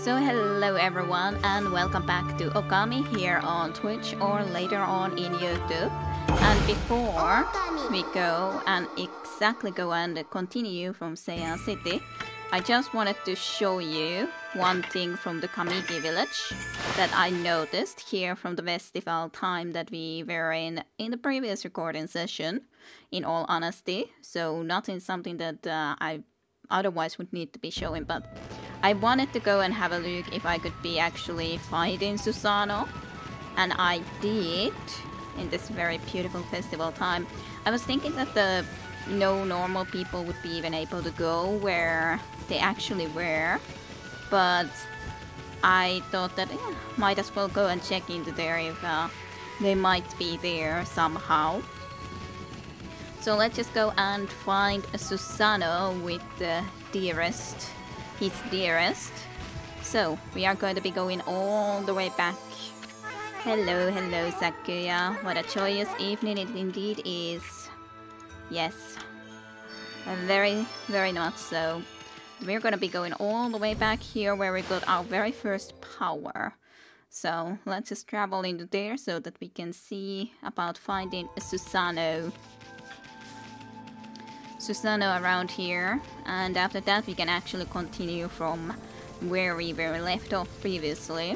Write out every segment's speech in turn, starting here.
So hello everyone and welcome back to Okami here on Twitch or later on in YouTube. And before we go and continue from Seiya City, I just wanted to show you one thing from the Kamiki village that I noticed here from the festival time that we were in the previous recording session, in all honesty. So nothing something that I otherwise would need to be showing, but I wanted to go and have a look if I could be actually fighting Susano, and I did in this very beautiful festival time. I was thinking that no normal people would be even able to go where they actually were, but I thought that might as well go and check into there if they might be there somehow. So let's just go and find Susano with his dearest. So we are going to be going all the way back. Hello, hello Sakuya. What a joyous evening it indeed is. Yes, very, very much so. We're gonna be going all the way back here where we got our very first power. So let's just travel into there so that we can see about finding Susano around here, and after that we can actually continue from where we were left off previously.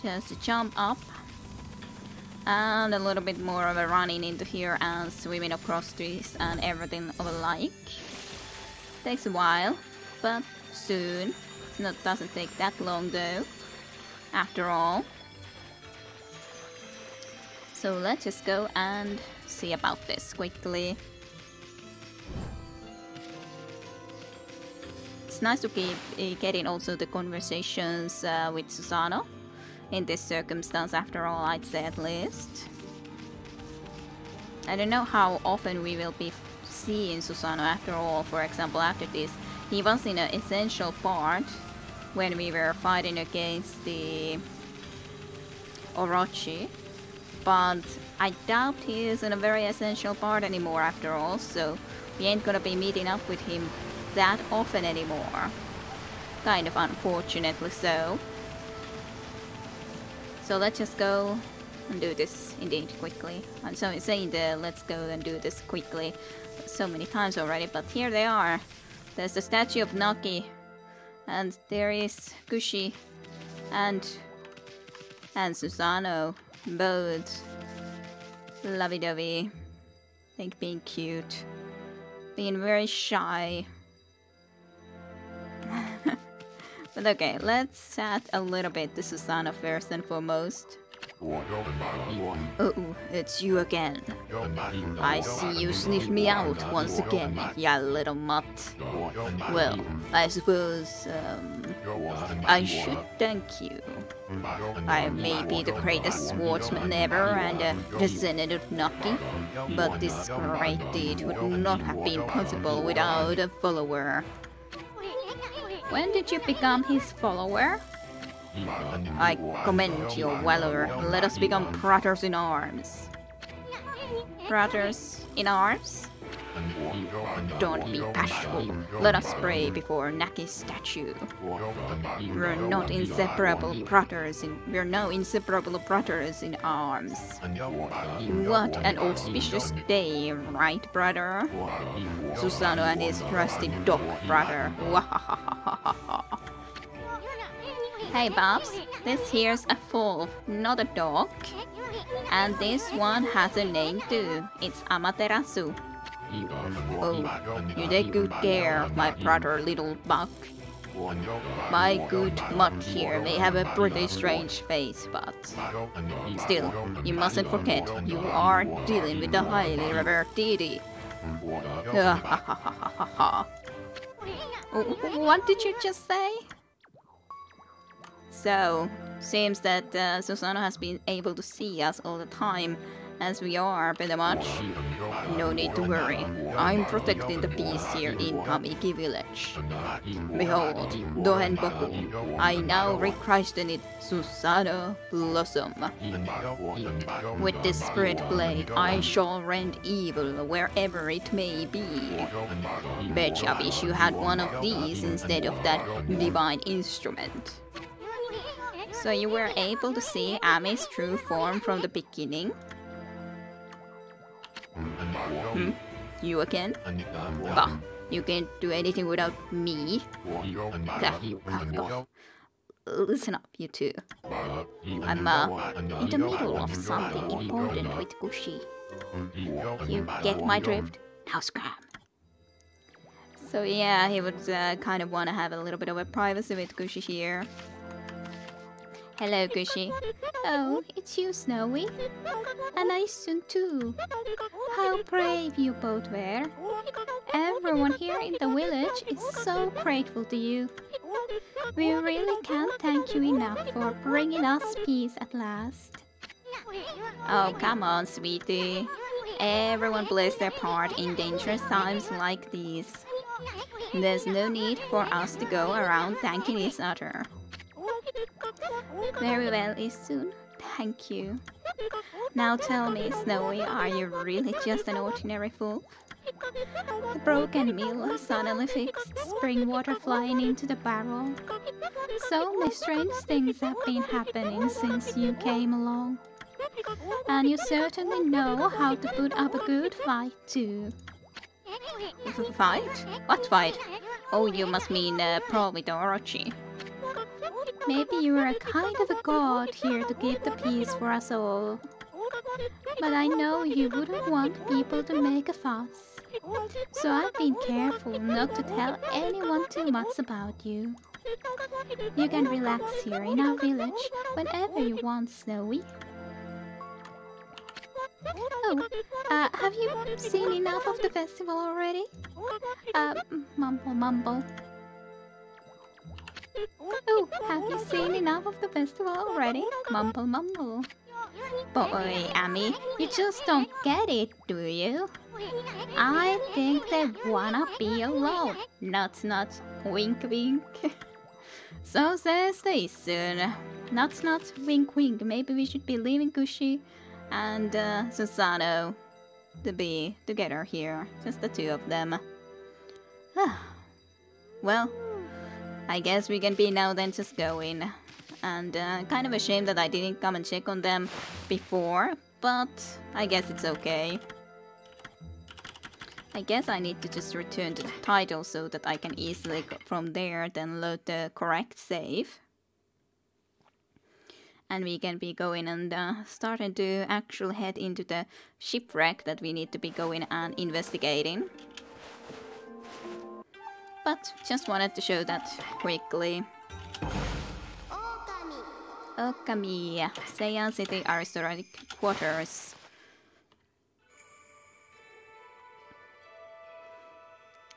Just to jump up and a little bit more of a running into here and swimming across trees and everything of a like. Takes a while, but soon. Doesn't take that long though, after all. So let's just go and see about this quickly. It's nice to keep getting also the conversations with Susano in this circumstance, after all, I'd say at least. I don't know how often we will be seeing Susano after all. For example, after this, he was in an essential part when we were fighting against the Orochi. But I doubt he is in a very essential part anymore after all, so we ain't gonna be meeting up with him that often anymore. Kind of unfortunately so. So let's just go and do this indeed quickly. I'm so saying the let's go and do this quickly so many times already, but here they are. There's the statue of Naki, and there is Kushi and Susano. Both lovey-dovey, like being cute, being very shy. But okay, let's chat a little bit to Susano first and foremost. Oh, it's you again. I see you sniffed me out once again, ya little mutt. Well, I suppose I should thank you. I may be the greatest swordsman ever and a descendant of Naki, but this great deed would not have been possible without a follower. When did you become his follower? I commend your valor. Let us become brothers in arms. Brothers in arms? Don't be bashful. Let us pray before Naki's statue. We're not inseparable brothers in arms. What an auspicious day, right, brother? Susano and his trusty dog brother. Wahahahaha. Hey Babs, this here's a wolf, not a dog. And this one has a name too. It's Amaterasu. Oh, you take good care of my brother, little buck. My good mutt here may have a pretty strange face, but still, you mustn't forget, you are dealing with the highly revered deity. What did you just say? So, seems that Susano has been able to see us all the time, as we are, pretty much. No need to worry. I'm protecting the peace here in Kamiki village. Behold, Dohenboku. I now rechristened it Susanoo Blossom. With this spirit blade, I shall rend evil wherever it may be. Bet I wish you had one of these instead of that divine instrument. So you were able to see Ami's true form from the beginning? You again? Bah, you can't do anything without me. Listen up, you two. I'm in the middle of something important with Gushi. You get my drift? Now scram. So yeah, he would kind of want to have a little bit of a privacy with Gushi here. Hello, Gushi. Oh, it's you, Snowy. And Issun too. How brave you both were. Everyone here in the village is so grateful to you. We really can't thank you enough for bringing us peace at last. Oh, come on, sweetie. Everyone plays their part in dangerous times like these. There's no need for us to go around thanking each other. Very well, Issun. Thank you. Now tell me, Snowy, are you really just an ordinary fool? The broken mill suddenly fixed, spring water flying into the barrel. So many strange things have been happening since you came along. And you certainly know how to put up a good fight too. Fight? What fight? Oh, you must mean probably the Orochi. Maybe you are a kind of a god here to keep the peace for us all. But I know you wouldn't want people to make a fuss. So I've been careful not to tell anyone too much about you. You can relax here in our village whenever you want, Snowy. Oh, have you seen enough of the festival already? Mumble. Oh, have you seen enough of the festival already? Mumble. Boy, Ami, you just don't get it, do you? I think they wanna be alone. Nuts, wink, wink. So says the Issun. Nuts, wink, wink. Maybe we should be leaving Gushi and Susanoo to be together here. Just the two of them. Well, I guess we can be now then just going. And kind of a shame that I didn't come and check on them before, but I guess it's okay. I guess I need to just return to the title so that I can easily from there then load the correct save. And we can be going and starting to actually head into the shipwreck that we need to be going and investigating. But just wanted to show that quickly. Okami, Seiyan City Aristocratic Quarters.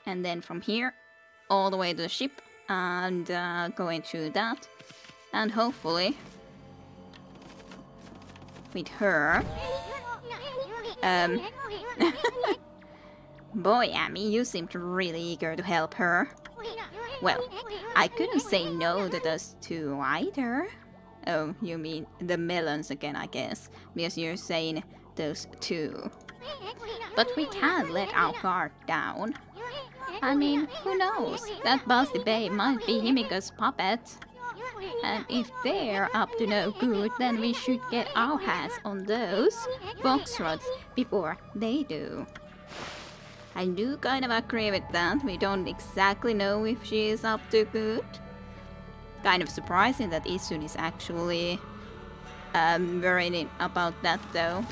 And then from here, all the way to the ship, and going through that. And hopefully, with her. Boy, Ami, you seemed really eager to help her. Well, I couldn't say no to those two either. Oh, you mean the melons again, I guess, because you're saying those two. But we can't let our guard down. I mean, who knows? That busty babe might be Himiko's puppet. And if they're up to no good, then we should get our hands on those foxtrots before they do. I do kind of agree with that. We don't exactly know if she is up to good. Kind of surprising that Issun is actually worried about that though.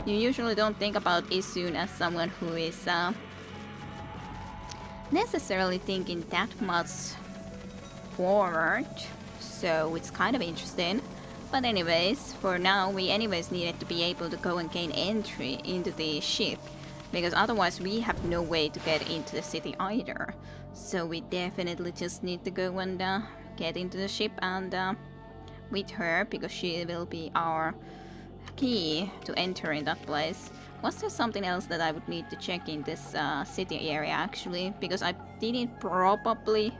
You usually don't think about Issun as someone who is necessarily thinking that much forward. So it's kind of interesting. But anyways, for now we anyways needed to be able to go and gain entry into the ship. Because otherwise we have no way to get into the city either. So we definitely just need to go and get into the ship and with her, because she will be our key to enter in that place. Was there something else that I would need to check in this city area actually? Because I didn't probably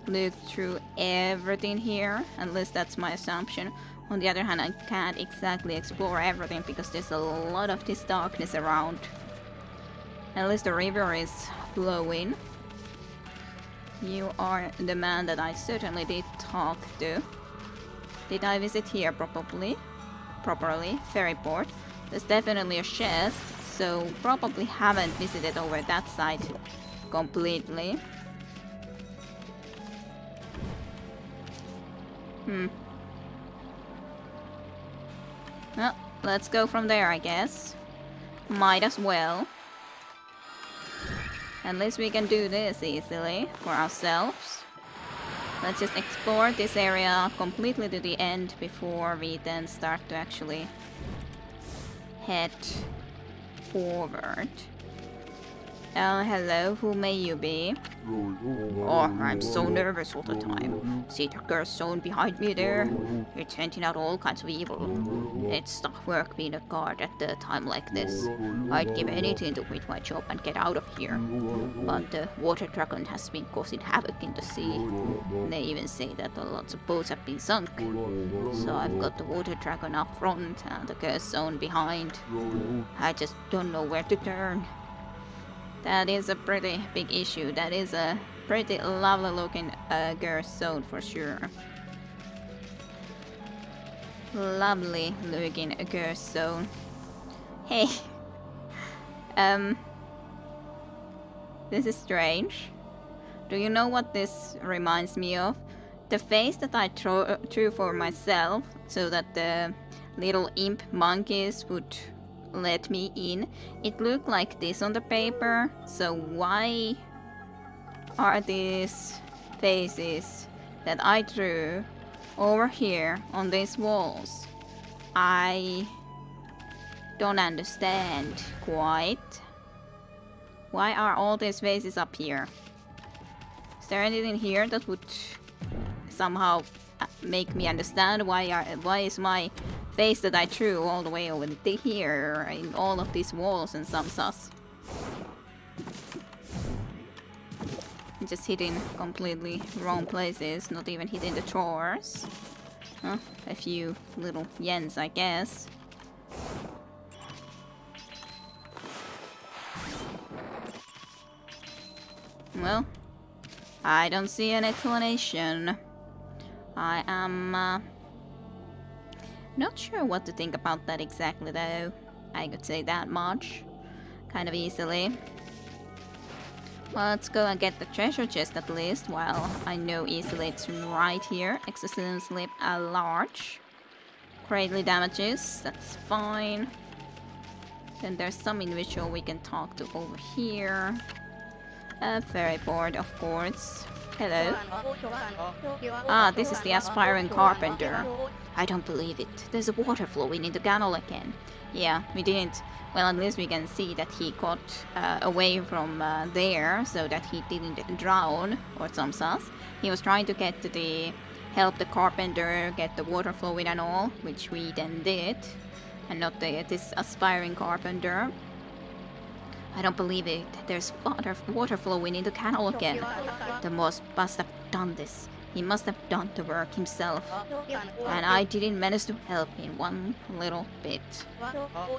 look through everything here, at least that's my assumption. On the other hand, I can't exactly explore everything because there's a lot of this darkness around. At least the river is flowing. You are the man that I certainly did talk to. Did I visit here properly? Ferry port. There's definitely a chest, so probably haven't visited over that side completely. Well, let's go from there, I guess. Might as well. At least we can do this easily for ourselves. Let's just explore this area completely to the end before we then start to actually head forward. Hello, who may you be? Oh, I'm so nervous all the time. See the cursed zone behind me there? It's hinting out all kinds of evil. It's tough work being a guard at a time like this. I'd give anything to quit my job and get out of here. But the water dragon has been causing havoc in the sea. They even say that lots of boats have been sunk. So I've got the water dragon up front and the cursed zone behind. I just don't know where to turn. That is a pretty big issue. That is a pretty lovely looking cursed zone for sure. Lovely looking cursed zone. Hey. This is strange. Do you know what this reminds me of? The face that I drew for myself so that the little imp monkeys would let me in. It looked like this on the paper, so why are these faces that I drew over here on these walls? I don't understand quite. Why are all these faces up here? Is there anything here that would somehow make me understand why is my face that I drew all the way over here in all of these walls and some sus? Just hitting completely wrong places, not even hitting the drawers. Huh? A few little yens, I guess. Well, I don't see an explanation. I am not sure what to think about that exactly though. I could say that much kind of easily. Well, let's go and get the treasure chest at least. Well, I know easily it's right here. Exosuit slip a large. Greatly damages, that's fine. Then there's some individual we can talk to over here. A ferry board, of course. Hello. Ah, this is the aspiring carpenter. I don't believe it. There's a water flowing in the canal again. Yeah, we didn't. Well, at least we can see that he got away from there so that he didn't drown or some sus. He was trying to get to help the carpenter get the water flowing and all, which we then did. And not this aspiring carpenter. I don't believe it. There's water flowing in the canal again. The boss must have done this. He must have done the work himself. And I didn't manage to help in one little bit.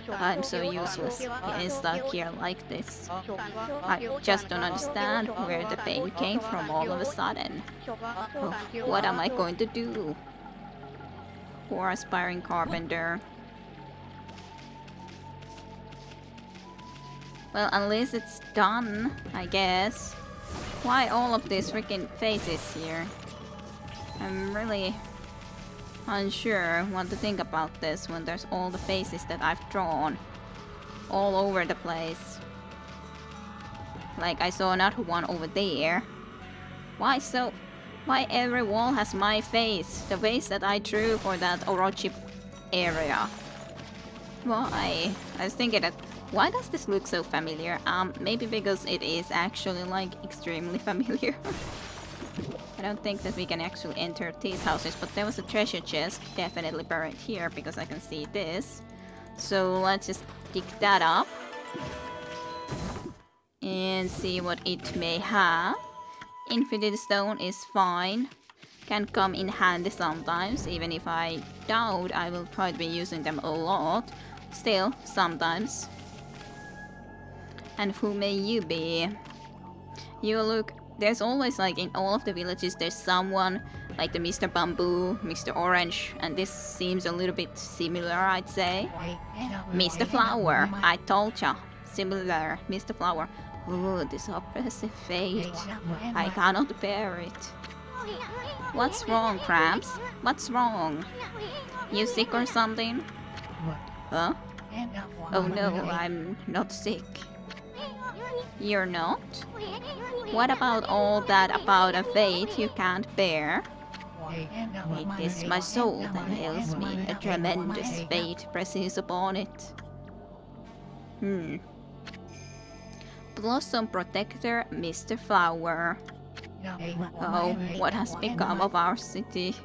I'm so useless. Getting stuck here like this. I just don't understand where the pain came from all of a sudden. Oh, what am I going to do? Poor aspiring carpenter. Well, unless it's done, I guess. Why all of these freaking faces here? I'm really unsure what to think about this when there's all the faces that I've drawn all over the place. Like I saw another one over there. Why every wall has my face? The face that I drew for that Orochi area. Why? I was thinking that, why does this look so familiar? Maybe because it is actually like extremely familiar. I don't think that we can actually enter these houses, but there was a treasure chest definitely buried here because I can see this. So let's just pick that up and see what it may have. Infinite Stone is fine. Can come in handy sometimes, even if I doubt I will try to be using them a lot. Still, sometimes. And who may you be? You look... There's always, like, in all of the villages, there's someone, like the Mr. Bamboo, Mr. Orange, and this seems a little bit similar, I'd say. Mr. Flower, I told ya. Similar, Mr. Flower. Ooh, this oppressive fate. I cannot bear it. What's wrong, Crabs? What's wrong? You sick or something? Huh? Oh no, I'm not sick. You're not? What about all that about a fate you can't bear? It is my soul that ails me. A tremendous fate presses upon it. Blossom Protector, Mr. Flower. Oh, what has become of our city?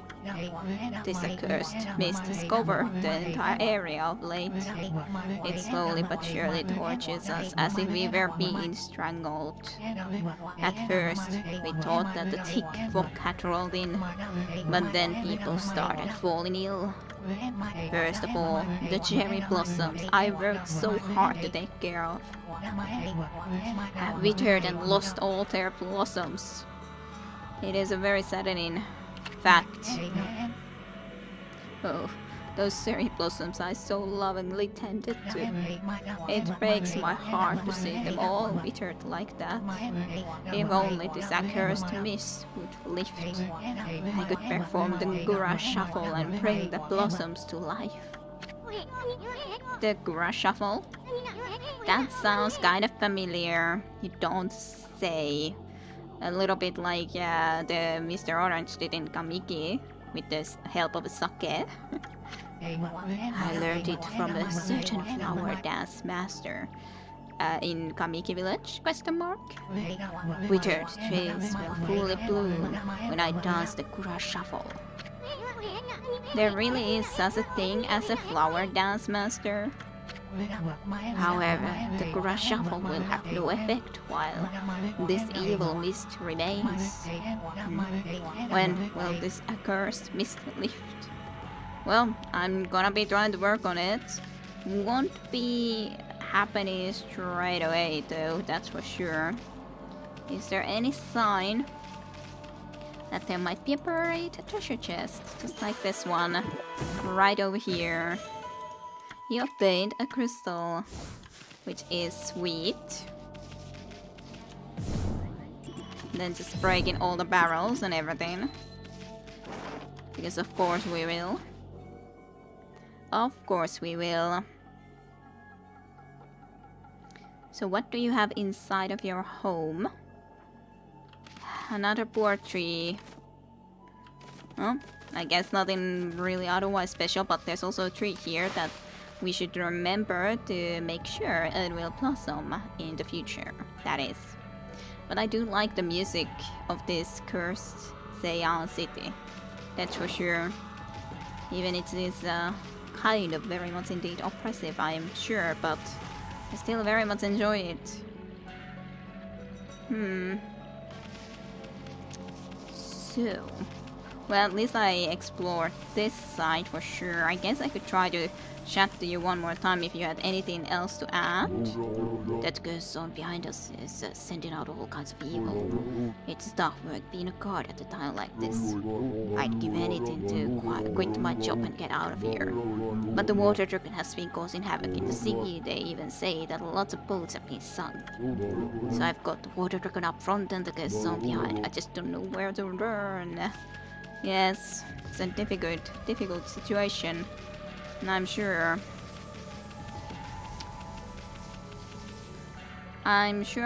This accursed mist has covered the entire area of late. It slowly but surely tortures us as if we were being strangled. At first, we thought that the thick fog had rolled in, but then people started falling ill. First of all, the cherry blossoms I worked so hard to take care of have withered and lost all their blossoms. It is a very saddening fact. Oh, those cherry blossoms I so lovingly tended to. It breaks my heart to see them all withered like that. If only this accursed mist would lift, I could perform the Gura Shuffle and bring the blossoms to life. The Gura Shuffle? That sounds kind of familiar. You don't say. A little bit like the Mr. Orange did in Kamiki with the help of a sake. I learned it from a certain flower dance master in Kamiki village, question mark? Withered trees will fully bloom when I dance the Kura Shuffle. There really is such a thing as a flower dance master. However, the Kura Shuffle will have no effect while this evil mist remains. When will this accursed mist lift? Well, I'm gonna be trying to work on it. Won't be happening straight away though, that's for sure. Is there any sign that there might be a buried treasure chest? Just like this one, right over here. You obtained a crystal, which is sweet. Then just break in all the barrels and everything. Because of course we will. Of course we will. So what do you have inside of your home? Another poor tree. Oh, I guess nothing really otherwise special, but there's also a tree here that we should remember to make sure it will blossom in the future, that is. But I do like the music of this cursed Zeian city, that's for sure. Even it is kind of very much indeed oppressive, I am sure, but I still very much enjoy it. So, well, at least I explored this side for sure. I guess I could try to chat to you one more time if you had anything else to add. That ghost zone behind us is sending out all kinds of evil. It's tough work being a guard at a time like this. I'd give anything to quit my job and get out of here. But the water dragon has been causing havoc in the sea. They even say that lots of boats have been sunk. So I've got the water dragon up front and the ghost zone behind. I just don't know where to run. Yes, it's a difficult situation. And I'm sure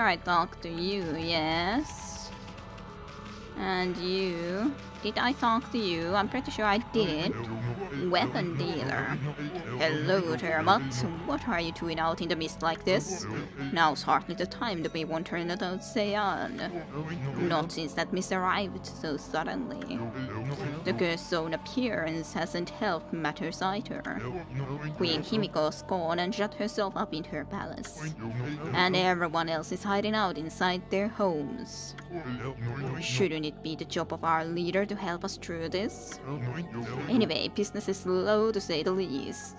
I talked to you, yes. And you Did I talk to you? I'm pretty sure I did. Weapon dealer. Hello there, but what are you doing out in the mist like this? Now's hardly the time to be wandering about Sean. Not since that mist arrived so suddenly. The cursed zone appearance hasn't helped matters either. Queen Himiko's gone and shut herself up in her palace. And everyone else is hiding out inside their homes. Shouldn't it be the job of our leader to help us through this? Anyway, business is slow to say the least.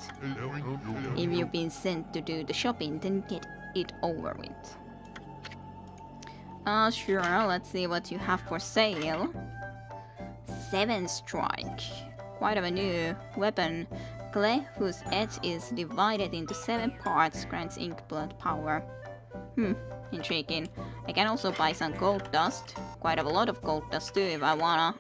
If you've been sent to do the shopping, then get it over with. Sure, let's see what you have for sale. 7 strike. Quite of a new weapon. Clay, whose edge is divided into 7 parts, grants ink blood power. Intriguing. I can also buy some gold dust. Quite a lot of gold dust too if I wanna.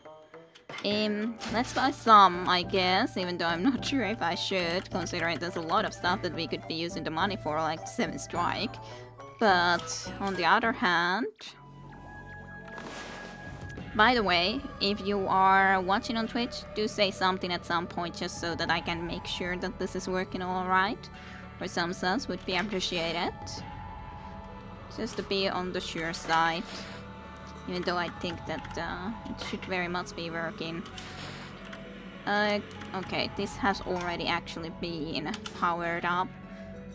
Let's buy some, I guess, even though I'm not sure if I should, considering there's a lot of stuff that we could be using the money for, like 7 strike. But on the other hand... By the way, if you are watching on Twitch, do say something at some point just so that I can make sure that this is working alright. Or some subs would be appreciated. Just to be on the sure side. Even though I think that it should very much be working. Okay, this has already actually been powered up.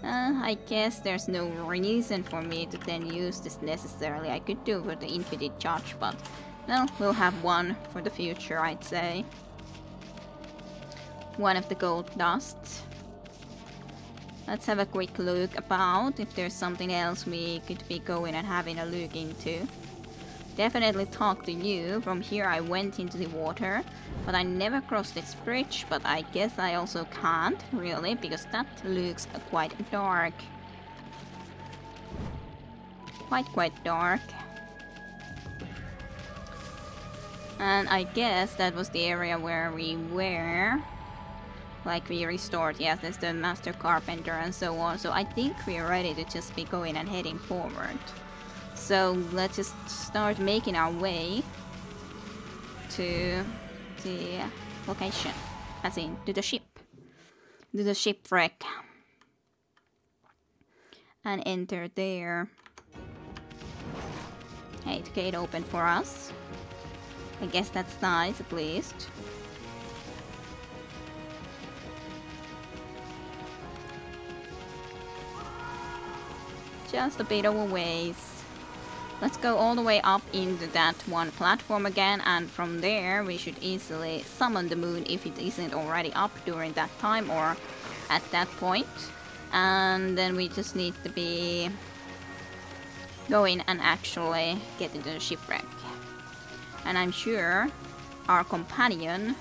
I guess there's no reason for me to then use this necessarily. I could do for the infinite charge, but well, we'll have one for the future, I'd say. One of the gold dusts. Let's have a quick look about if there's something else we could be going and having a look into. Definitely talk to you. From here I went into the water, but I never crossed this bridge, but I guess I also can't, really, because that looks quite dark. Quite dark. And I guess that was the area where we were. Like we restored, yes, there's the Master Carpenter and so on. So I think we're ready to just be going and heading forward. So let's just start making our way to the location. As in, to the ship. To the shipwreck. And enter there. Hey, the gate opened for us. I guess that's nice, at least. Just a bit of a ways. Let's go all the way up into that one platform again, and from there we should easily summon the moon if it isn't already up during that time or at that point. And then we just need to be going and actually get into the shipwreck. And I'm sure our companion,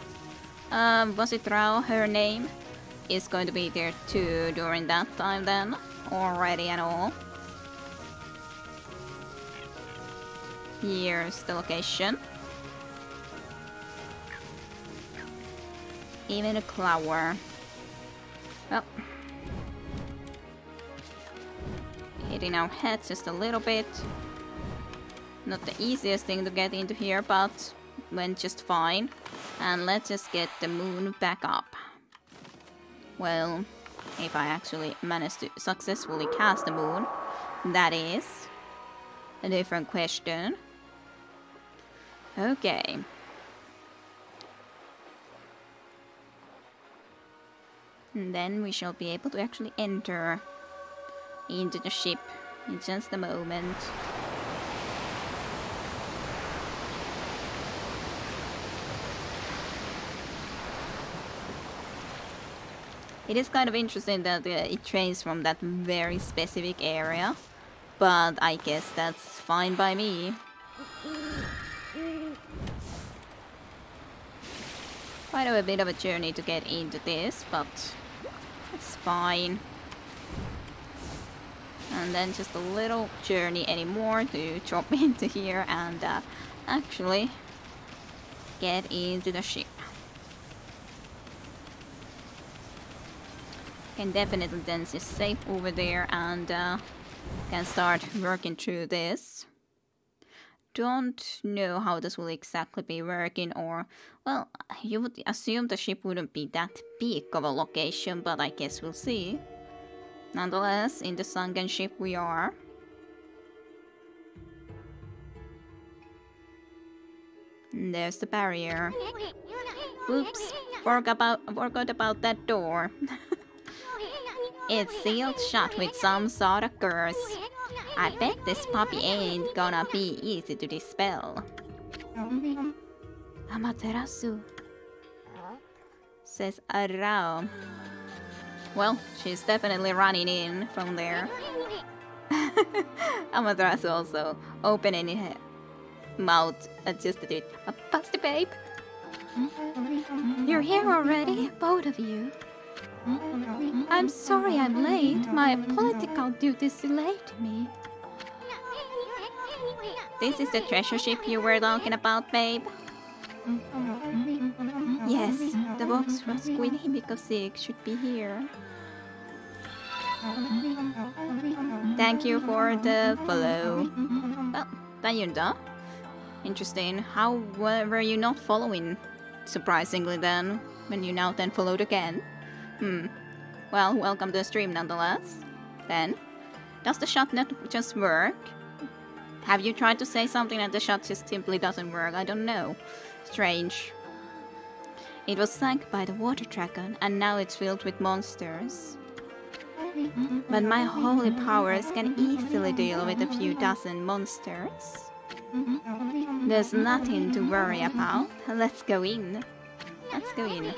was it Rao, her name, is going to be there too during that time then, already and all. Here's the location. Even a flower. Well, hitting our heads just a little bit. Not the easiest thing to get into here, but went just fine. And let's just get the moon back up. Well, if I actually manage to successfully cast the moon, that is a different question. Okay. And then we shall be able to actually enter into the ship in just a moment. It is kind of interesting that it trains from that very specific area, but I guess that's fine by me. Quite a bit of a journey to get into this, but it's fine. And then just a little journey anymore to drop into here and actually get into the ship. Can definitely then just save over there and can start working through this. don't know how this will exactly be working, or, well, you would assume the ship wouldn't be that big of a location, but I guess we'll see. Nonetheless, in the sunken ship we are. And there's the barrier. Oops, forgot about that door. It's sealed shut with some sort of curse. I bet this puppy ain't gonna be easy to dispel. Amaterasu, says Arao. Well, she's definitely running in from there. Amaterasu also opening her mouth just a bit. Busty babe! You're here already, both of you. I'm sorry I'm late. My political duties delayed me. This is the treasure ship you were talking about, babe? Yes, the box was with Hibiko should be here. Thank you for the follow. Well, Dayunda. Interesting. How were you not following? Surprisingly then, when you now then followed again. Well, welcome to the stream nonetheless. Then, does the shot not just work? Have you tried to say something and the shot just simply doesn't work? I don't know. Strange. It was sunk by the water dragon and now it's filled with monsters. But my holy powers can easily deal with a few dozen monsters. There's nothing to worry about. Let's go in. Let's go in.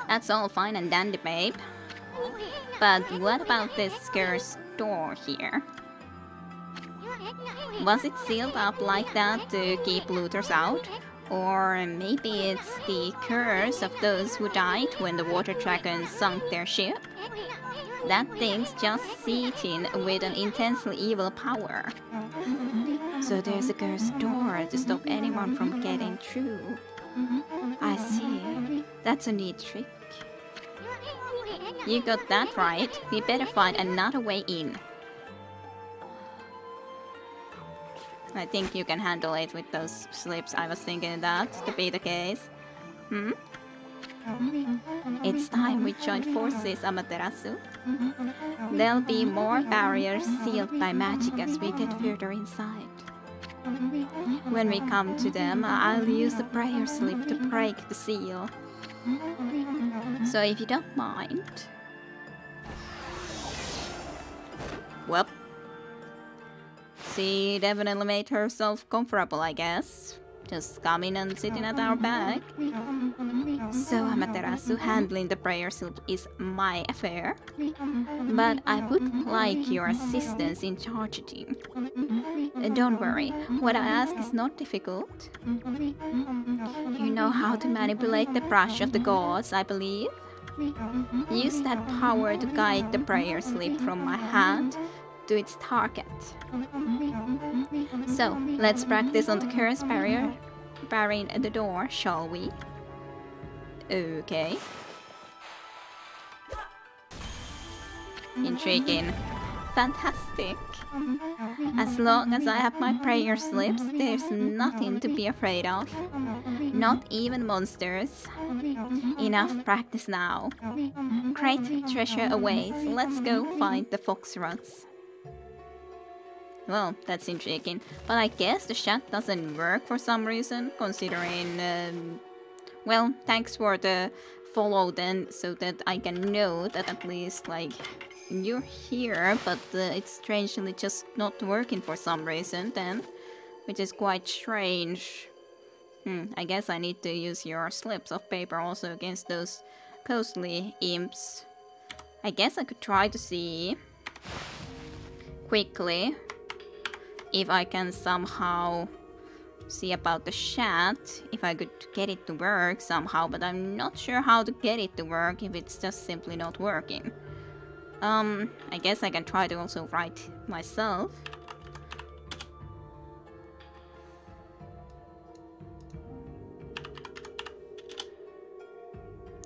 That's all fine and dandy, babe. But what about this cursed door here? Was it sealed up like that to keep looters out? Or maybe it's the curse of those who died when the water dragon sunk their ship? That thing's just seething with an intensely evil power. So there's a cursed door to stop anyone from getting through. I see. That's a neat trick. You got that right. We better find another way in. I think you can handle it with those slips. I was thinking that to be the case. It's time we joined forces, Amaterasu. There'll be more barriers sealed by magic as we get further inside. When we come to them, I'll use the prayer slip to break the seal. So if you don't mind... Well, she definitely made herself comfortable, I guess. Just coming and sitting at our back. So Amaterasu, handling the prayer slip is my affair. But I would like your assistance in charging. Don't worry, what I ask is not difficult. You know how to manipulate the brush of the gods, I believe. Use that power to guide the prayer slip from my hand to its target. So, let's practice on the curse barrier barring the door, shall we? Okay. Intriguing. Fantastic. As long as I have my prayer slips, there's nothing to be afraid of. Not even monsters. Enough practice now. Great treasure awaits. Let's go find the foxrods. Well, that's intriguing. But I guess the chat doesn't work for some reason, considering... well, thanks for the follow then, so that I can know that at least, like, you're here, but it's strangely just not working for some reason then, which is quite strange. I guess I need to use your slips of paper also against those ghostly imps. I guess I could try to see quickly if I can somehow see about the chat, if I could get it to work somehow, but I'm not sure how to get it to work if it's just simply not working. I guess I can try to also write myself.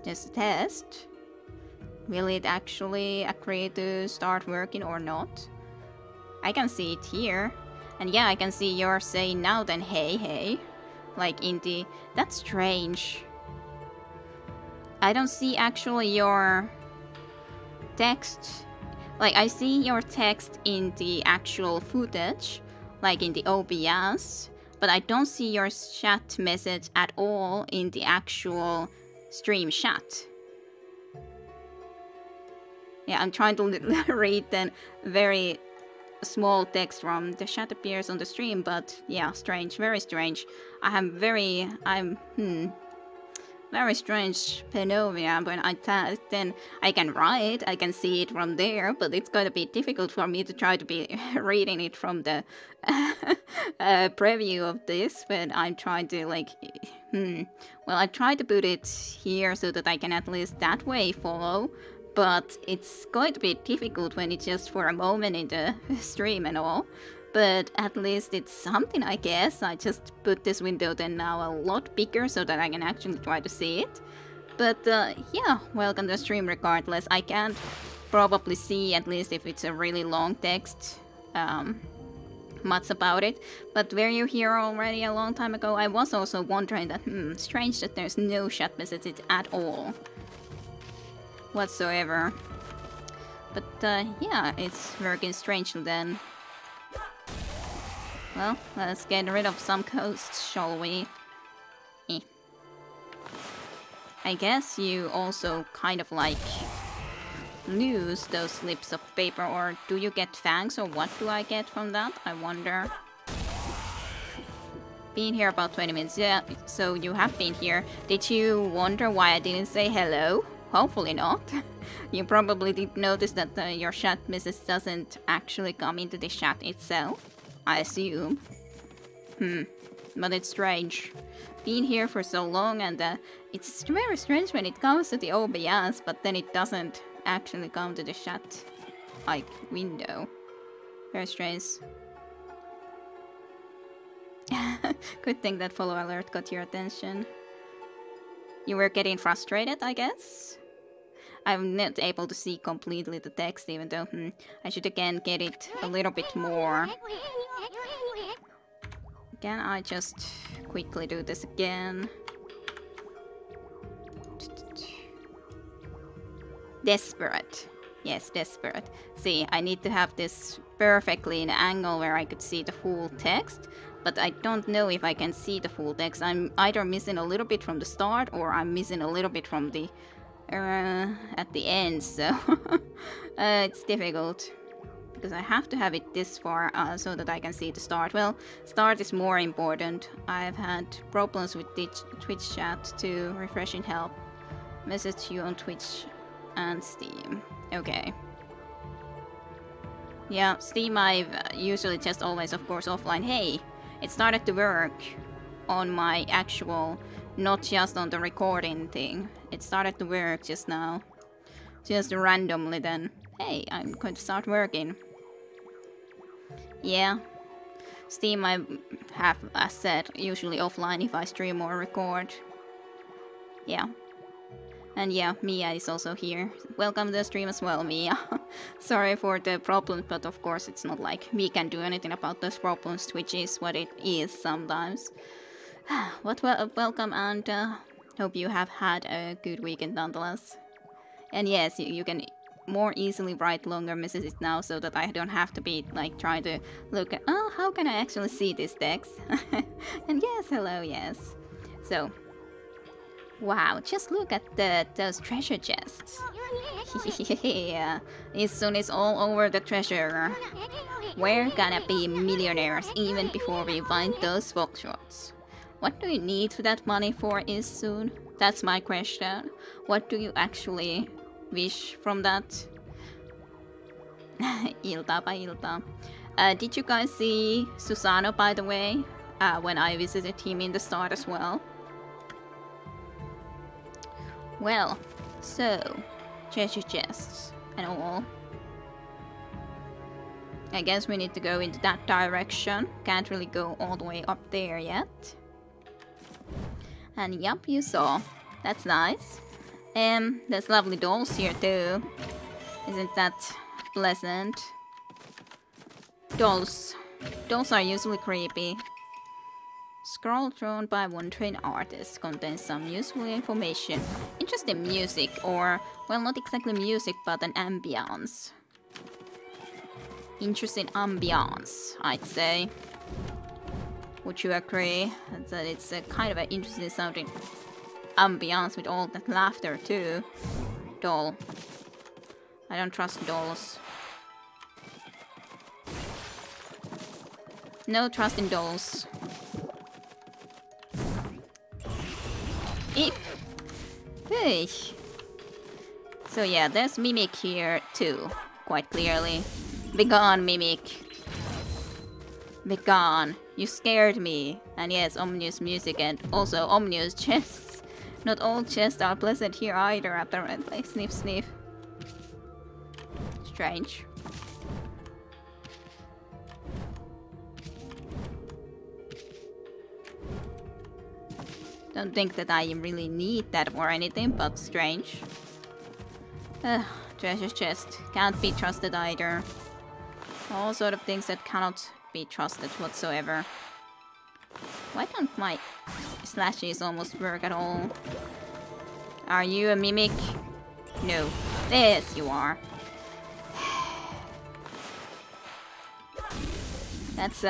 Just a test. Will it actually agree to start working or not? I can see it here. And yeah, I can see you're saying now then hey hey. Like in the... That's strange. I don't see actually your text. Like I see your text in the actual footage, like in the OBS, but I don't see your chat message at all in the actual stream chat. Yeah, I'm trying to read the very small text from the chat appears on the stream, but yeah, strange, very strange. I'm very strange Penovia. When I then I can write, I can see it from there, but it's going to be difficult for me to try to be reading it from the preview of this, but I'm trying to like, well, I try to put it here so that I can at least that way follow, but it's going to be difficult when it's just for a moment in the stream and all. But at least it's something, I guess. I just put this window then now a lot bigger so that I can actually try to see it. But yeah, welcome to the stream regardless. I can't probably see, at least if it's a really long text, much about it. But were you here already a long time ago? I was also wondering that, strange that there's no chat messages at all. Whatsoever. But yeah, it's working strangely then. Well, let's get rid of some coasts, shall we? I guess you also kind of like lose those slips of paper, or do you get thanks, or what do I get from that? I wonder. Been here about 20 minutes, yeah, so you have been here. Did you wonder why I didn't say hello? Hopefully not. You probably did notice that your chat message doesn't actually come into the chat itself, I assume. But it's strange. Been here for so long, and it's very strange when it comes to the OBS, but then it doesn't actually come to the chat, like, window. Very strange. Good thing that follow alert got your attention. You were getting frustrated, I guess? I'm not able to see completely the text, even though I should again get it a little bit more. Can I just quickly do this again? Desperate. Yes, desperate. See, I need to have this perfectly in an angle where I could see the full text, but I don't know if I can see the full text. I'm either missing a little bit from the start, or I'm missing a little bit from the at the end, so it's difficult. Because I have to have it this far so that I can see the start. Well, start is more important. I've had problems with Twitch chat to refresh and help. Message you on Twitch and Steam. Okay. Yeah, Steam I've usually just always, of course, offline. Hey, it started to work on my actual, not just on the recording thing. It started to work just now. Just randomly then. Hey, I'm going to start working. Yeah. Steam I have, as said, usually offline if I stream or record. Yeah. And yeah, Mia is also here. Welcome to the stream as well, Mia. Sorry for the problems, but of course it's not like we can do anything about those problems. Twitch is what it is sometimes. But welcome, and hope you have had a good weekend nonetheless. And yes, you can more easily write longer messages now, so that I don't have to be like trying to look at, oh, how can I actually see this text? And yes, hello, yes. So, wow, just look at those treasure chests. Yeah, Issun is all over the treasure. We're gonna be millionaires even before we find those foxtrots. What do you need that money for, Issun? That's my question. What do you actually wish from that? Ilta by Ilta. Did you guys see Susano, by the way? When I visited him in the start as well. Well, so, treasure chests and all. I guess we need to go into that direction. Can't really go all the way up there yet. And yup, you saw. That's nice. There's lovely dolls here too. Isn't that pleasant? Dolls. Dolls are usually creepy. Scroll drawn by one trained artist contains some useful information. Interesting music, or, well, not exactly music, but an ambience. Interesting ambience, I'd say. Would you agree that it's a kind of an interesting sounding ambience with all that laughter too? Doll. I don't trust dolls. No trust in dolls. Eep. Hey. So yeah, there's Mimic here too, quite clearly. Begone, Mimic. Begone. You scared me. And yes, ominous music and also ominous chests. Not all chests are pleasant here either, apparently. Sniff, sniff. Strange. Don't think that I really need that or anything, but strange. Treasure chest. Can't be trusted either. All sort of things that cannot be trusted whatsoever. Why don't my slashes almost work at all? Are you a mimic? No. Yes, you are. That's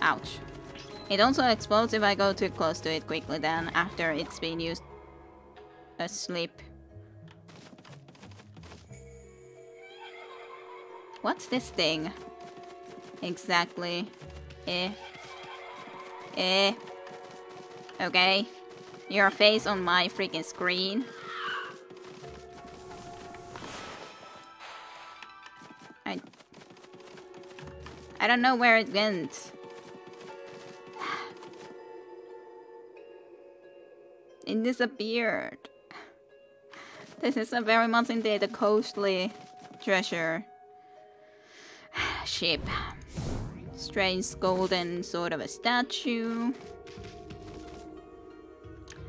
ouch. It also explodes if I go too close to it quickly then after it's been used asleep. What's this thing? Exactly. Okay. Your face on my freaking screen. I don't know where it went. It disappeared. This is a very much indeed a costly treasure. Ship. Strange golden sort of a statue.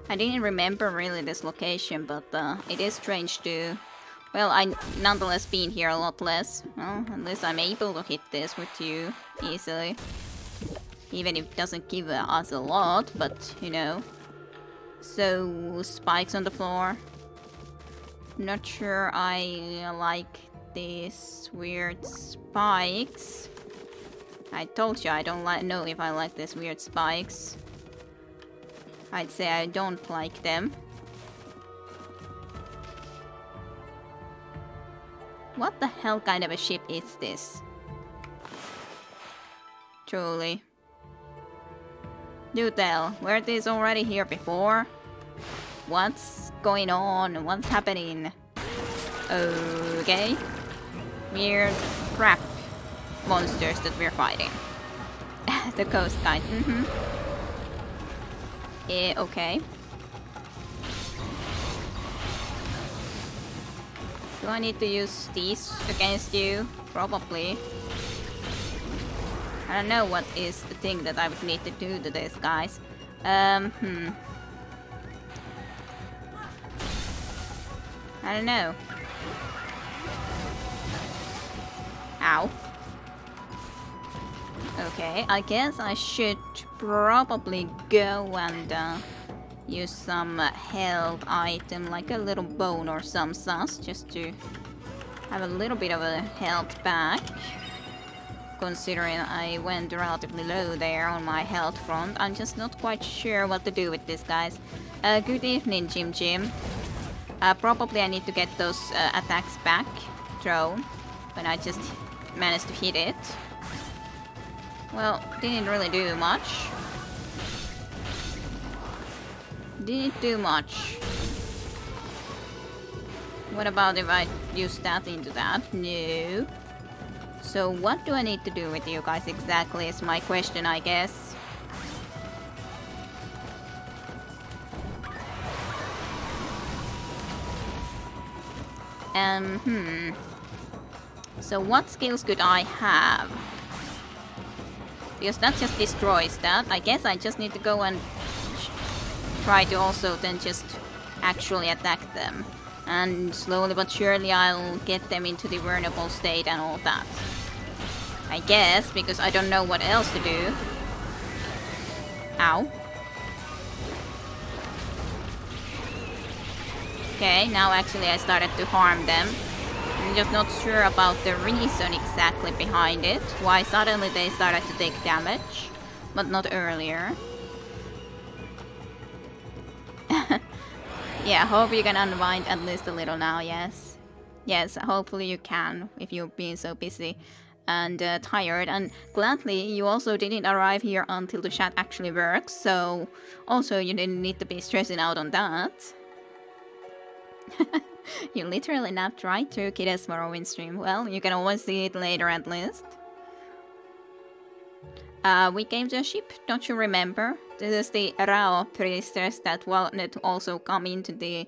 I didn't remember really this location, but it is strange too. Well, I nonetheless been here a lot less. Well, at least I'm able to hit this with you easily. Even if it doesn't give us a lot, but you know. So, spikes on the floor. Not sure I like these weird spikes. I told you I don't know if I like these weird spikes. I'd say I don't like them. What the hell kind of a ship is this? Truly. Do tell, were these already here before? What's going on? What's happening? Okay. Weird crap monsters that we're fighting. The coast guide, okay. Do I need to use these against you? Probably. I don't know what is the thing that I would need to do to this, guys. I don't know. Ow. Okay, I guess I should probably go and use some health item, like a little bone or some such, just to have a little bit of a health back. Considering I went relatively low there on my health front, I'm just not quite sure what to do with this, guys. Good evening, Jim. Probably I need to get those attacks back thrown when I just managed to hit it. Well, didn't really do much. Didn't do much. What about if I use that into that? No. So what do I need to do with you guys exactly is my question, I guess. So what skills could I have? Because that just destroys that. I guess I just need to go and try to also then just actually attack them. And slowly but surely I'll get them into the vulnerable state and all that. I guess, because I don't know what else to do. Ow. Okay, now actually I started to harm them. I'm just not sure about the reason exactly behind it. Why suddenly they started to take damage, but not earlier. Yeah, hope you can unwind at least a little now, yes. Yes, hopefully you can, if you've been so busy and tired. And gladly, you also didn't arrive here until the chat actually works, so also you didn't need to be stressing out on that. You literally napped right through Kide's Morrowind stream. Well, you can always see it later at least. We came to a ship, don't you remember? This is the Rao priestess that wanted to also come into the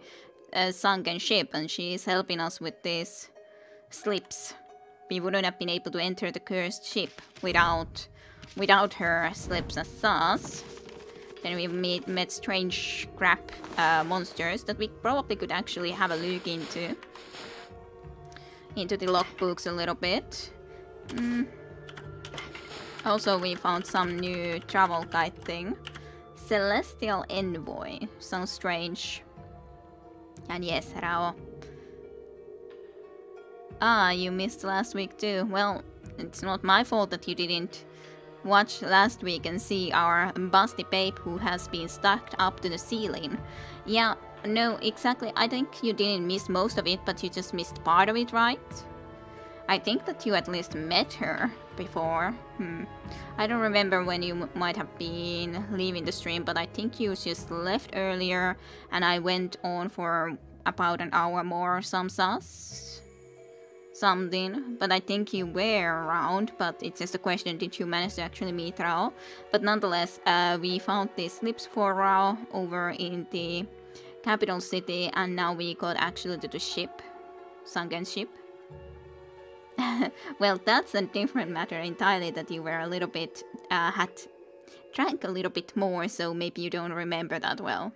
sunken ship, and she is helping us with these slips. We wouldn't have been able to enter the cursed ship without her slips as sus. Then we met strange crap monsters that we probably could actually have a look into the logbooks a little bit. Also, we found some new travel guide thing. Celestial Envoy. Sounds strange. And yes, Rao. Ah, you missed last week too. Well, it's not my fault that you didn't watch last week and see our busty babe who has been stuck up to the ceiling. Yeah, no, exactly. I think you didn't miss most of it, but you just missed part of it, right? I think that you at least met her before. I don't remember when you might have been leaving the stream, but I think you just left earlier and I went on for about an hour more or something. But I think you were around, but it's just a question, did you manage to actually meet Rao? But nonetheless, we found the slips for Rao over in the capital city, and now we got actually to the ship, sunken ship. Well, that's a different matter entirely, that you were a little bit, had drank a little bit more, so maybe you don't remember that well.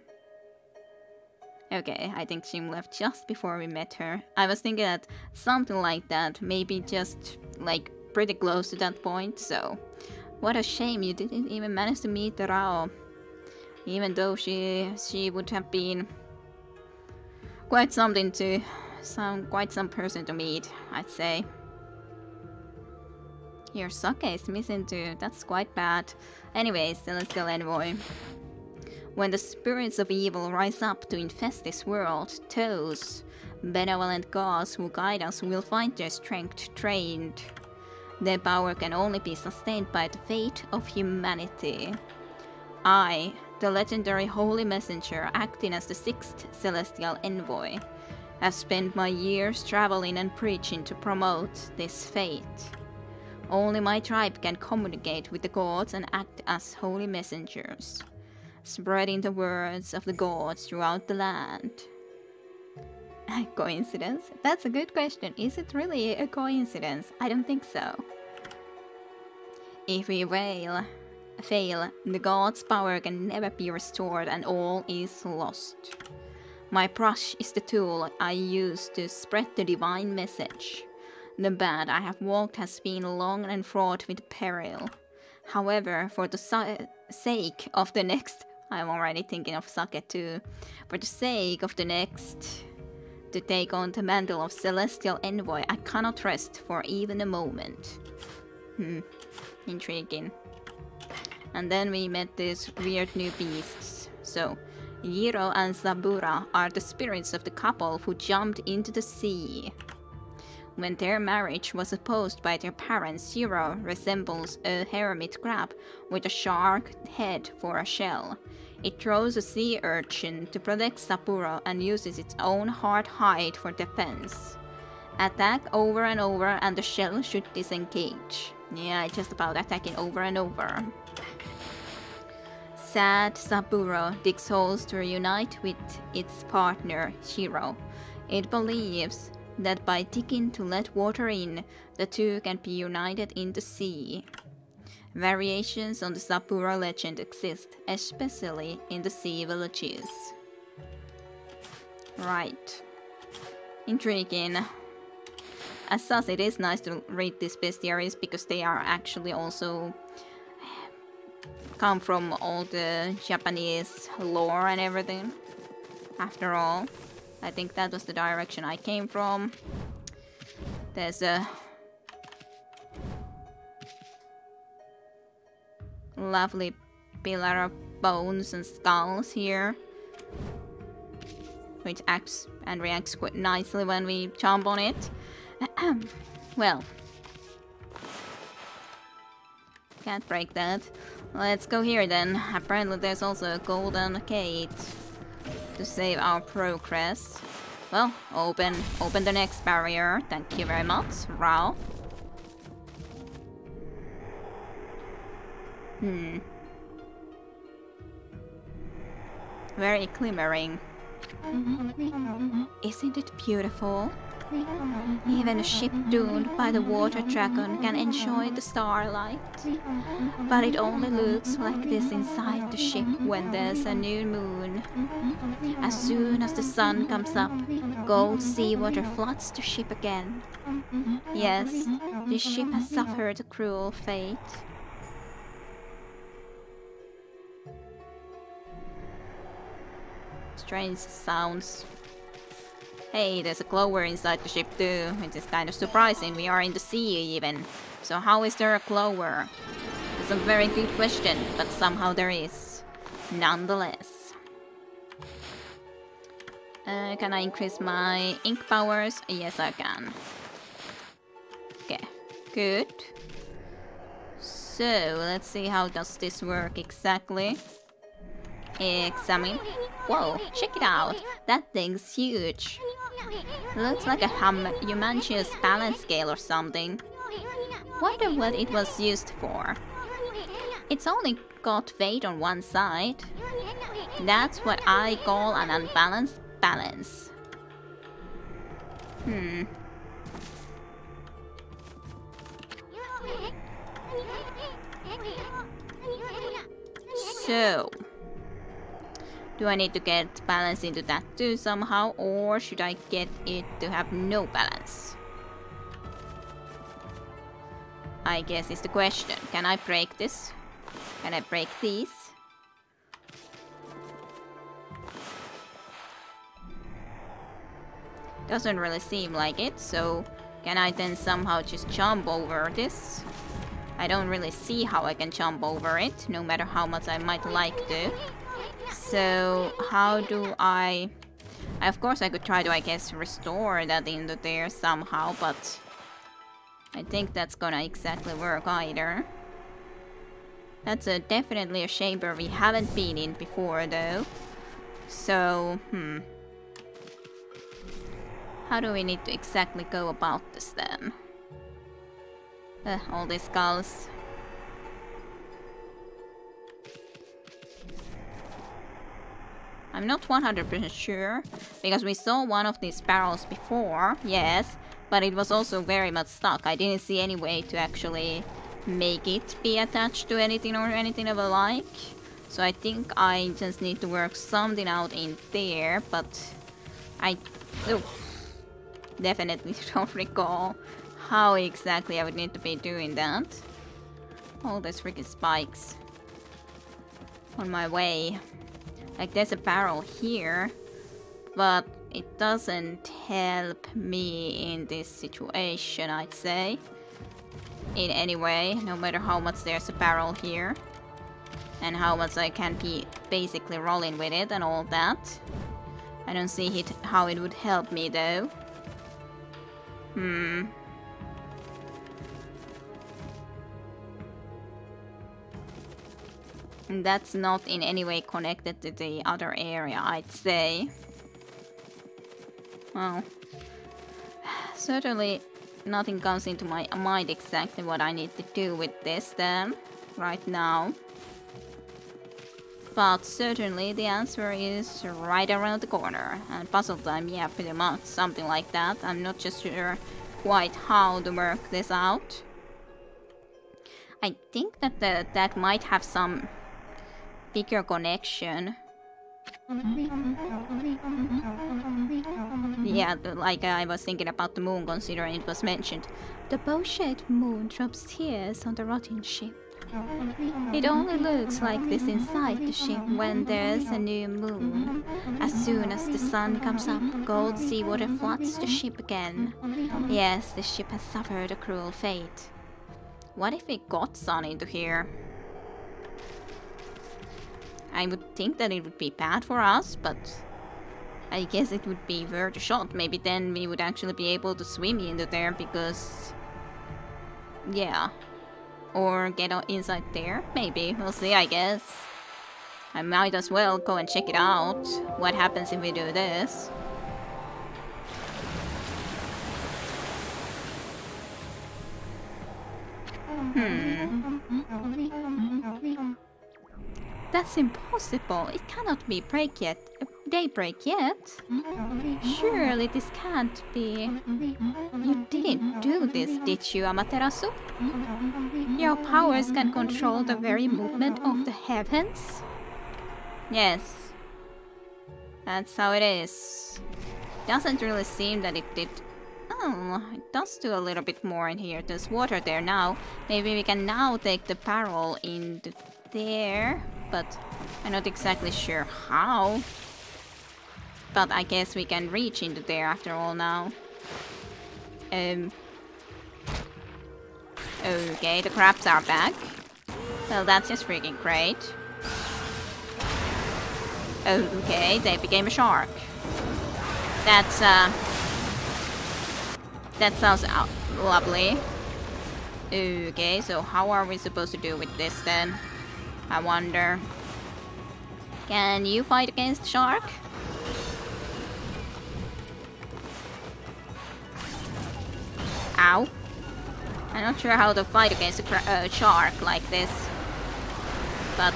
Okay, I think she left just before we met her. I was thinking that something like that, maybe just like pretty close to that point, so what a shame you didn't even manage to meet Rao. Even though she would have been quite something to, quite some person to meet, I'd say. Your sake is missing too, that's quite bad. Anyways, Celestial Envoy. When the spirits of evil rise up to infest this world, those benevolent gods who guide us will find their strength drained. Their power can only be sustained by the fate of humanity. I, the legendary Holy Messenger acting as the 6th Celestial Envoy, have spent my years traveling and preaching to promote this fate. Only my tribe can communicate with the gods and act as holy messengers, spreading the words of the gods throughout the land. Coincidence? That's a good question. Is it really a coincidence? I don't think so. If we fail, the gods' power can never be restored and all is lost. My brush is the tool I use to spread the divine message. The path I have walked has been long and fraught with peril. However, for the sake of the next... I'm already thinking of sake too. For the sake of the next to take on the mantle of Celestial Envoy, I cannot rest for even a moment. Intriguing. And then we met these weird new beasts. So, Yiro and Sabura are the spirits of the couple who jumped into the sea. When their marriage was opposed by their parents, Yiro resembles a hermit crab with a shark head for a shell. It throws a sea urchin to protect Saburo and uses its own hard hide for defense. Attack over and over and the shell should disengage. Yeah, it's just about attacking over and over. Sad Saburo digs holes to reunite with its partner, Shiro. It believes that by digging to let water in, the two can be united in the sea. Variations on the Saburo legend exist, especially in the sea villages. Right. Intriguing. as such, it is nice to read these bestiaries because they are actually also come from all the Japanese lore and everything. After all, I think that was the direction I came from. There's a lovely pillar of bones and skulls here, which acts and reacts quite nicely when we jump on it. Well, can't break that. Let's go here then. Apparently there's also a golden gate to save our progress. Well, open the next barrier. Thank you very much, Rao. Very glimmering. Isn't it beautiful? Even a ship doomed by the water dragon can enjoy the starlight. But it only looks like this inside the ship when there's a new moon. As soon as the sun comes up, gold seawater floods the ship again. Yes, this ship has suffered a cruel fate. Strange sounds. Hey, there's a glower inside the ship too, which is kind of surprising. We are in the sea even. So how is there a glower? It's a very good question, but somehow there is. Nonetheless. Can I increase my ink powers? Yes, I can. Okay, good. So, let's see how does this work exactly. Examine. Whoa, check it out. That thing's huge. Looks like a humongous balance scale or something. Wonder what it was used for. It's only got weight on one side. That's what I call an unbalanced balance. So, do I need to get balance into that too somehow, or should I get it to have no balance? I guess is the question. Can I break this? Can I break these? Doesn't really seem like it, so can I then somehow just jump over this? I don't really see how I can jump over it, no matter how much I might like to. So, how do I... Of course I could try to, I guess, restore that into there somehow, but... I think that's gonna exactly work either. That's definitely a chamber we haven't been in before, though. So, how do we need to exactly go about this, then? All these skulls. I'm not 100% sure, because we saw one of these barrels before, yes, but it was also very much stuck. I didn't see any way to actually make it be attached to anything or anything of the like. So I think I just need to work something out in there, but I definitely don't recall how exactly I would need to be doing that. All those freaking spikes on my way. Like, there's a barrel here, but it doesn't help me in this situation, I'd say. In any way, no matter how much there's a barrel here. And how much I can be basically rolling with it and all that. I don't see how it would help me, though. And that's not in any way connected to the other area, I'd say. Well, certainly nothing comes into my mind exactly what I need to do with this then, right now. But certainly the answer is right around the corner. And puzzle time, yeah, pretty much, something like that. I'm not just sure quite how to work this out. I think that that might have some bigger connection Yeah, like I was thinking about the moon considering it was mentioned. The bow-shaped moon drops tears on the rotting ship. It only looks like this inside the ship when there's a new moon. As soon as the sun comes up, gold seawater floods the ship again. Yes, the ship has suffered a cruel fate. What if it got sun into here? I would think that it would be bad for us, but I guess it would be worth a shot. Maybe then we would actually be able to swim into there because... yeah. Or get inside there? Maybe. We'll see, I guess. I might as well go and check it out. What happens if we do this? That's impossible. It cannot be daybreak yet. Surely this can't be. You didn't do this, did you, Amaterasu? Your powers can control the very movement of the heavens? Yes. That's how it is. Doesn't really seem that it did. Oh, it does do a little bit more in here. There's water there now. Maybe we can now take the barrel into there. But I'm not exactly sure how. But I guess we can reach into there after all now. Okay, the crabs are back. Well, that's just freaking great. Okay, they became a shark. That's, that sounds lovely. Okay, so how are we supposed to do with this then? I wonder. Can you fight against the shark? Ow. I'm not sure how to fight against a shark like this. But,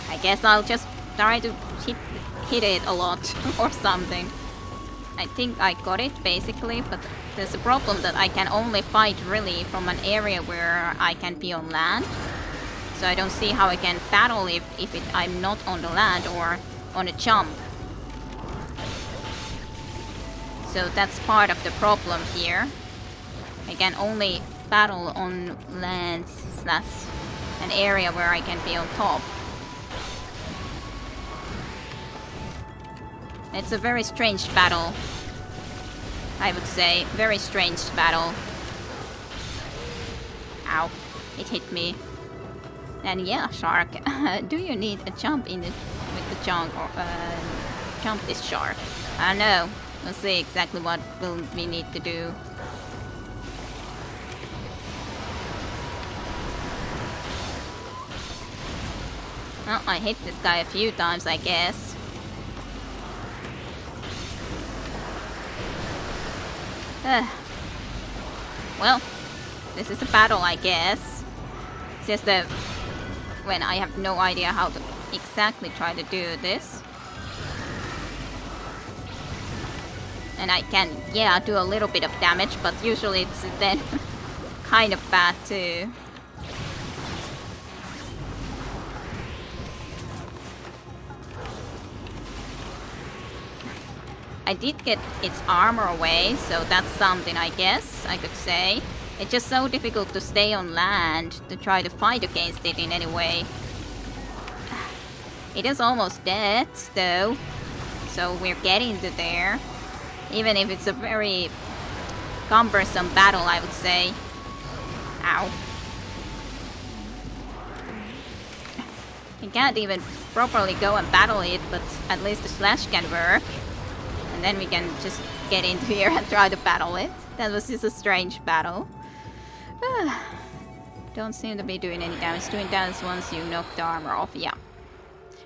I guess I'll just try to hit it a lot or something. I think I got it basically, but there's a problem that I can only fight really from an area where I can be on land. So I don't see how I can battle if I'm not on the land or on a jump. So that's part of the problem here. I can only battle on land / an area where I can be on top. It's a very strange battle. I would say, very strange battle. Ow, it hit me. And yeah, shark, do you need a jump in with the junk or jump this shark? I don't know. We'll see exactly what we need to do. Well, I hit this guy a few times, I guess. Well, this is a battle, I guess. It's just that when I have no idea how to exactly try to do this. And I can, yeah, do a little bit of damage, but usually it's then kind of bad too. I did get its armor away, so that's something, I guess, I could say. It's just so difficult to stay on land to try to fight against it in any way. It is almost dead, though, so we're getting to there. Even if it's a very cumbersome battle, I would say. Ow. I can't even properly go and battle it, but at least the slash can work. And then we can just get into here and try to battle it. That was just a strange battle. Don't seem to be doing any damage. Doing damage once you knock the armor off. Yeah.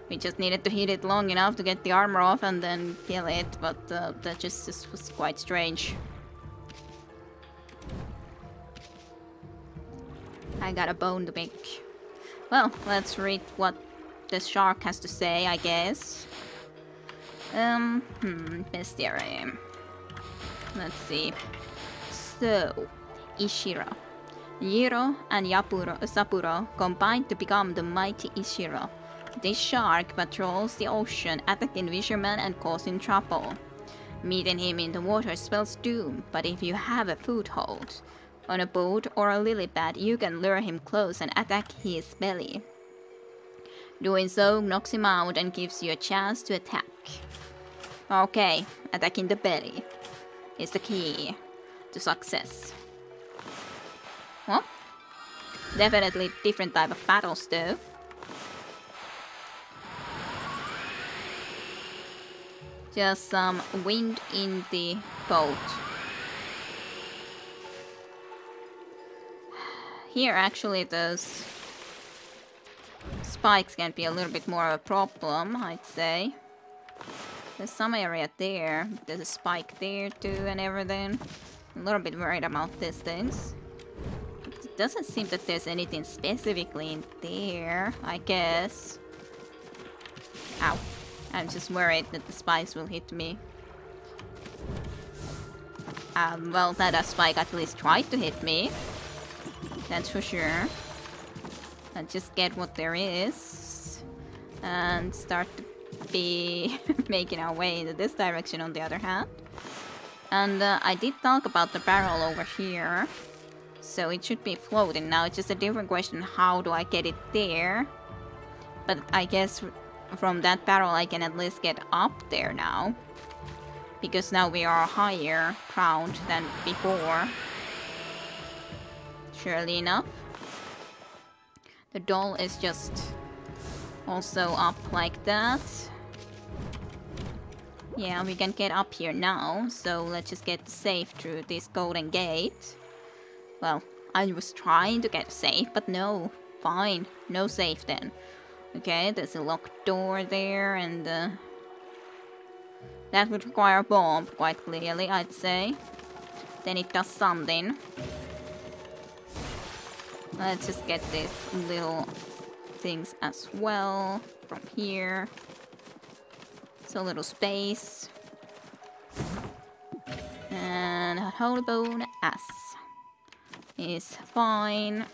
We just needed to hit it long enough to get the armor off and then kill it. But that just was quite strange. I got a bone to pick. Well, let's read what the shark has to say, I guess. Bestiary. Let's see. So, Ishiro. Jiro and Sapuro combined to become the mighty Ishiro. This shark patrols the ocean, attacking fishermen and causing trouble. Meeting him in the water spells doom, but if you have a foothold on a boat or a lily pad, you can lure him close and attack his belly. Doing so knocks him out and gives you a chance to attack. Okay, attacking the belly is the key to success. Well, definitely different type of battles though. Just some wind in the boat. Here actually those spikes can be a little bit more of a problem, I'd say. There's some area there, there's a spike there too and everything. A little bit worried about these things. It doesn't seem that there's anything specifically in there, I guess. Ow. I'm just worried that the spikes will hit me. Well, that spike at least tried to hit me. That's for sure. And just get what there is. And start to be making our way into this direction on the other hand. And I did talk about the barrel over here. So it should be floating now. It's just a different question, how do I get it there? But I guess from that barrel I can at least get up there now. Because now we are higher ground than before. Surely enough. The doll is just also up like that. Yeah, we can get up here now. So let's just get safe through this golden gate. Well, I was trying to get safe, but no. Fine, no safe then. Okay, there's a locked door there, and that would require a bomb, quite clearly, I'd say. Then it does something. Let's just get these little things as well from here. So little space. And a holy bone S is fine.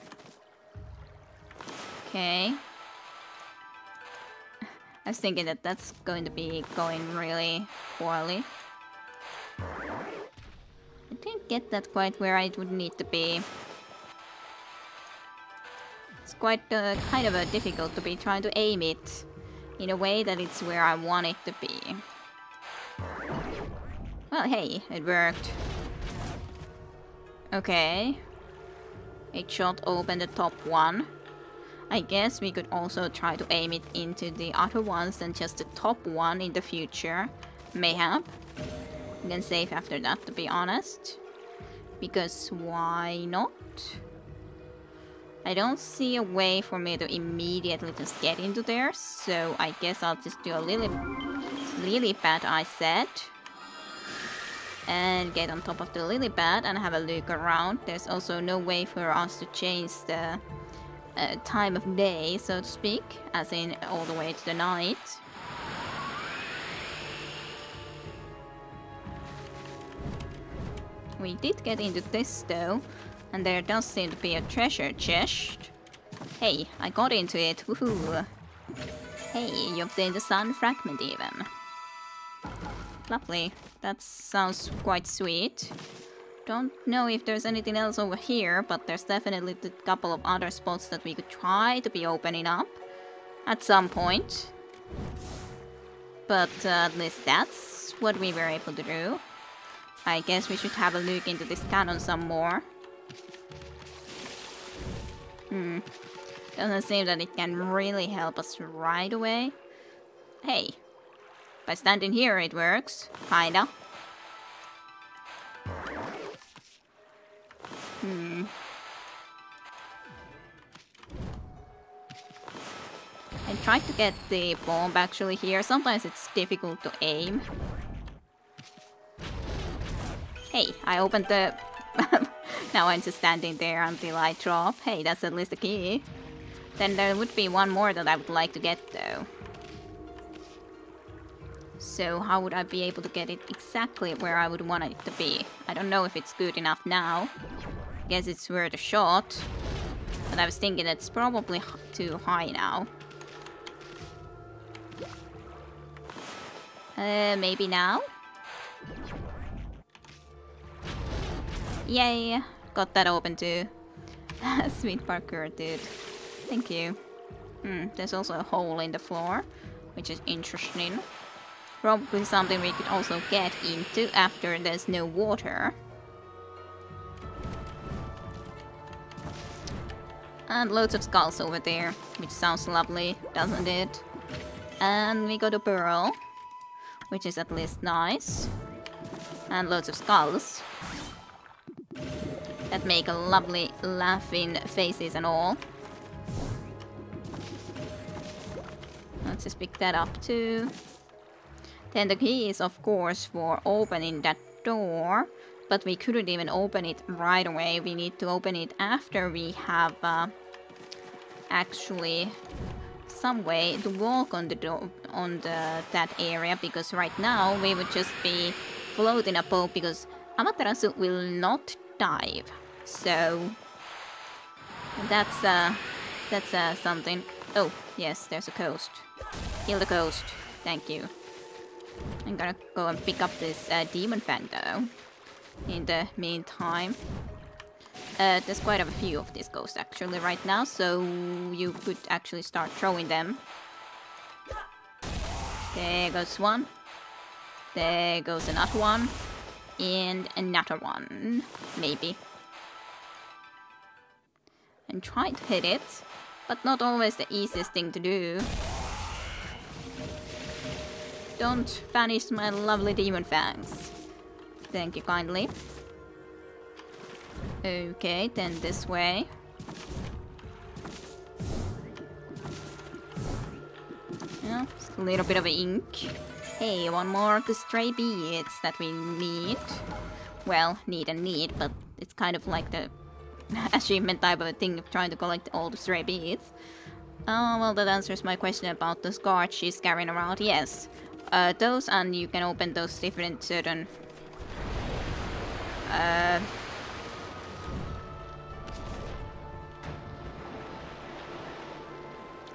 Okay. I was thinking that that's going to be going really poorly. I didn't get that quite where I would need to be. It's quite kind of difficult to be trying to aim it in a way that it's where I want it to be. Well, hey, it worked. Okay. It shot open the top one. I guess we could also try to aim it into the other ones than just the top one in the future. Mayhap. We can save after that, to be honest. Because why not? I don't see a way for me to immediately just get into there, so I guess I'll just do a lily pad, I said. And get on top of the lily pad and have a look around. There's also no way for us to change the time of day, so to speak, as in all the way to the night. We did get into this though, and there does seem to be a treasure chest. Hey, I got into it, woohoo! Hey, you obtained a sun fragment even. Lovely, that sounds quite sweet. Don't know if there's anything else over here, but there's definitely a couple of other spots that we could try to be opening up at some point. But at least that's what we were able to do. I guess we should have a look into this cannon some more. Doesn't seem that it can really help us right away. Hey, by standing here it works, kinda. I tried to get the bomb actually here. Sometimes it's difficult to aim. Hey, I opened the... Now I'm just standing there until I drop. Hey, that's at least a key. Then there would be one more that I would like to get though. So how would I be able to get it exactly where I would want it to be? I don't know if it's good enough now. Guess it's worth a shot. But I was thinking that's probably too high now. Maybe now? Yay! Got that open too. Sweet parkour, dude. Thank you. There's also a hole in the floor, which is interesting. Probably something we could also get into after there's no water. And loads of skulls over there, which sounds lovely, doesn't it? And we got a burrow, which is at least nice. And loads of skulls that make a lovely laughing faces and all. Let's just pick that up too. Then the key is of course for opening that door, but we couldn't even open it right away. We need to open it after we have actually some way to walk on the door on that area, because right now we would just be floating a boat because Amaterasu will not dive. So that's something. Oh yes, there's a coast. Kill the coast. Thank you. I'm gonna go and pick up this demon fang though. In the meantime, there's quite a few of these ghosts actually right now, so you could actually start throwing them. There goes one. There goes another one. And another one, maybe. And try to hit it, but not always the easiest thing to do. Don't vanish my lovely demon fangs. Thank you kindly. Okay, then this way. Yeah, just a little bit of ink. Hey, one more of the stray beads that we need. Well, need, but it's kind of like the achievement type of a thing of trying to collect all the stray beads. Oh, well, that answers my question about the guards she's carrying around. Yes, those, and you can open those different certain...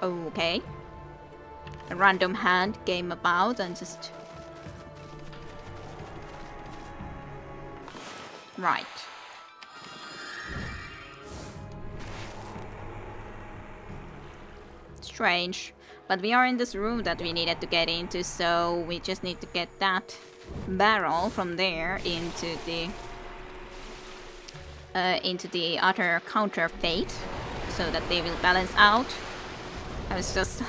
Okay. A random hand came about and just... Right. Strange. But we are in this room that we needed to get into, so we just need to get that barrel from there into the other counterfeit, so that they will balance out. I was just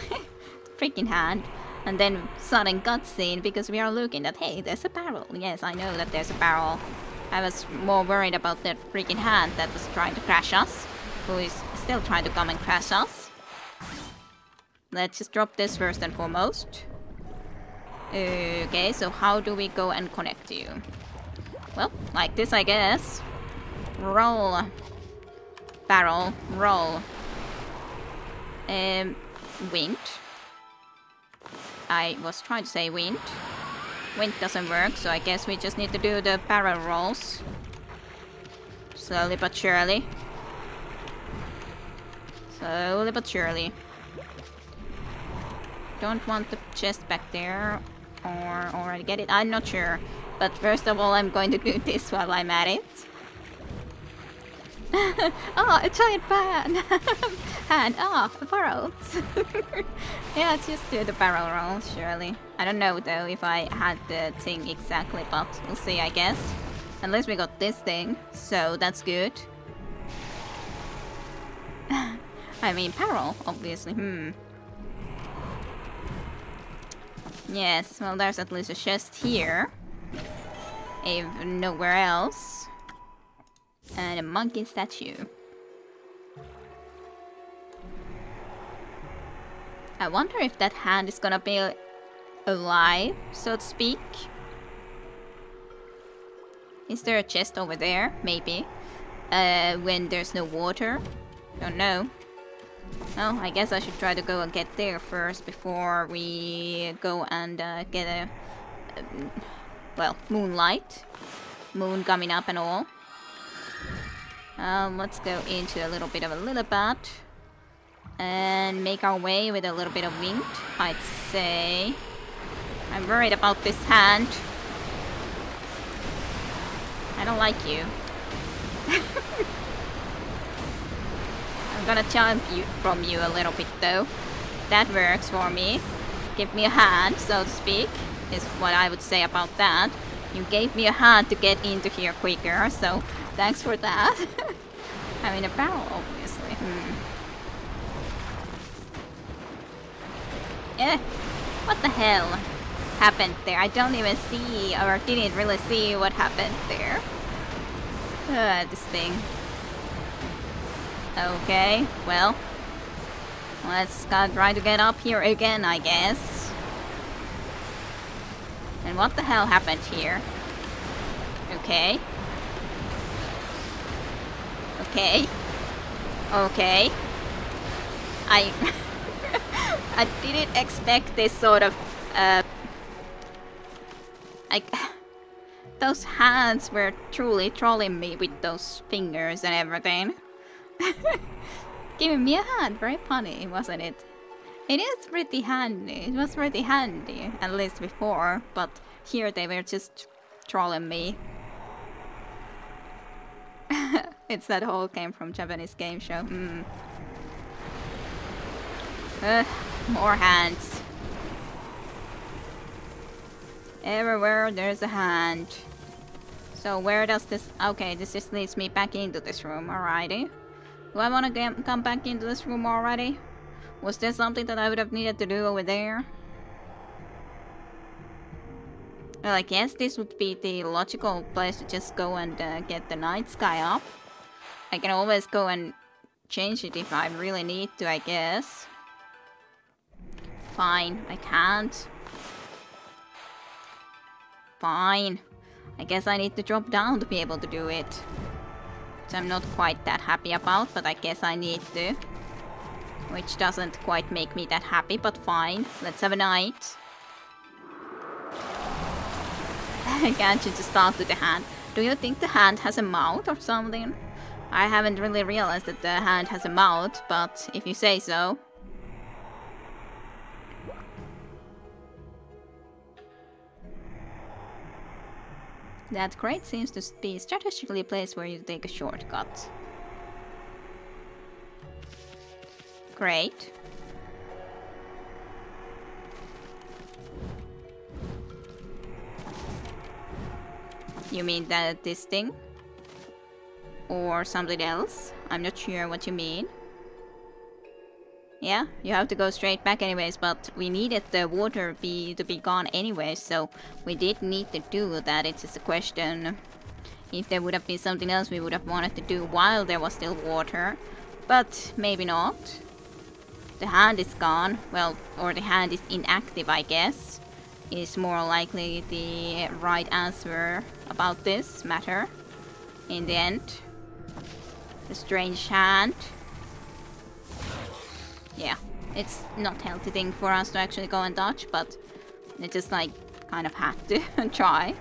freaking hand, and then sudden cutscene because we are looking at, hey, there's a barrel. Yes, I know that there's a barrel. I was more worried about that freaking hand that was trying to crash us, who is still trying to come and crash us. Let's just drop this first and foremost. Okay, so how do we go and connect you? Well, like this, I guess. Roll. Barrel. Roll. Wind. I was trying to say wind. Wind doesn't work, so I guess we just need to do the barrel rolls. Slowly but surely. Slowly but surely. Don't want the chest back there, or already get it. I'm not sure. But first of all, I'm going to do this while I'm at it. Oh, a giant fan! Hand, barrels! Yeah, just do the barrel roll, surely. I don't know though if I had the thing exactly, but we'll see, I guess. At least we got this thing, so that's good. I mean, barrel, obviously, Yes, well, there's at least a chest here. If nowhere else. And a monkey statue. I wonder if that hand is gonna be alive, so to speak. Is there a chest over there? Maybe. When there's no water? Don't know. Oh, I guess I should try to go and get there first before we go and get a... well, moonlight. Moon coming up and all. Let's go into a little bit of a Lilliput. And make our way with a little bit of wind, I'd say. I'm worried about this hand. I don't like you. I'm gonna jump from you a little bit though. That works for me. Give me a hand, so to speak, is what I would say about that. You gave me a hand to get into here quicker, so thanks for that. I'm in a barrel, obviously. What the hell happened there? I don't even see, or didn't really see what happened there. This thing. Okay, well, let's try to get up here again, I guess. And what the hell happened here? Okay. Okay. Okay. I didn't expect this sort of those hands were truly trolling me with those fingers and everything. Giving me a hand, very funny, wasn't it? It is pretty handy. It was pretty handy, at least before, but here they were just trolling me. It's that whole came from Japanese game show. More hands. Everywhere there's a hand. So where does this... Okay, this just leads me back into this room, alrighty. Do I want to come back into this room already? Was there something that I would have needed to do over there? Well, I guess this would be the logical place to just go and get the night sky up. I can always go and change it if I really need to, I guess. Fine, I can't. Fine. I guess I need to drop down to be able to do it. Which I'm not quite that happy about, but I guess I need to. Which doesn't quite make me that happy, but fine. Let's have a night. Can't you just talk to the hand? Do you think the hand has a mouth or something? I haven't really realized that the hand has a mouth, but if you say so. That crate seems to be strategically placed where you take a shortcut. Great. You mean that this thing? Or something else? I'm not sure what you mean. Yeah, you have to go straight back anyways, but we needed the water to be gone anyway, so we did need to do that. It's just a question if there would have been something else we would have wanted to do while there was still water, but maybe not. The hand is gone, well, or the hand is inactive, I guess, is more likely the right answer about this matter in the end. The strange hand. Yeah, it's not a healthy thing for us to actually go and touch, but it just like kind of had to try.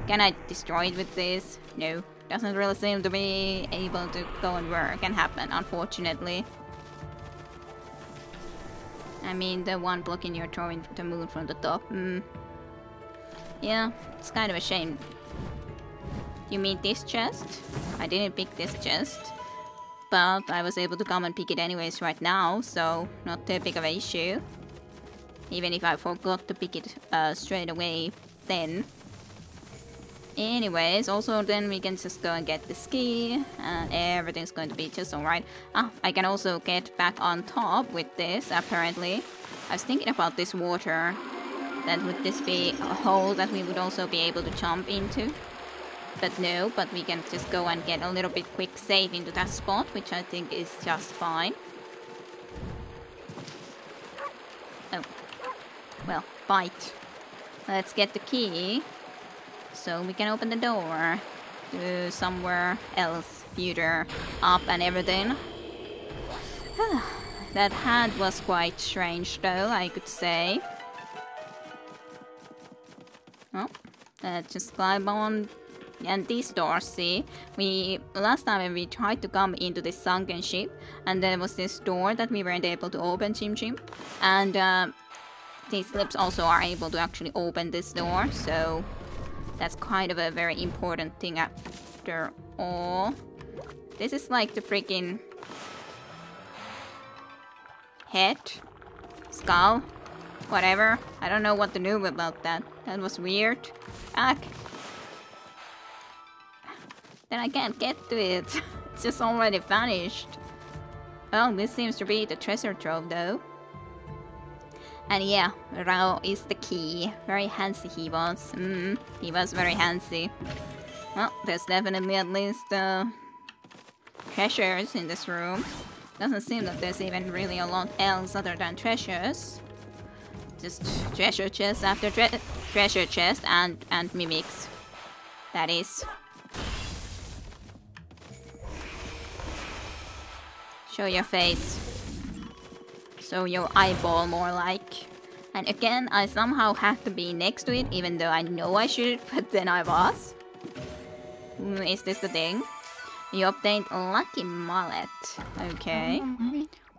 Can I destroy it with this? No, doesn't really seem to be able to go and work and happen, unfortunately. I mean, the one blocking you're throwing the moon from the top. Yeah, it's kind of a shame. You mean this chest? I didn't pick this chest. But I was able to come and pick it anyways right now, so not too big of an issue. Even if I forgot to pick it straight away then. Anyways, also then we can just go and get the ski and everything's going to be just alright. I can also get back on top with this, apparently. I was thinking about this water. That would this be a hole that we would also be able to jump into? But no, but we can just go and get a little bit quick save into that spot, which I think is just fine. Oh. Well, bite. Let's get the key. So we can open the door to somewhere else, future, up and everything. That hand was quite strange though, I could say. Oh, let's just climb on. And these doors, see, last time when we tried to come into this sunken ship, and there was this door that we weren't able to open, Chim Chim, and these slips also are able to actually open this door, so that's kind of a very important thing after all. This is like the freaking head, skull, whatever. I don't know what to do about that. That was weird. Ah. Then I can't get to it. It's just already vanished. Well, this seems to be the treasure trove though. And yeah, Rao is the key. Very handsy he was. He was very handsy. Well, there's definitely at least treasures in this room. Doesn't seem that there's even really a lot else other than treasures. Just treasure chest after treasure chest and mimics. That is. Show your face. Show your eyeball more like. And again, I somehow had to be next to it, even though I know I should, but then I was. Is this the thing? You obtained a lucky mullet. Okay.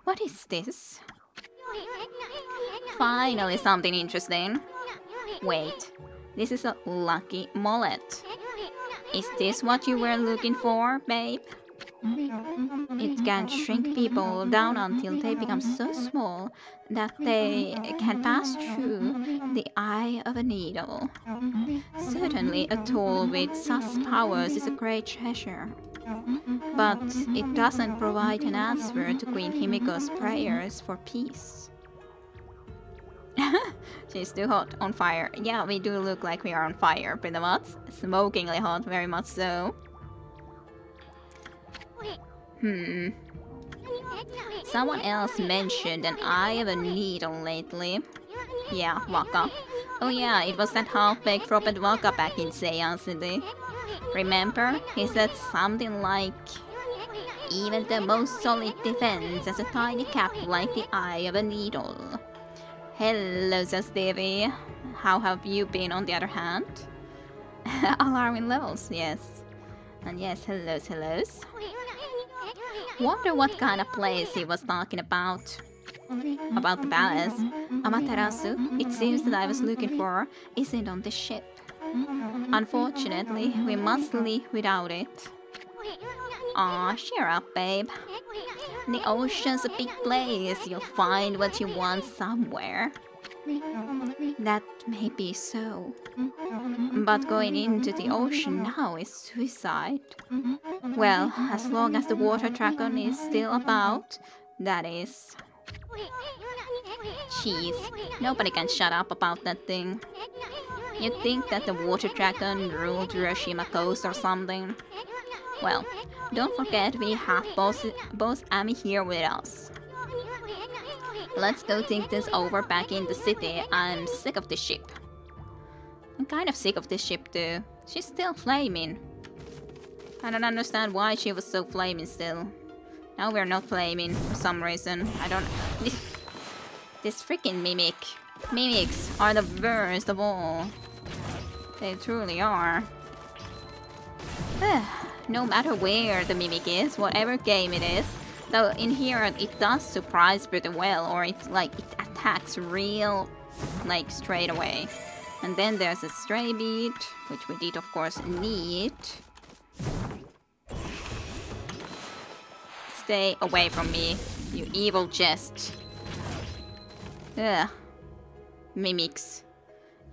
What is this? Finally something interesting. Wait, this is a lucky mullet. Is this what you were looking for, babe? It can shrink people down until they become so small that they can pass through the eye of a needle. Certainly a tool with such powers is a great treasure. But it doesn't provide an answer to Queen Himiko's prayers for peace. She's too hot, on fire. Yeah, we do look like we are on fire, pretty much. Smokingly hot, very much so. Someone else mentioned an eye of a needle lately. Yeah, Waka. Oh yeah, it was that half-baked Robert Waka back in Seiya City. Remember? He said something like, even the most solid defense has a tiny cap like the eye of a needle. Hello, says Stevie. How have you been on the other hand? Alarming levels, yes. And yes, hellos. Wonder what kind of place he was talking about. About the palace. Amaterasu, it seems that I was looking for, isn't on the ship. Unfortunately, we must leave without it. Aw, cheer up, babe. The ocean's a big place. You'll find what you want somewhere. That may be so. But going into the ocean now is suicide. Well, as long as the water dragon is still about, that is. Jeez, nobody can shut up about that thing. You'd think that the water dragon ruled Hiroshima coast or something. Well, don't forget we have both Ami here with us. Let's go think this over back in the city. I'm sick of this ship. I'm kind of sick of this ship too. She's still flaming. I don't understand why she was so flaming still. Now we're not flaming for some reason. I don't... This freaking mimic. Mimics are the worst of all. They truly are. No matter where the mimic is, whatever game it is, though in here it does surprise pretty well, or it attacks real like straight away. And then there's a stray beat, which we did of course need. Stay away from me, you evil jest. Ugh. Mimics.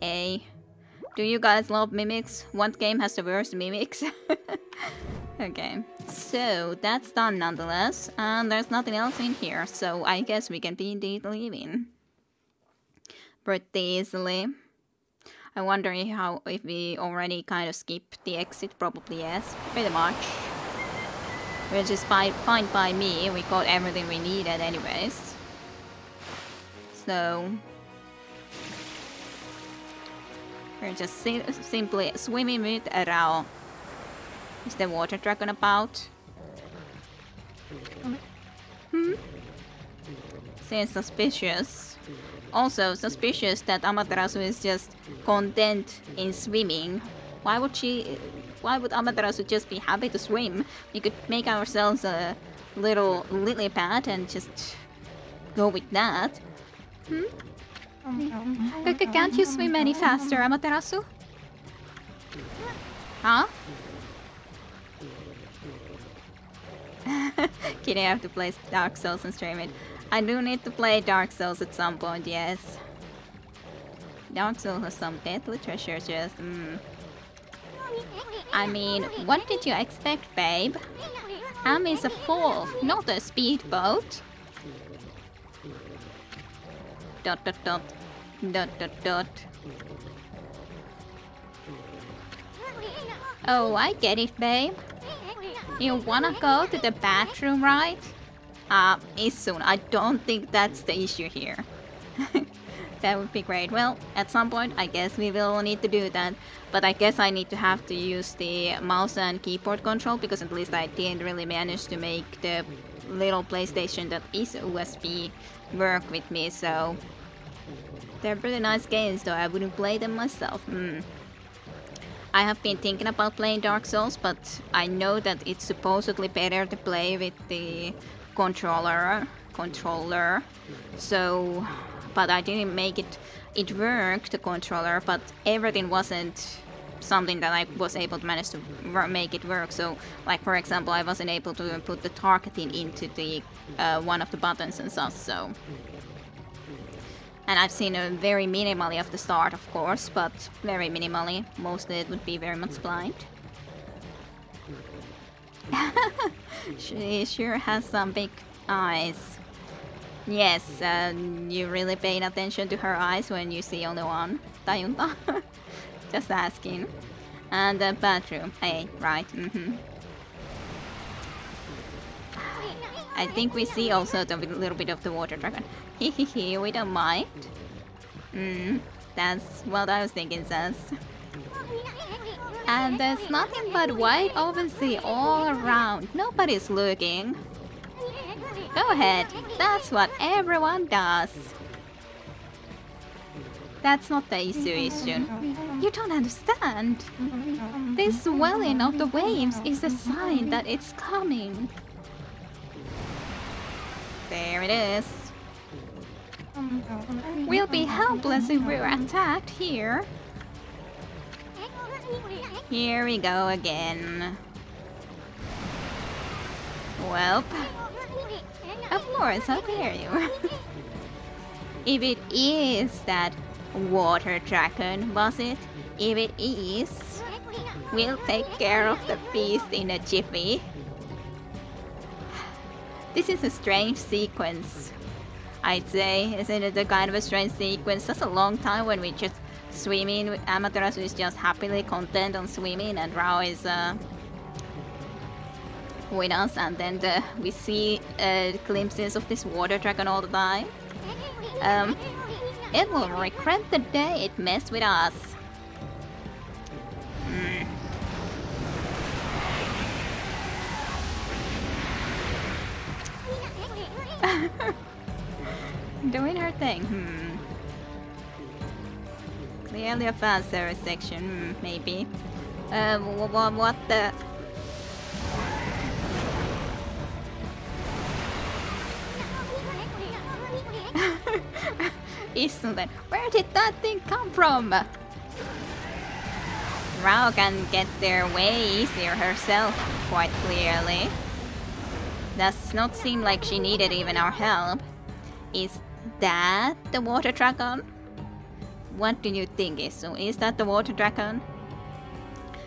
Do you guys love mimics? What game has the worst mimics? Okay, so that's done nonetheless, and there's nothing else in here, so I guess we can be indeed leaving. Pretty easily. I wonder if we already kind of skipped the exit. Probably yes, pretty much. Which is fine by me, we got everything we needed anyways. So... we're just simply swimming with Rao. Is the water dragon about? Seems suspicious. Also suspicious that Amaterasu is just content in swimming. Why would Amaterasu just be happy to swim? We could make ourselves a little lily pad and just go with that. Can't you swim any faster, Amaterasu? Huh? Kidding, I have to play Dark Souls and stream it. I do need to play Dark Souls at some point, yes. Dark Souls has some deadly treasures, yes. I mean, what did you expect, babe? Am is a foal, not a speedboat. Dot dot dot. Dot dot dot. Oh, I get it, babe. You wanna go to the bathroom, right? Issun, I don't think that's the issue here. That would be great. Well, at some point, I guess we will need to do that. But I guess I need to have to use the mouse and keyboard control, because at least I didn't really manage to make the little PlayStation that is USB work with me, so... They're pretty nice games, though I wouldn't play them myself. I have been thinking about playing Dark Souls, but I know that it's supposedly better to play with the controller. So, but I didn't make it work, the controller, but everything wasn't something that I was able to manage to make it work. So, like for example, I wasn't able to put the targeting into the one of the buttons and stuff, so... And I've seen a very minimally of the start, of course, but very minimally. Mostly it would be very much blind. She sure has some big eyes. Yes, you really paying attention to her eyes when you see only one. Tajunta? Just asking. And the bathroom. Hey, right, I think we see also a little bit of the water dragon. Hehehe, we don't mind. That's what I was thinking, sis. And there's nothing but wide open sea all around. Nobody's looking. Go ahead, that's what everyone does. That's not the issue, Issun. You don't understand. This swelling of the waves is a sign that it's coming. There it is. We'll be helpless if we're attacked here. Here we go again. Well, of course, I'll clear you. If it is that water dragon, was it? If it is, we'll take care of the beast in a jiffy. This is a strange sequence, I'd say. Isn't it a kind of a strange sequence? Such a long time when we just swimming. Amaterasu is just happily content on swimming, and Rao is with us, and then we see glimpses of this water dragon all the time. It will regret the day it messed with us. Doing her thing. Clearly a fan service section. Maybe. What the? Issun, then where did that thing come from? Rao can get there way easier herself, quite clearly. Does not seem like she needed even our help. Is that the water dragon? What do you think, Issun? Is that the water dragon?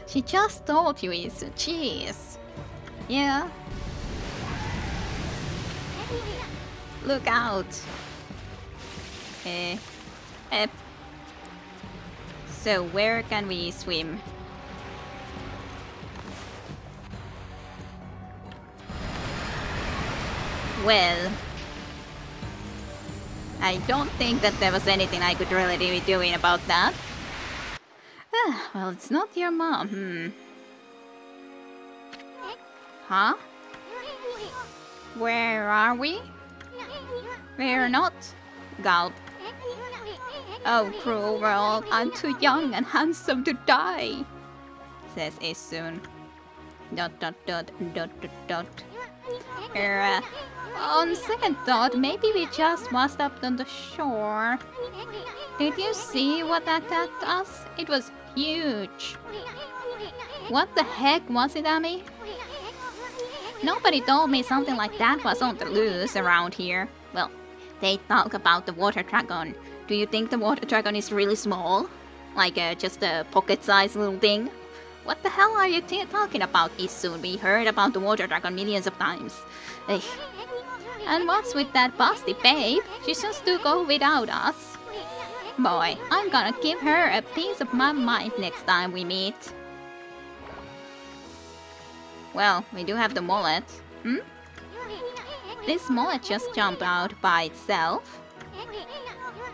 She just told you, Issun. Jeez. Yeah. Look out. So where can we swim? Well, I don't think that there was anything I could really be doing about that. Well, it's not your mom. Huh? Where are we? We're not. Gulp. Oh, cruel world, I'm too young and handsome to die, says Issun. ... On second thought, maybe we just washed up on the shore. Did you see what attacked us? It was huge. What the heck was it, Amy? Nobody told me something like that was on the loose around here. Well, they talk about the water dragon. Do you think the water dragon is really small? Like just a pocket-sized little thing? What the hell are you talking about, Issun? We heard about the water dragon millions of times. Ugh. And what's with that busty babe? She's just to go without us. Boy, I'm gonna give her a piece of my mind next time we meet. Well, we do have the mullet. This mullet just jumped out by itself.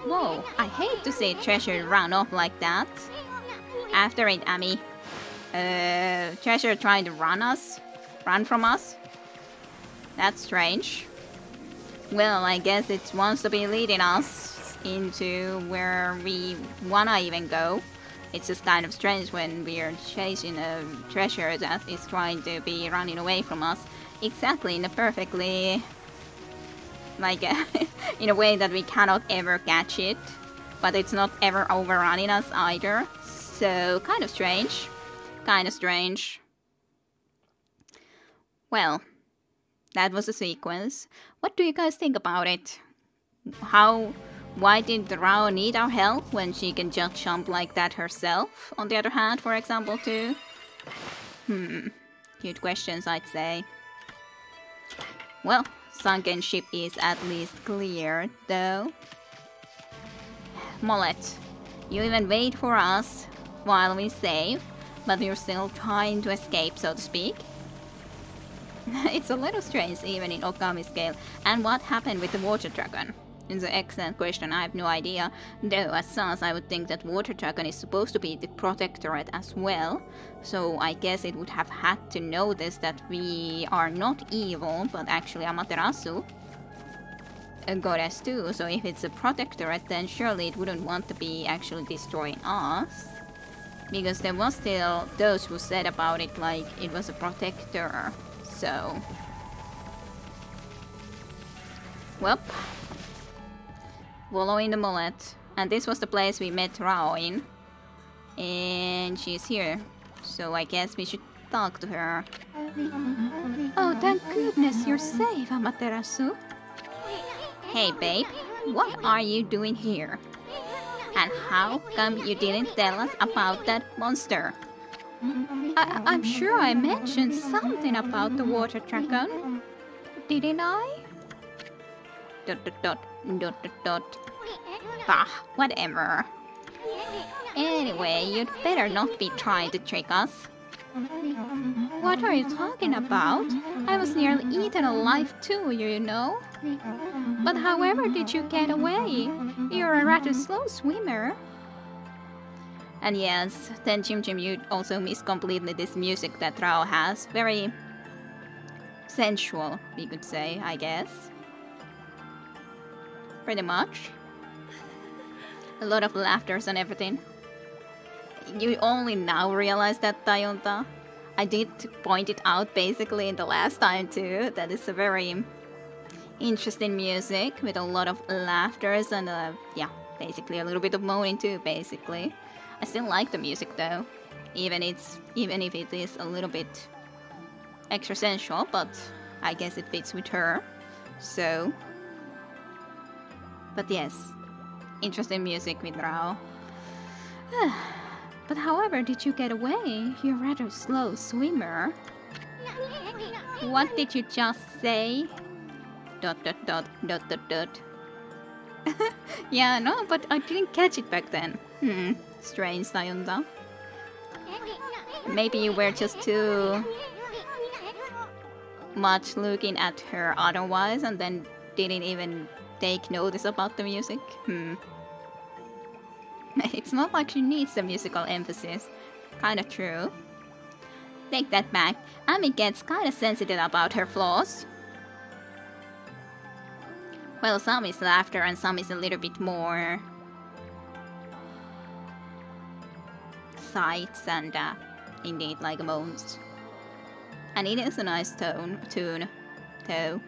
Whoa, I hate to see treasure run off like that. After it, Amy. Treasure trying to run from us? That's strange. Well, I guess it wants to be leading us into where we wanna even go. It's just kind of strange when we're chasing a treasure that is trying to be running away from us. Exactly, in a perfectly... like, in a way that we cannot ever catch it. But it's not ever overrunning us either. So, kind of strange. Kind of strange. Well, that was a sequence. What do you guys think about it? Why did the Rao need our help when she can just jump like that herself? On the other hand, for example, too? Cute questions, I'd say. Well, sunken ship is at least clear, though. Mullet, you even wait for us while we save, but you're still trying to escape, so to speak. It's a little strange, even in Okami scale. And what happened with the water dragon? It's an excellent question, I have no idea. Though, as such, I would think that water dragon is supposed to be the protectorate as well. So I guess it would have had to notice that we are not evil, but actually Amaterasu, a goddess too. So if it's a protectorate, then surely it wouldn't want to be actually destroying us. Because there was still those who said about it like it was a protector. So... well... following the mullet. And this was the place we met Rao in. And she's here. So I guess we should talk to her. Oh, thank goodness you're safe, Amaterasu. Hey babe, what are you doing here? And how come you didn't tell us about that monster? I'm sure I mentioned something about the water dragon. Didn't I? ... Bah, whatever. Anyway, you'd better not be trying to trick us. What are you talking about? I was nearly eaten alive too, you know. But however did you get away? You're a rather slow swimmer. And yes, then Jim you also missed completely this music that Rao has. Very sensual, we could say, I guess. Pretty much. A lot of laughters and everything. You only now realize that, Tayonta. I did point it out basically in the last time too. That is a very interesting music with a lot of laughters and yeah, basically a little bit of moaning too, basically. I still like the music though. Even if it is a little bit extra sensual, but I guess it fits with her. So... but yes, interesting music with Rao. But however did you get away? You're a rather slow swimmer. What did you just say? ... Yeah, no, but I didn't catch it back then. Strange, Sayonda. Maybe you were just too much looking at her otherwise and then didn't even take notice about the music. It's not like she needs the musical emphasis. Kinda true. Take that back. Ami gets kinda sensitive about her flaws. Well, some is laughter and some is a little bit more... sights and indeed like moans. And it is a nice tune. though.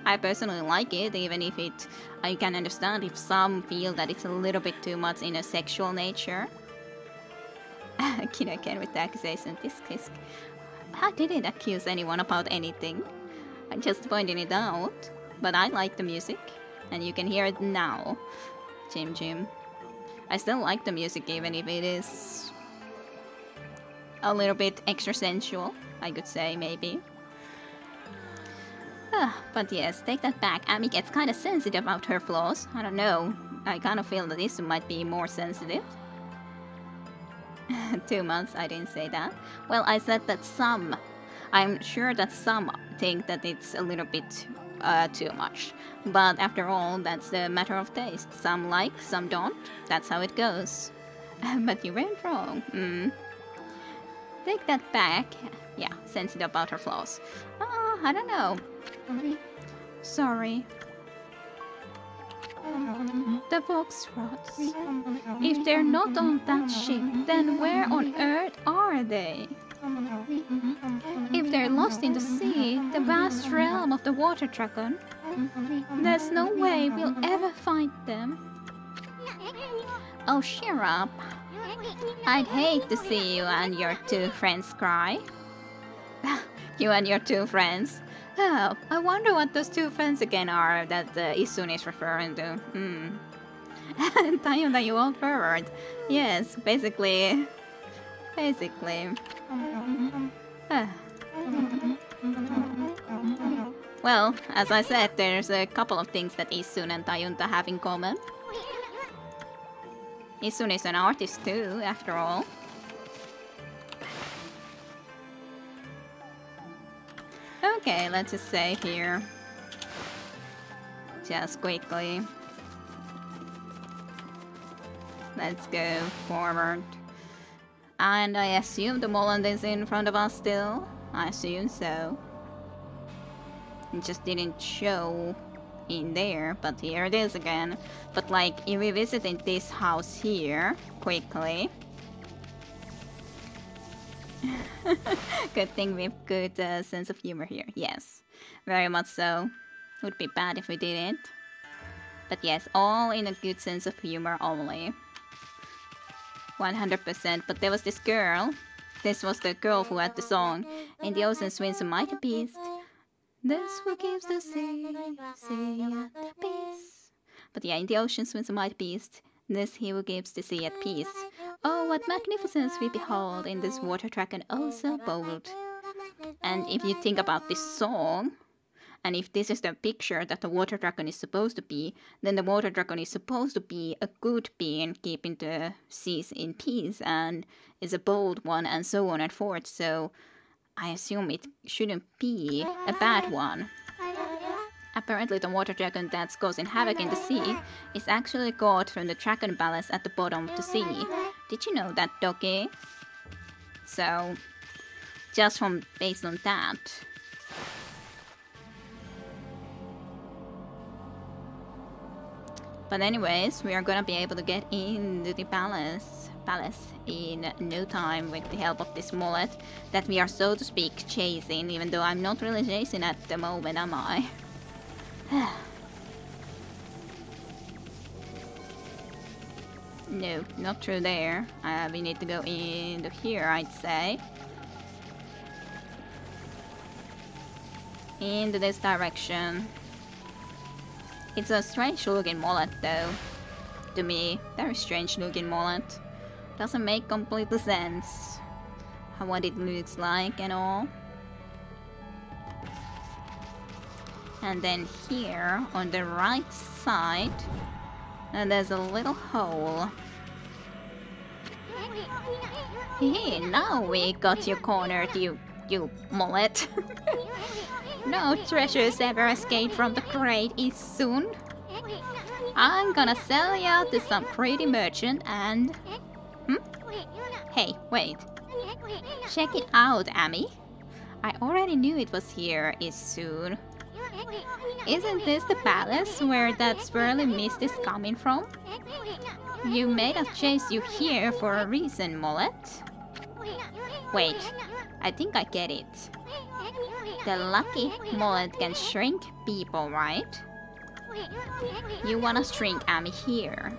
I personally like it, even if I can understand if some feel that it's a little bit too much in a sexual nature. Kid again with the accusation. I didn't accuse anyone about anything. I just pointed it out. But I like the music, and you can hear it now. Jim. I still like the music, even if it is a little bit extra sensual, I could say, maybe. But yes, take that back. Ami gets kind of sensitive about her flaws. I don't know. I kind of feel that Issun might be more sensitive. 2 months, I didn't say that. Well, I said that some. I'm sure that some think that it's a little bit too much. But after all, that's a matter of taste. Some like, some don't. That's how it goes. But you went wrong. Take that back. Yeah, sensitive about her flaws. I don't know. Sorry. The Foxtrots. If they're not on that ship, then where on earth are they? If they're lost in the sea, the vast realm of the water dragon, there's no way we'll ever find them. Oh, cheer up. I'd hate to see you and your 2 friends cry. You and your 2 friends? Oh, I wonder what those 2 friends again are that Issun is referring to. Tayunda, you old pervert. Yes, basically. Well, as I said, there's a couple of things that Issun and Tayunda have in common. Issun is an artist too, after all. Okay, let's just save here. Just quickly. Let's go forward. And I assume the Moland is in front of us still. I assume so. It just didn't show in there, but here it is again. But like, if we visited this house here, quickly. Good thing we've good sense of humor here. Yes, very much so. Would be bad if we didn't. But yes, all in a good sense of humor only. 100%. But there was this girl. This was the girl who had the song. In the ocean swims a mighty beast. This who gives the sea at peace. But yeah, in the ocean swims a mighty beast. This he who gives the sea at peace. Oh, what magnificence we behold in this water dragon, oh so bold. And if you think about this song, and if this is the picture that the water dragon is supposed to be, then the water dragon is supposed to be a good being, keeping the seas in peace, and is a bold one, and so on and forth. So I assume it shouldn't be a bad one. Apparently the water dragon that's causing havoc in the sea is actually caught from the dragon palace at the bottom of the sea. Did you know that, Doki? So, just based on that. But anyways, we are gonna be able to get into the palace in no time with the help of this mullet that we are, so to speak, chasing, even though I'm not really chasing at the moment, am I? No, not through there. We need to go into here, I'd say. Into this direction. It's a strange looking mullet though. To me, very strange looking mullet. Doesn't make complete sense. What it looks like and all. And then here, on the right side, there's a little hole. Hey, now we got you cornered, you mullet. No treasures ever escaped from the crate, Issun. I'm gonna sell you to some pretty merchant and... Hey, wait. Check it out, Ami. I already knew it was here, Issun. Isn't this the palace where that swirly mist is coming from? You made us chase you here for a reason, mullet. Wait, I think I get it. The lucky mullet can shrink people, right? You wanna shrink Amy here.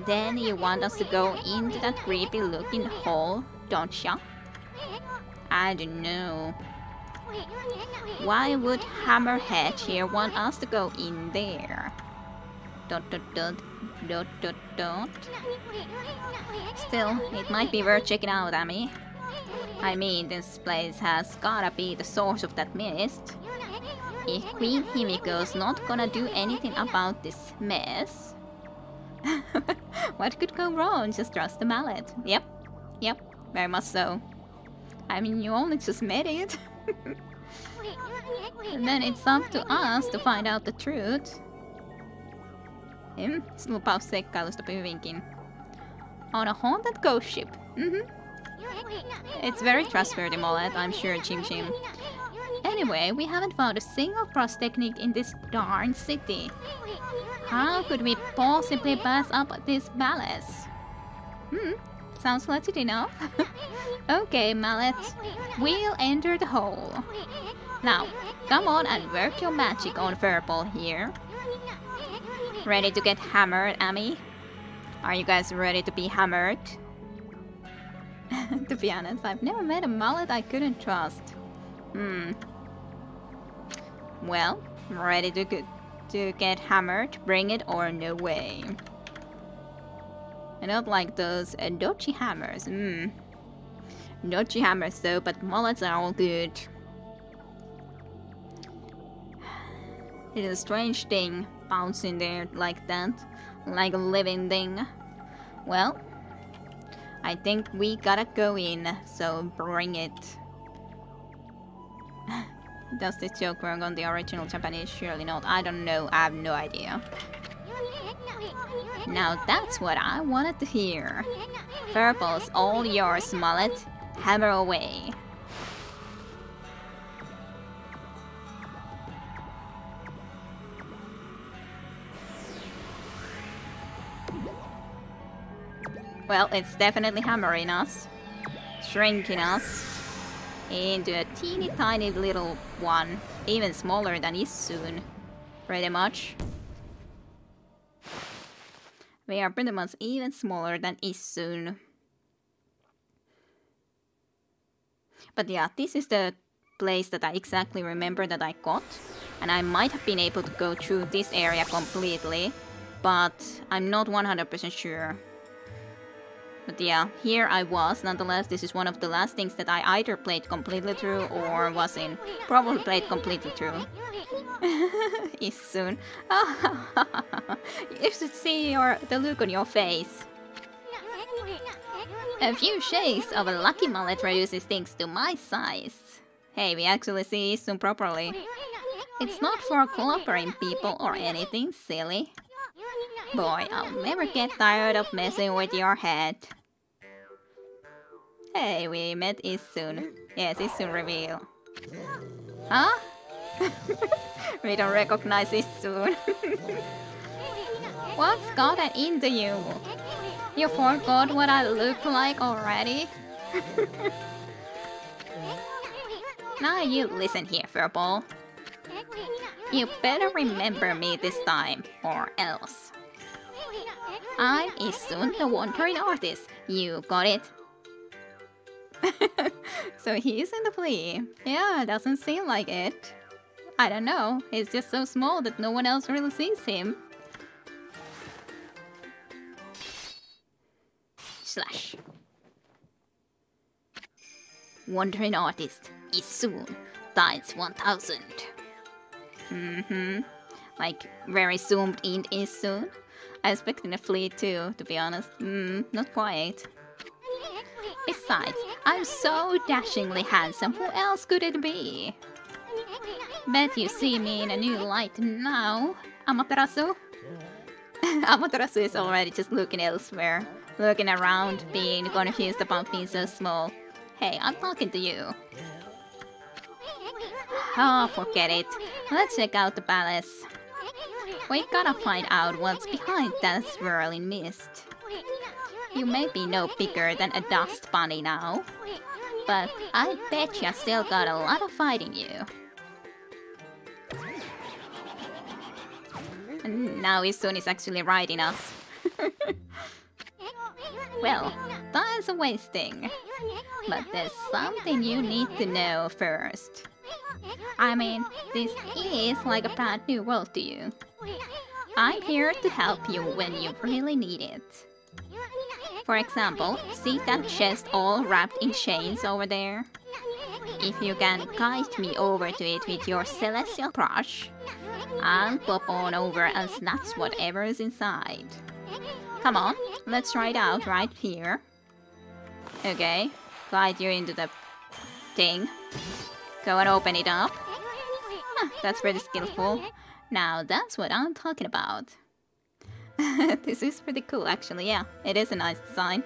Then you want us to go into that creepy looking hole, don't ya? I don't know. Why would Hammerhead here want us to go in there? Dot dot dot dot dot dot. Still, it might be worth checking out, Amy. I mean, this place has gotta be the source of that mist. If Queen Himiko's not gonna do anything about this mess... What could go wrong? Just trust the mallet. Yep, very much so. I mean, you only just met it. And then it's up to us to find out the truth. Lupaus seikkailusta hyvinkin. On a haunted ghost ship. It's very trustworthy, Mullet, I'm sure, Chim Chim. Anyway, we haven't found a single cross technique in this darn city. How could we possibly pass up this balance? Sounds legit enough. Okay, Mallet, we'll enter the hole. Now, come on and work your magic on Furple here. Ready to get hammered, Amy? Are you guys ready to be hammered? To be honest, I've never met a mullet I couldn't trust. Well, ready to get hammered? Bring it or no way. I don't like those dodgy hammers. Dodgy hammers though, but mullets are all good. It is a strange thing bouncing there like that, like a living thing. Well, I think we gotta go in, so bring it. Does this joke work on the original Japanese? Surely not. I don't know. I have no idea. Now that's what I wanted to hear. Purple's all yours, Mullet. Hammer away. Well, it's definitely hammering us. Shrinking us into a teeny tiny little one. Even smaller than Issun. Pretty much. We are pretty much even smaller than Issun. But yeah, this is the place that I exactly remember that I got. And I might have been able to go through this area completely. But I'm not 100% sure. But yeah, here I was. Nonetheless, this is one of the last things that I either played completely through or was in. Probably played completely through. Issun. You should see the look on your face. A few shakes of a lucky mullet reduces things to my size. Hey, we actually see Issun properly. It's not for clobbering people or anything silly. Boy, I'll never get tired of messing with your head. Hey, we met Issun. Yes, Issun reveal. Huh? We don't recognize Issun. What's gotten into you? You forgot what I look like already? Now you listen here, Furball. You better remember me this time, or else. I'm Issun, the wandering artist. You got it? So he's in the flea. Yeah, doesn't seem like it. I don't know. He's just so small that no one else really sees him. Slash. Wandering artist, Issun, times 1000. Like, very zoomed in Issun. I expected a flea too, to be honest. Not quite. Besides, I'm so dashingly handsome, who else could it be? Bet you see me in a new light now, Amaterasu. Amaterasu is already just looking elsewhere. Looking around, being confused about being so small. Hey, I'm talking to you. Oh, forget it. Let's check out the palace. We gotta find out what's behind that swirling mist. You may be no bigger than a dust bunny now, but I bet you still got a lot of fight in you. And now Issun is actually riding us. Well, that's a wasting. But there's something you need to know first. I mean, this is like a brand new world to you. I'm here to help you when you really need it. For example, see that chest all wrapped in chains over there? If you can guide me over to it with your celestial brush, I'll pop on over and snatch whatever is inside. Come on, let's try it out right here. Okay, guide you into the thing. Go and open it up. That's pretty skillful. Now that's what I'm talking about. This is pretty cool actually, yeah. It is a nice design.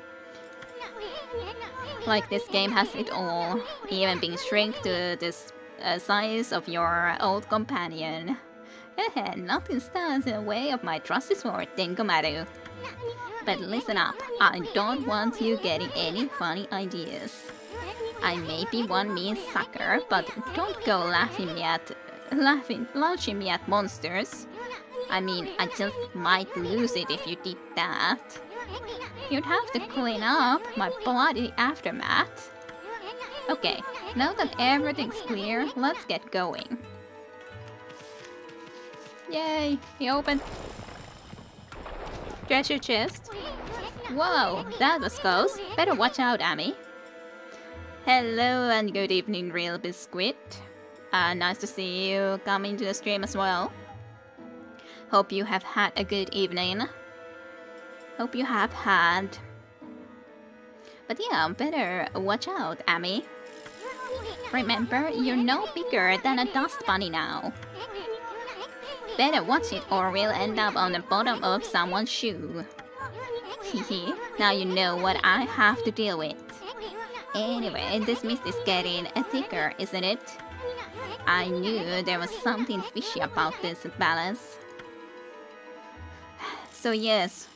Like this game has it all. Even being shrunk to this size of your old companion. Nothing stands in the way of my trusty sword, Denkomaru. But listen up, I don't want you getting any funny ideas. I may be one mean sucker, but don't go launching me at monsters. I mean, I just might lose it if you did that. You'd have to clean up my bloody aftermath. Okay, now that everything's clear, let's get going. Yay, he opened. Treasure chest. Whoa, that was close. Better watch out, Amy. Hello and good evening, Real Biscuit. Nice to see you coming to the stream as well. Hope you have had a good evening. Hope you have had. But yeah, better watch out, Amy. Remember, you're no bigger than a dust bunny now. Better watch it or we'll end up on the bottom of someone's shoe. Hehe, now you know what I have to deal with. Anyway, this mist is getting thicker, isn't it? I knew there was something fishy about this balance. So yes,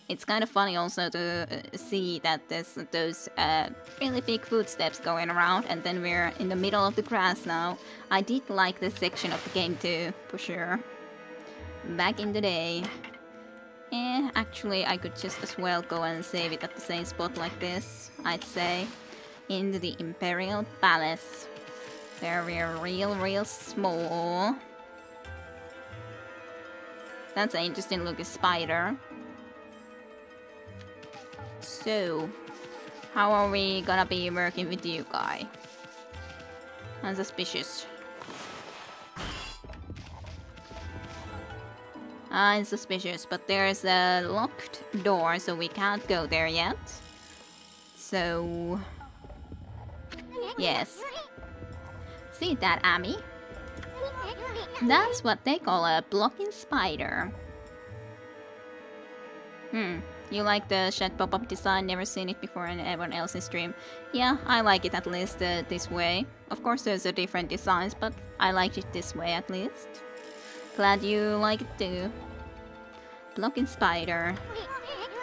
it's kind of funny also to see that there's those really big footsteps going around, and then we're in the middle of the grass now. I did like this section of the game too, for sure. Back in the day. Actually I could just as well go and save it at the same spot like this, I'd say. Into the Imperial Palace. Where we're real small. That's an interesting looking spider. So, how are we gonna be working with you guy? I'm suspicious. I'm suspicious, but there's a locked door, so we can't go there yet. So, yes. See that, Amy? That's what they call a blocking spider. You like the shed pop-up design? Never seen it before in anyone else's stream. Yeah, I like it at least this way. Of course there's a different designs, but I like it this way at least. Glad you like it too. Blocking spider.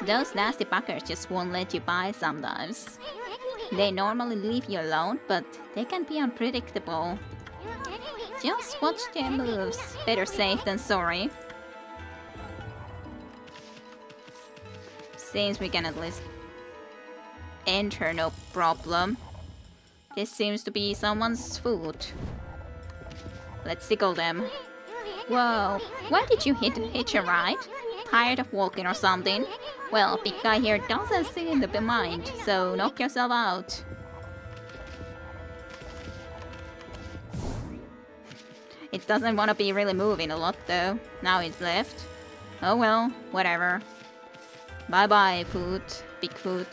Those nasty buggers just won't let you by sometimes. They normally leave you alone, but they can be unpredictable. Just watch their moves. Better safe than sorry. Seems we can at least enter, no problem. This seems to be someone's food. Let's tickle them. Whoa, why did you hitch a ride? Tired of walking or something? Well, big guy here doesn't seem to be mind, so knock yourself out. It doesn't want to be really moving a lot though. Now it's left. Oh well, whatever. Bye bye, food. Big food.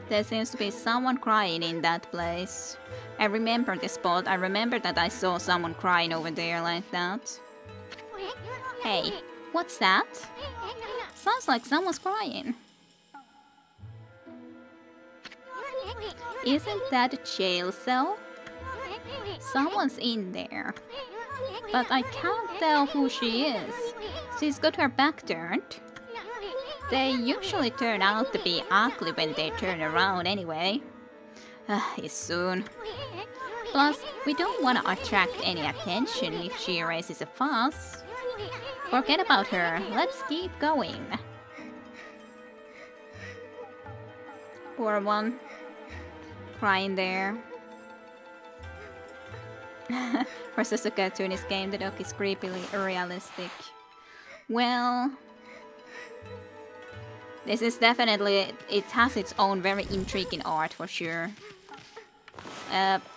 There seems to be someone crying in that place. I remember this spot. I remember that I saw someone crying over there like that. Hey, what's that? Sounds like someone's crying. Isn't that a jail cell? Someone's in there. But I can't tell who she is. She's got her back turned. They usually turn out to be ugly when they turn around anyway. Issun. Plus, we don't want to attract any attention if she raises a fuss. Forget about her, let's keep going. Poor one. Crying there. For such a cartoonish game, the dog is creepily realistic. Well... this is definitely... it has its own very intriguing art for sure.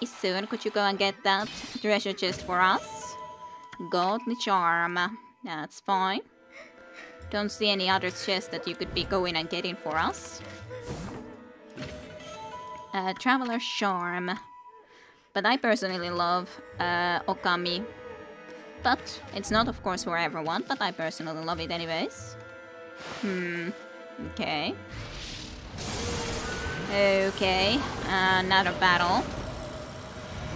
Issun, could you go and get that treasure chest for us? Godly charm. That's fine. Don't see any other chests that you could be going and getting for us. Traveler's charm. But I personally love Okami. But it's not of course for everyone, but I personally love it anyways. Okay. Okay, another battle.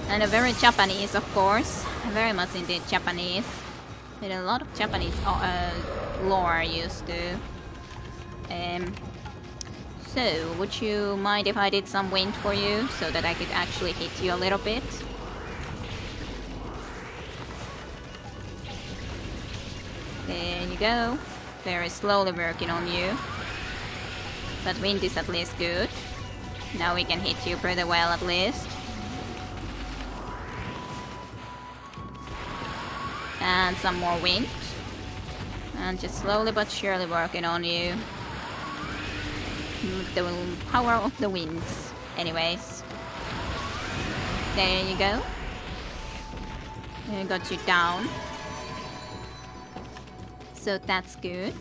And a very Japanese, of course. Very much indeed Japanese. With a lot of Japanese lore used to. So, would you mind if I did some wind for you, so that I could actually hit you a little bit? There you go. Very slowly working on you. But wind is at least good. Now we can hit you pretty well at least. And some more wind. And just slowly but surely working on you. The power of the winds. Anyways. There you go. I got you down. So that's good.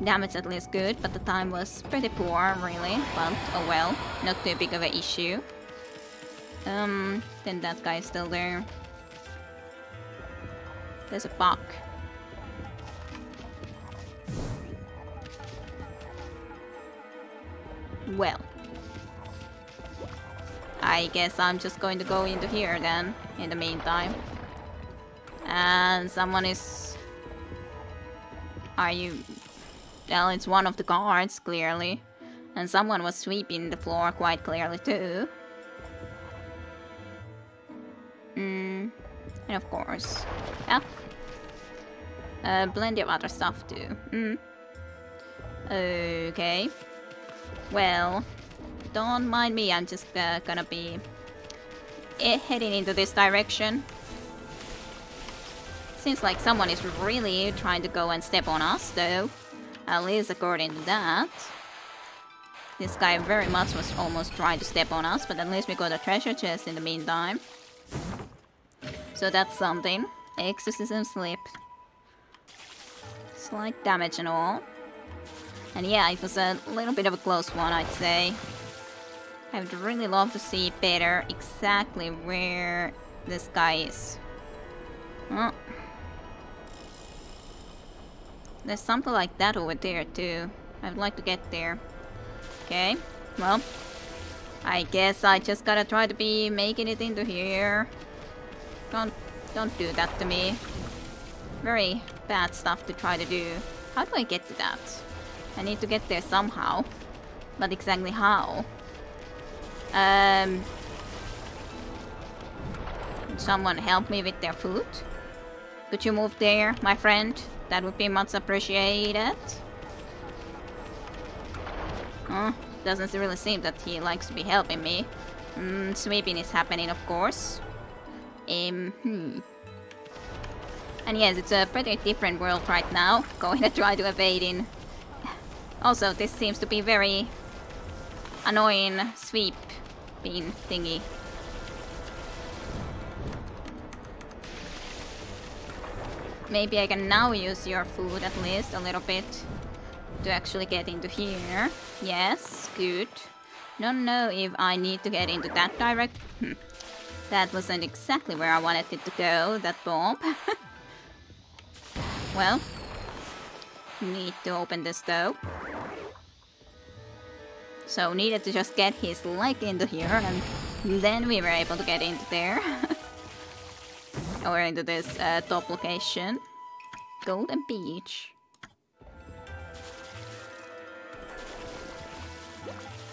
Damage at least good, but the time was pretty poor, really. But oh well, not too big of an issue. Then that guy is still there. There's a bug. Well, I guess I'm just going to go into here then, in the meantime. And someone is... Are you... Well, it's one of the guards, clearly. And someone was sweeping the floor quite clearly too. And of course... Yeah. Plenty of other stuff too. Okay. Well, don't mind me, I'm just gonna be heading into this direction. Seems like someone is really trying to go and step on us, though. At least according to that. This guy very much was almost trying to step on us, but at least we got a treasure chest in the meantime. So that's something. Exorcism slip. Slight damage and all. And yeah, it was a little bit of a close one, I'd say. I would really love to see better exactly where this guy is. Oh. There's something like that over there too. I would like to get there. Okay, well, I guess I just gotta try to be making it into here. Don't do that to me. Very bad stuff to try to do. How do I get to that? I need to get there somehow. But exactly how? Someone help me with their food? Could you move there, my friend? That would be much appreciated. Doesn't really seem that he likes to be helping me. Sweeping is happening, of course. And yes, it's a pretty different world right now. Going to try to evade in. Also, this seems to be very annoying sweep bean thingy. Maybe I can now use your food at least a little bit to actually get into here. Yes, good. Don't know if I need to get into that direct. That wasn't exactly where I wanted it to go, that bomb. Well, need to open this though. So needed to just get his leg into here and then we were able to get into there. Or into this top location. Golden Beach.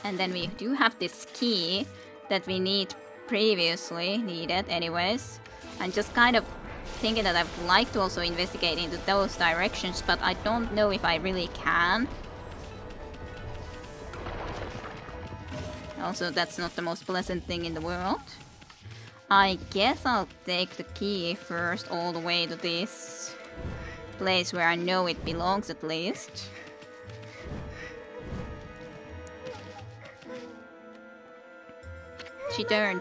And then we do have this key that we previously needed anyways. I'm just kind of thinking that I would like to also investigate into those directions, but I don't know if I really can. Also, that's not the most pleasant thing in the world. I guess I'll take the key first all the way to this place where I know it belongs at least. She turned.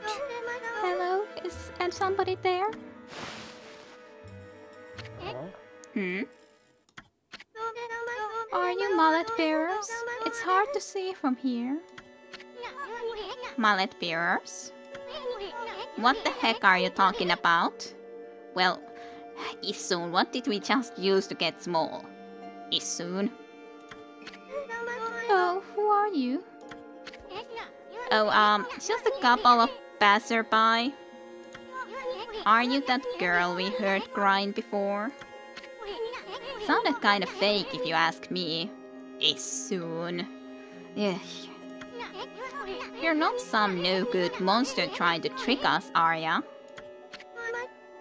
Hello, is somebody there? Hmm? Are you mallet bearers? It's hard to see from here. Mallet bearers? What the heck are you talking about? Well, Issun, what did we just use to get small? Issun? Oh, who are you? Oh, just a couple of passerby. Are you that girl we heard crying before? Sounded kind of fake if you ask me. Issun. Ugh. You're not some no-good monster trying to trick us, are ya?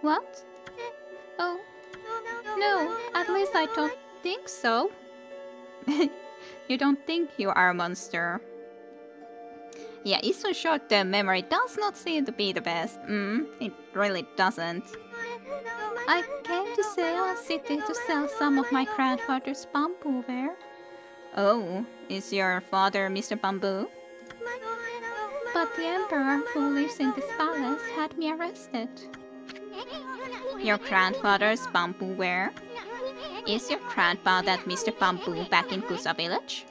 What? Oh, no, at least I don't think so. You don't think you are a monster? Yeah, Issun's short-term memory does not seem to be the best. It really doesn't. I came to Ceylon City to sell some of my grandfather's bamboo ware. Oh, is your father Mr. Bamboo? But the emperor who lives in this palace had me arrested. Your grandfather's bamboo ware? Is your grandpa that Mr. Bamboo back in Kusa village?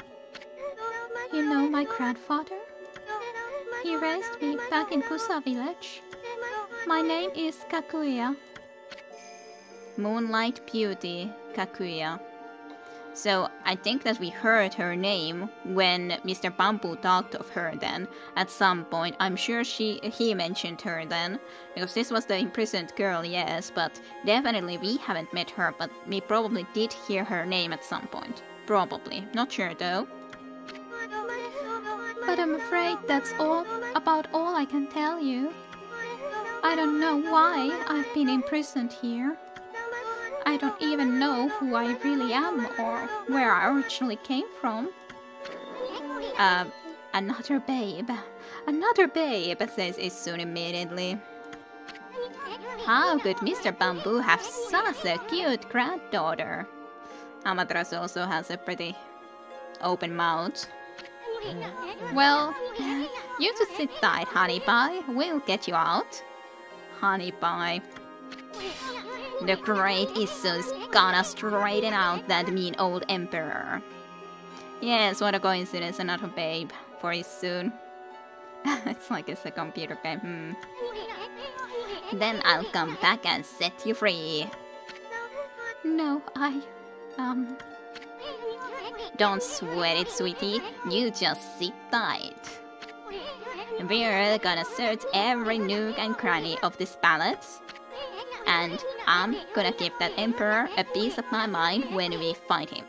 You know my grandfather? He raised me back in Kusa village. My name is Kakuya. Moonlight Beauty, Kakuya. So I think that we heard her name when Mr. Bamboo talked of her then. At some point, I'm sure he mentioned her then. Because this was the imprisoned girl, yes, but definitely we haven't met her, but we probably did hear her name at some point. Probably. Not sure though. But I'm afraid that's about all I can tell you. I don't know why I've been imprisoned here. I don't even know who I really am or where I originally came from. Another babe. Another babe, says Issun immediately. How could Mr. Bamboo have such a cute granddaughter? Amaterasu also has a pretty open mouth. Well, you just sit tight, honey pie. We'll get you out. Honey pie. The great Issun's gonna straighten out that mean old emperor. Yes, what a coincidence, another babe for Issun. It's like it's a computer game. Then I'll come back and set you free. No, Don't sweat it, sweetie. You just sit tight. We're gonna search every nook and cranny of this palace. And I'm gonna give that emperor a piece of my mind when we find him.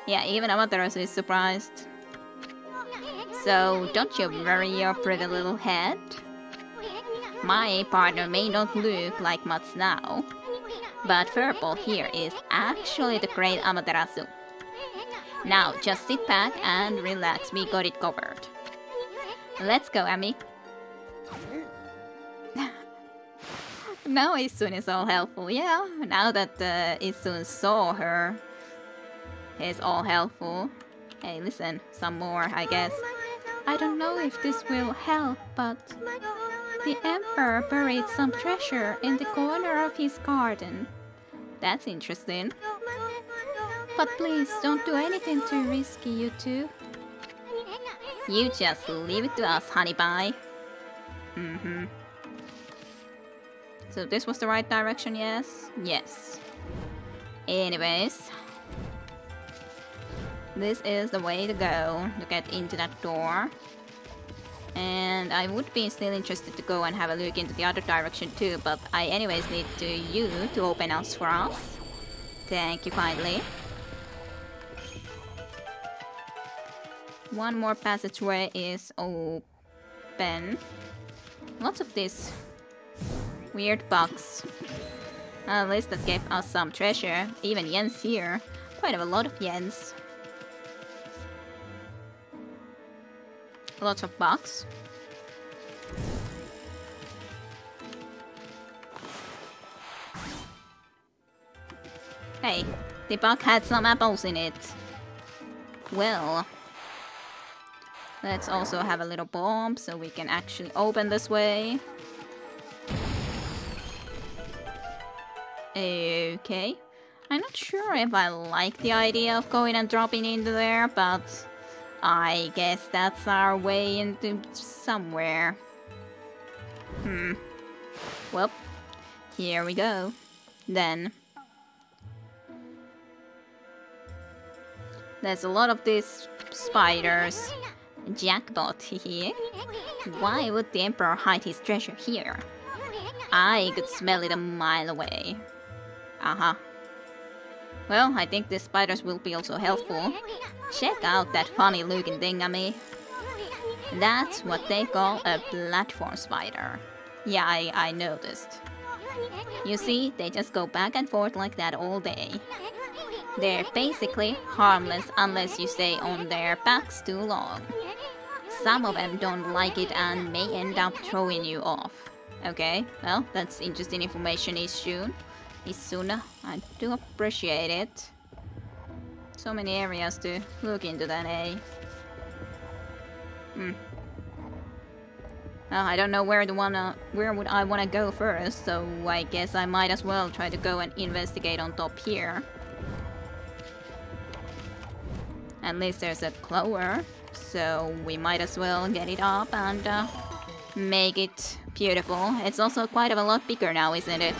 Yeah, even Amaterasu is surprised. So, don't you worry your pretty little head. My partner may not look like much now, but Purple here is actually the great Amaterasu. Now, just sit back and relax, we got it covered. Let's go, Ami. Now Issun is all helpful, yeah. Now that Issun saw her, he's all helpful. Hey, listen, some more, I guess. I don't know if this will help, but the emperor buried some treasure in the corner of his garden. That's interesting. But please, don't do anything too risky, you two. You just leave it to us, honey pie. So this was the right direction, yes? Yes. Anyways. This is the way to go to get into that door. And I would be still interested to go and have a look into the other direction too, but I anyways need you to open us for us. Thank you kindly. One more passageway is open. Lots of these weird bugs. At least that gave us some treasure. Even yens here. Quite a lot of yens. Lots of bugs. Hey, the bug had some apples in it. Well, let's also have a little bomb so we can actually open this way. Okay. I'm not sure if I like the idea of going and dropping into there, but I guess that's our way into somewhere. Well, here we go. Then. There's a lot of these spiders. Jackpot here. Why would the Emperor hide his treasure here? I could smell it a mile away. Well, I think these spiders will be also helpful. Check out that funny looking thingamy. That's what they call a platform spider. Yeah, I noticed. You see, they just go back and forth like that all day. They're basically harmless unless you stay on their backs too long. Some of them don't like it and may end up throwing you off. Okay, well, that's interesting information, Issun. Issun, I do appreciate it. So many areas to look into that, eh? Well, I don't know where would I wanna go first, so I guess I might as well try to go and investigate on top here. At least there's a clover, so we might as well get it up and make it beautiful. It's also quite a lot bigger now, isn't it?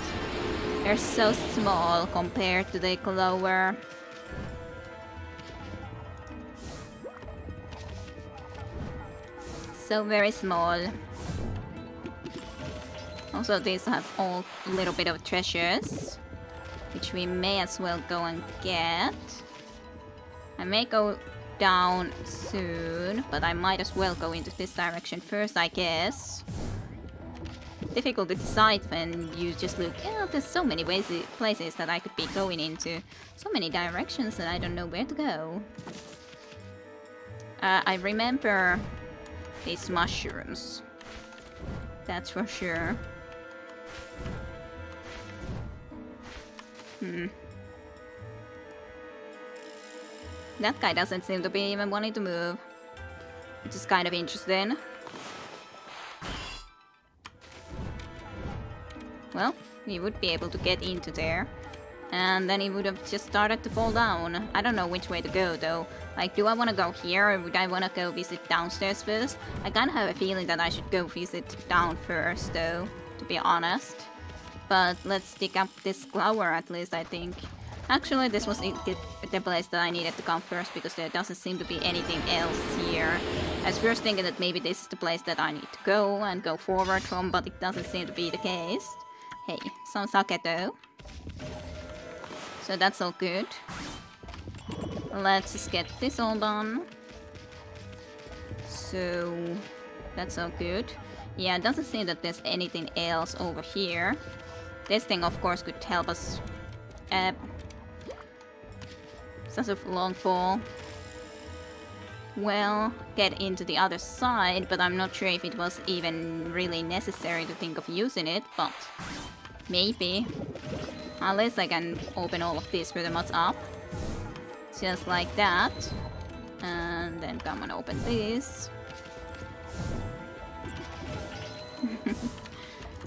They're so small compared to the clover. So very small. Also, these have all a little bit of treasures, which we may as well go and get. I may go down soon, but I might as well go into this direction first, I guess. Difficult to decide when you just look. Yeah, there's so many places that I could be going into. So many directions that I don't know where to go. I remember these mushrooms. That's for sure. That guy doesn't seem to be even wanting to move, which is kind of interesting. Well, we would be able to get into there. And then he would have just started to fall down. I don't know which way to go though. Like, do I want to go here or would I want to go visit downstairs first? I kind of have a feeling that I should go visit down first though, to be honest. But let's dig up this clover at least, I think. Actually, this was the place that I needed to come first because there doesn't seem to be anything else here. I was first thinking that maybe this is the place that I need to go and go forward from, but it doesn't seem to be the case. Hey, some sake though. So that's all good. Let's just get this all done. So that's all good. Yeah, it doesn't seem that there's anything else over here. This thing, of course, could help us. Such a long fall. Well, get into the other side, but I'm not sure if it was even really necessary to think of using it, but maybe. At least I can open all of this pretty much up. Just like that. And then come and open this.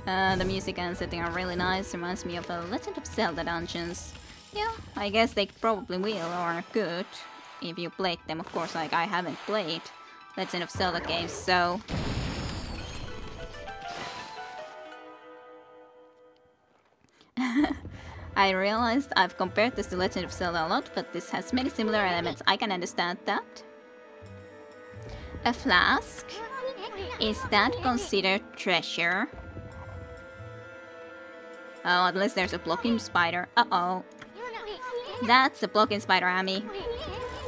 The music and setting are really nice. Reminds me of the Legend of Zelda dungeons. Yeah, I guess they probably will or could if you played them. Of course, like I haven't played Legend of Zelda games, so I realized I've compared this to Legend of Zelda a lot, but this has many similar elements. I can understand that. A flask? Is that considered treasure? Oh, at least there's a blocking spider. Uh-oh. That's a blocking spider, Amy.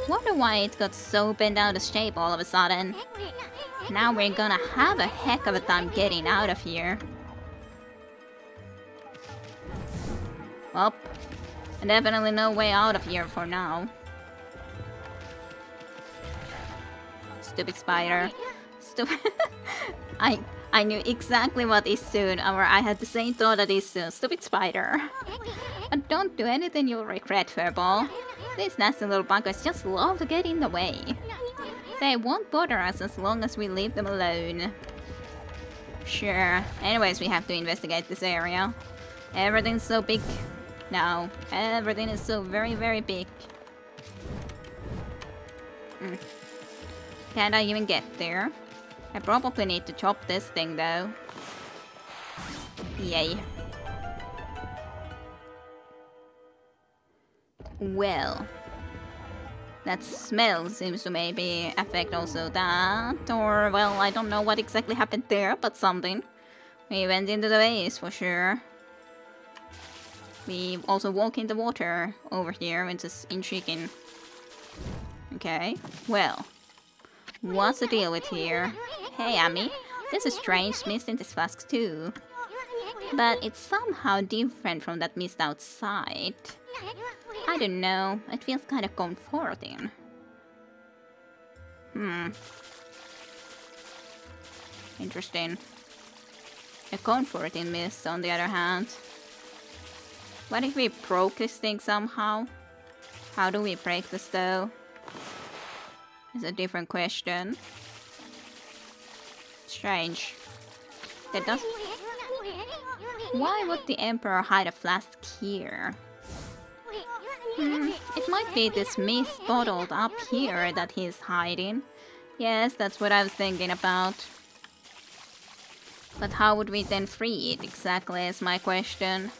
Wonder why it got so bent out of shape all of a sudden. Now we're gonna have a heck of a time getting out of here. Well, definitely no way out of here for now. Stupid spider. Stupid. I knew exactly what Issun, or I had the same thought as Issun. Stupid spider. But don't do anything you'll regret, Furball. These nasty little buggers just love to get in the way. They won't bother us as long as we leave them alone. Sure. Anyways, we have to investigate this area. Everything's so big now. Everything is so very, very big. Can't I even get there? I probably need to chop this thing though. Yay. Well, that smell seems to maybe affect also that, or well, I don't know what exactly happened there, but something. We went into the base for sure. We also walk in the water over here, which is intriguing. Okay, well, what's the deal with here? Hey Ami, there's a strange mist in this flask too. But it's somehow different from that mist outside. I don't know, it feels kind of comforting. Interesting. A comforting mist on the other hand. What if we broke this thing somehow? How do we break this though? It's a different question. Strange. That does. Why would the Emperor hide a flask here? It might be this mist bottled up here that he's hiding. Yes, that's what I was thinking about. But how would we then free it exactly is my question.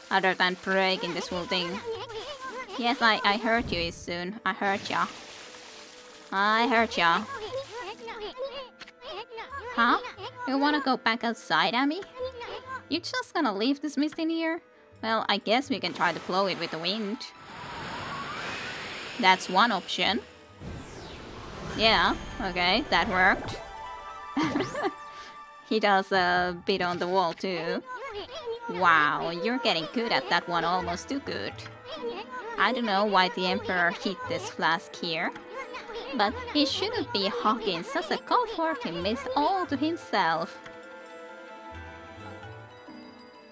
Other than breaking this whole thing. Yes, I heard you, Issun. I heard ya. I heard ya. Huh? You wanna go back outside, Ami? You just gonna leave this mist in here? Well, I guess we can try to blow it with the wind. That's one option. Yeah, okay, that worked. He does a bit on the wall too. Wow, you're getting good at that one, almost too good. I don't know why the Emperor hid this flask here, but he shouldn't be hogging such a comforting mist all to himself.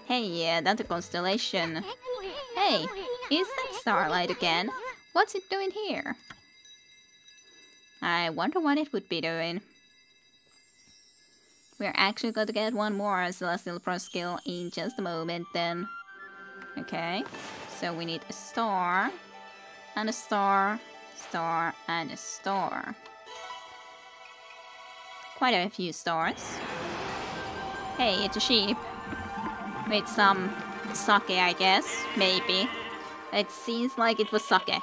Hey, yeah, that's a constellation. Hey, is that starlight again? What's it doing here? I wonder what it would be doing. We're actually going to get one more Celestial Pro skill in just a moment then. Okay, so we need a star, and a star, star, and a star. Quite a few stars. Hey, it's a sheep. With some sake, I guess. Maybe. It seems like it was sake.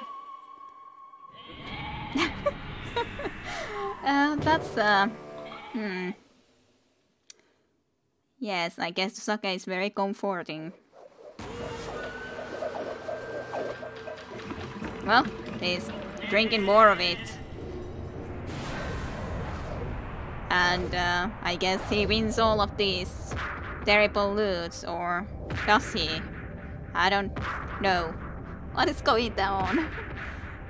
Yes, I guess the sake is very comforting. Well, he's drinking more of it. And I guess he wins all of these terrible loots, or does he? I don't know. What is going on?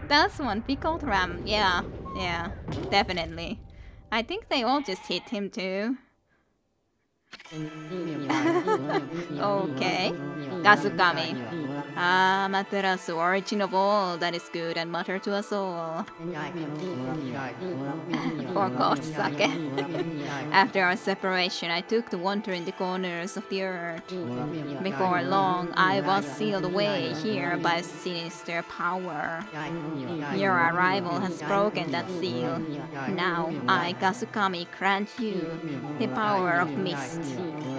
That's one pickled ram. Yeah, definitely. I think they all just hit him too. Okay, Kazukami. Materasu, origin of all that is good and matter to us all. For God's sake. After our separation, I took to wandering the corners of the earth. Before long, I was sealed away here by a sinister power. Your arrival has broken that seal. Now, I, Kazukami, grant you the power of mist.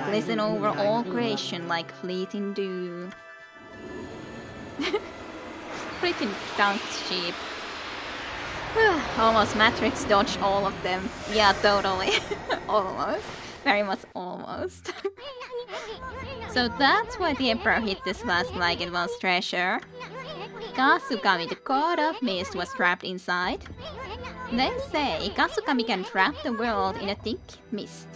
Glisten over all creation like fleeting dew. Freaking dunk sheep. Almost Matrix dodged all of them. Yeah, totally. Almost. Very much almost. So that's why the Emperor hit this flask like it was treasure. Kasukami, the god of mist, was trapped inside. They say Kasukami can trap the world in a thick mist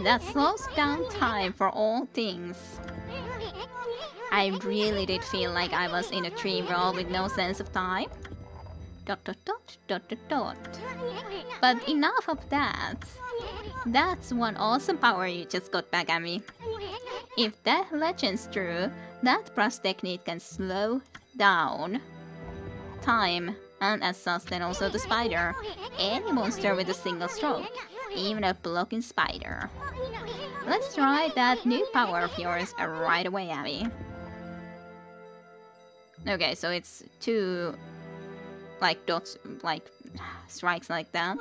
that slows down time for all things. I really did feel like I was in a dream world with no sense of time. ... But enough of that. That's one awesome power you just got back at me. If that legend's true, that brush technique can slow down time, and as such then also the spider. Any monster with a single stroke, even a blocking spider. Let's try that new power of yours right away, Abby. Okay, so it's 2 like dots, like strikes like that.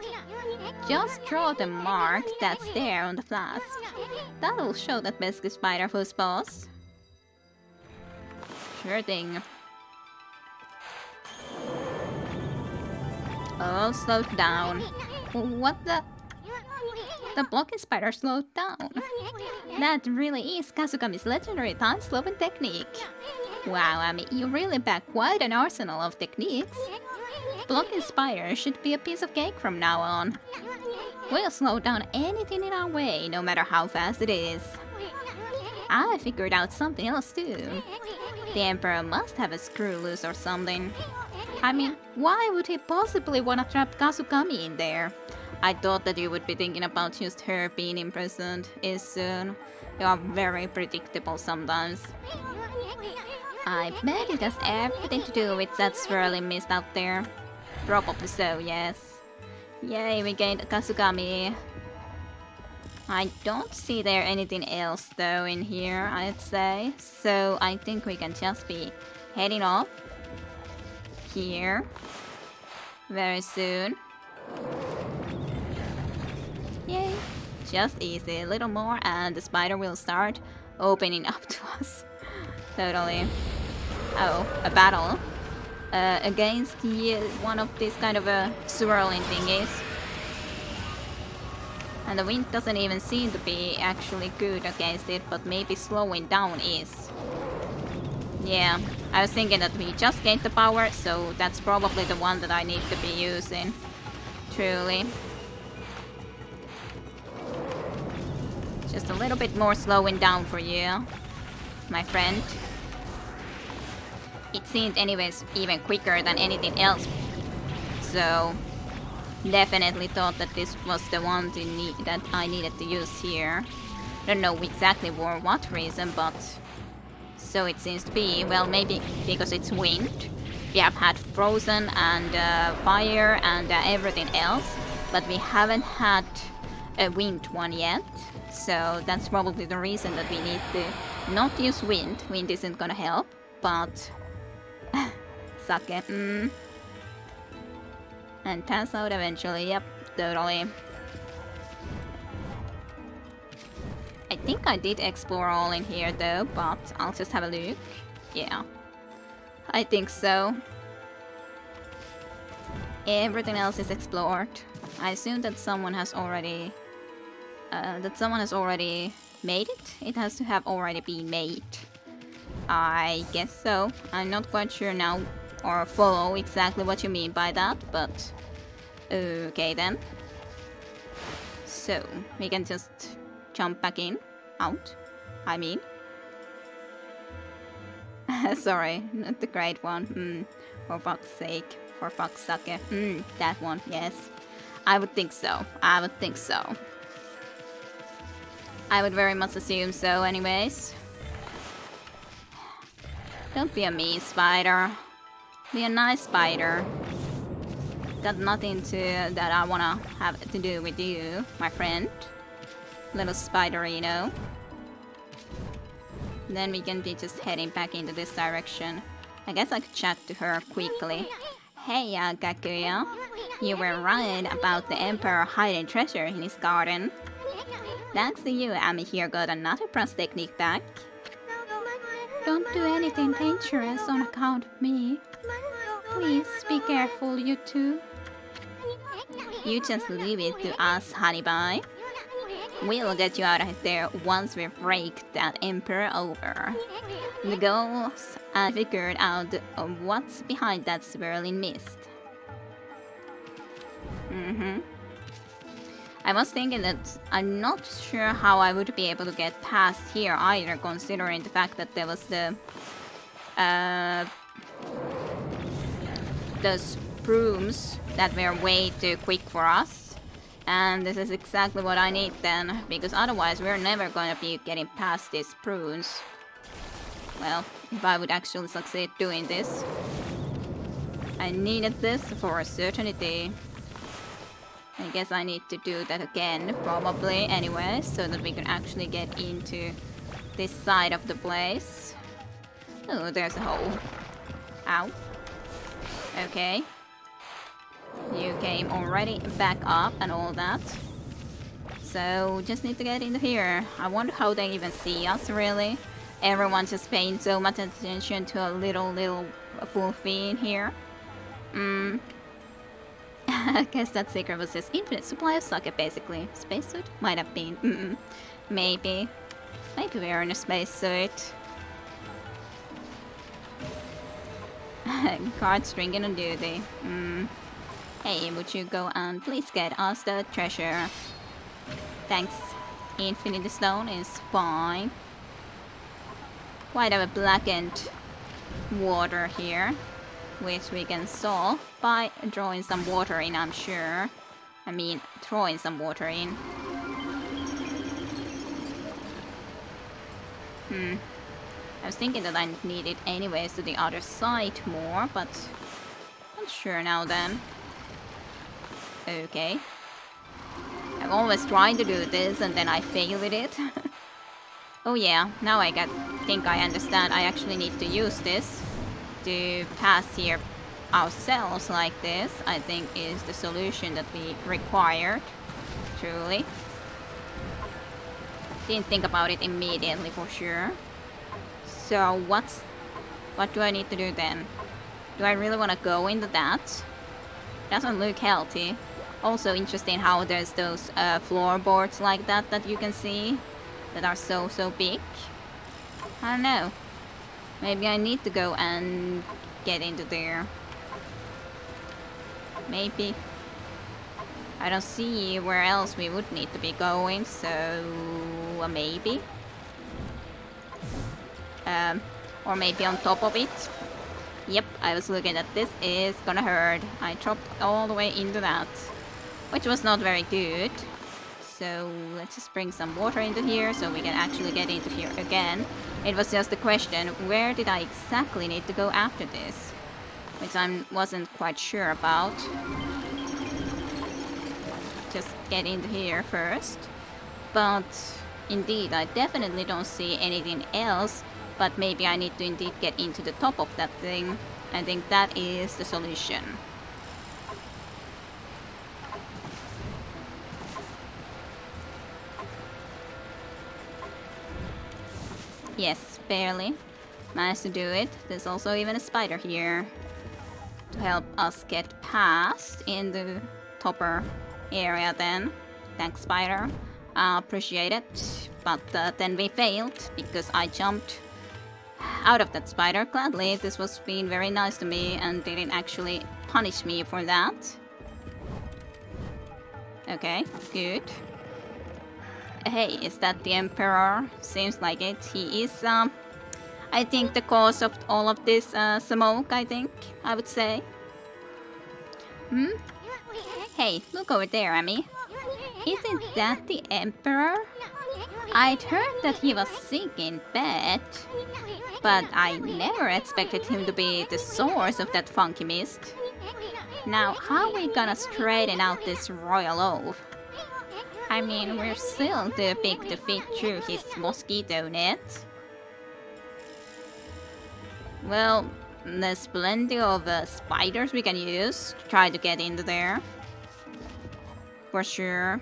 Just draw the mark that's there on the flask. That'll show that Biscuit Spider who's boss. Sure thing. Oh, slowed down. What the? The blocking spider slowed down. That really is Kasukami's legendary time-slowing technique. Wow, Ami, you really back quite an arsenal of techniques. Blocking spider should be a piece of cake from now on. We'll slow down anything in our way, no matter how fast it is. I figured out something else too. The Emperor must have a screw loose or something. I mean, why would he possibly want to trap Kasukami in there? I thought that you would be thinking about just her being imprisoned. Issun, you are very predictable sometimes. I bet it has everything to do with that swirling mist out there. Probably so, yes. Yay, we gained Kasukami. I don't see there anything else though in here, I'd say. So I think we can just be heading off here very soon. Yay. Just easy, a little more and the spider will start opening up to us. Totally. Oh, a battle. Against one of these kind of swirling thingies. And the wind doesn't even seem to be actually good against it, but maybe slowing down is. Yeah, I was thinking that we just gained the power, so that's probably the one that I need to be using. Truly. Just a little bit more slowing down for you, my friend. It seemed anyways even quicker than anything else, so definitely thought that this was the one that I needed to use here. Don't know exactly for what reason, but so it seems to be. Well, maybe because it's wind. We have had frozen and fire and everything else, but we haven't had a wind one yet. So that's probably the reason that we need to not use wind. Wind isn't gonna help, but suck it. And pass out eventually. Yep, totally. I think I did explore all in here though, but I'll just have a look. Yeah, I think so. Everything else is explored. I assume that someone has already made it. It has to have already been made. I guess so. I'm not quite sure now or follow exactly what you mean by that, but okay then. So we can just jump back in, out, I mean. Sorry, not the great one. For fuck's sake, for fuck's sake. That one, yes. I would think so, I would think so. I would very much assume so anyways. Don't be a mean spider. Be a nice spider. Got nothing that I wanna have to do with you, my friend. Little spiderino. Then we can be just heading back into this direction. I guess I could chat to her quickly. Hey, Gakuya. You were right about the Emperor hiding treasure in his garden. Thanks to you, Ami here got another brush technique back. Don't do anything dangerous on account of me. Please be careful, you two. You just leave it to us, honey pie. We'll get you out of there once we've raked that Emperor over. The goals and figured out what's behind that swirling mist. I was thinking that I'm not sure how I would be able to get past here either, considering the fact that there was the those brooms that were way too quick for us. And this is exactly what I need then, because otherwise we're never gonna be getting past these prunes. Well, if I would actually succeed doing this. I needed this for a certainty. I guess I need to do that again, probably, anyway, so that we can actually get into this side of the place. Oh, there's a hole. Ow. Okay. You came already back up and all that. So, just need to get into here. I wonder how they even see us, really. Everyone's just paying so much attention to a little full fee in here. I guess that secret was just infinite supply of sake, basically. Spacesuit? Might have been. Maybe. Maybe we're in a spacesuit. Guards drinking on duty. Hey, would you go and please get us the treasure? Thanks. Infinity stone is fine. Quite a blackened water here, which we can solve by drawing some water in, I'm sure. I mean, throwing some water in. I was thinking that I needed anyways to the other side more, but not sure now then. Okay. I've always tried to do this and then I failed at it. Oh yeah, now I think I understand. I actually need to use this to pass here ourselves like this. I think is the solution that we required. Truly. Didn't think about it immediately for sure. So what do I need to do then? Do I really want to go into that? Doesn't look healthy. Also interesting how there's those floorboards like that that you can see that are so big. I don't know. Maybe I need to go and get into there. Maybe. I don't see where else we would need to be going, so maybe. Or maybe on top of it. Yep, I was looking at this is gonna hurt. I dropped all the way into that, which was not very good. So let's just bring some water into here so we can actually get into here again. It was just a question, where did I exactly need to go after this? Which I wasn't quite sure about. Just get into here first. But indeed, I definitely don't see anything else. But maybe I need to indeed get into the top of that thing. I think that is the solution. Yes, barely. Managed to do it. There's also even a spider here to help us get past in the topper area then. Thanks, spider. I appreciate it. But then we failed because I jumped out of that spider gladly. This was being very nice to me and didn't actually punish me for that. Okay, good. Hey, is that the Emperor? Seems like it. He is, I think, the cause of all of this smoke, I would say. Hey, look over there, Amy. Isn't that the Emperor? I'd heard that he was sick in bed, but I never expected him to be the source of that funky mist. Now, how are we gonna straighten out this royal oaf? I mean, we're still too big to fit through his mosquito net. Well, there's plenty of spiders we can use to try to get into there. For sure.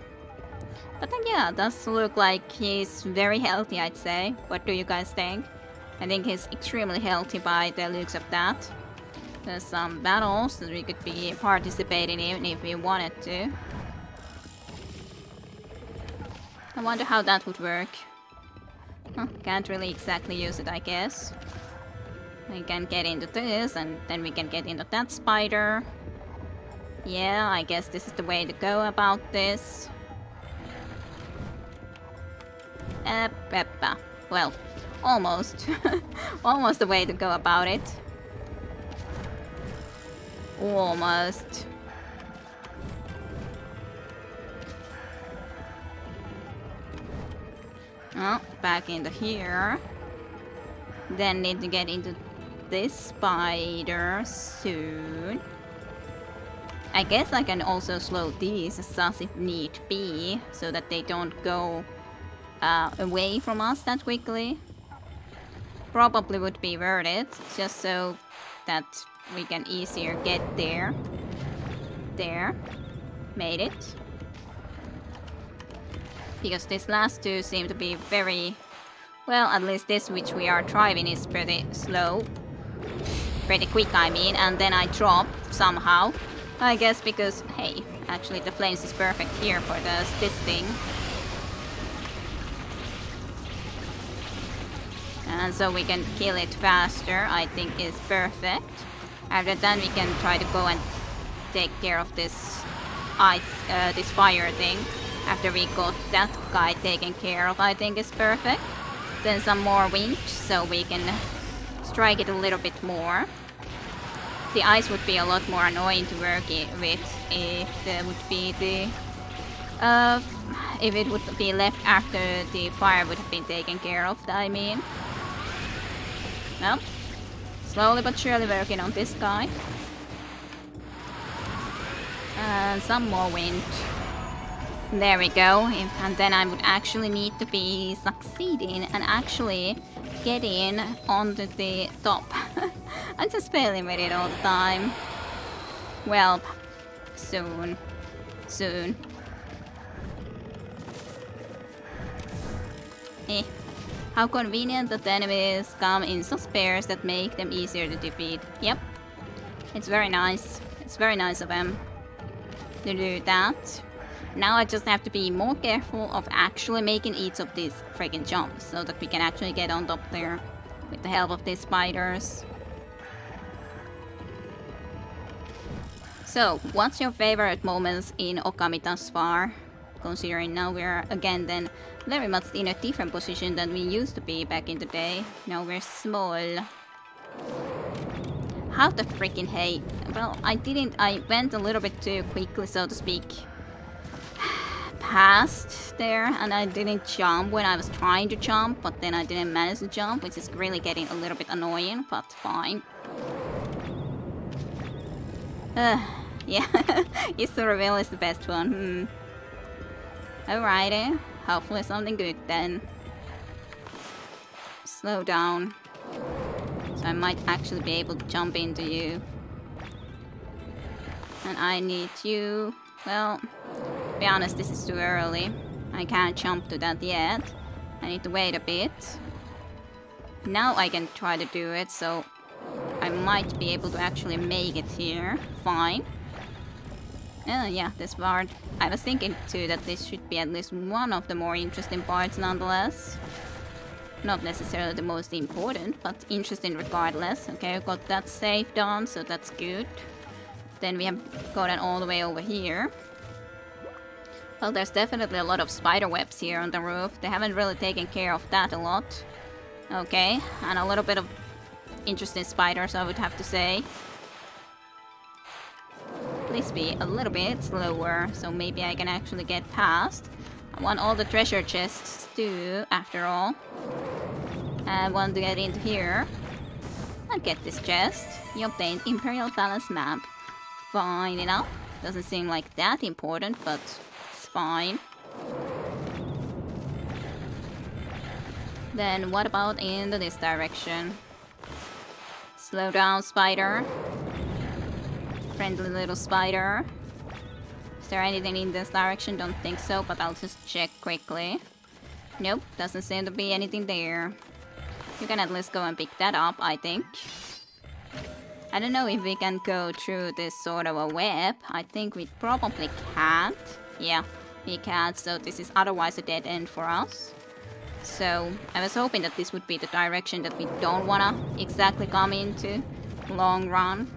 But then, yeah, it does look like he's very healthy, I'd say. What do you guys think? I think he's extremely healthy by the looks of that. There's some battles that we could be participating in if we wanted to. I wonder how that would work. Huh, can't really exactly use it, I guess. We can get into this, and then we can get into that spider. Yeah, I guess this is the way to go about this. Well, almost. Almost the way to go about it. Almost. Oh, back into here. Then need to get into this spider soon. I guess I can also slow these as if need be, so that they don't go away from us that quickly. Probably would be worth it, just so that we can easier get there. There. Made it. Because these last two seem to be very... Well, at least this which we are driving is pretty slow. Pretty quick, I mean, and then I drop somehow. I guess because, hey, actually the flames is perfect here for this thing. And so we can kill it faster, I think is perfect. After that we can try to go and take care of this this fire thing. After we got that guy taken care of, I think is perfect. Then some more wind, so we can strike it a little bit more. The ice would be a lot more annoying to work with if there would be the... if it would be left after the fire would have been taken care of, I mean. Well, slowly but surely working on this guy. And some more wind. There we go. And then I would actually need to be succeeding and actually getting onto the top. I'm just failing with it all the time. Well, soon. Soon. How convenient that the enemies come in such pairs that make them easier to defeat. Yep. It's very nice. It's very nice of them to do that. Now I just have to be more careful of actually making each of these freaking jumps so that we can actually get on top there with the help of these spiders. So, what's your favorite moments in Okami thus far? Considering now we're again then very much in a different position than we used to be back in the day. Now we're small. How the freaking hey? Well, I went a little bit too quickly, so to speak. Past there, and I didn't jump when I was trying to jump, but then I didn't manage to jump, which is really getting a little bit annoying, but fine. Yeah, Issun reveal is the best one. Alrighty, hopefully something good then. Slow down. So I might actually be able to jump into you. And I need you... Well, to be honest, this is too early. I can't jump to that yet. I need to wait a bit. Now I can try to do it, so I might be able to actually make it here. Fine. Yeah, this part. I was thinking too that this should be at least one of the more interesting parts nonetheless. Not necessarily the most important, but interesting regardless. Okay, I've got that saved on, so that's good. Then we have gotten all the way over here. Well, there's definitely a lot of spider webs here on the roof. They haven't really taken care of that a lot. Okay, and a little bit of interesting spiders, I would have to say. Please be a little bit slower, so maybe I can actually get past. I want all the treasure chests too, after all. I want to get into here. And get this chest. You obtained Imperial Palace map. Fine enough. Doesn't seem like that important, but it's fine. Then what about in this direction? Slow down, spider. Friendly little spider. Is there anything in this direction? Don't think so, but I'll just check quickly. Nope, doesn't seem to be anything there. You can at least go and pick that up, I think. I don't know if we can go through this sort of a web. I think we probably can't. Yeah, We can't, so this is otherwise a dead end for us. So I was hoping that this would be the direction that we don't wanna exactly come into long run.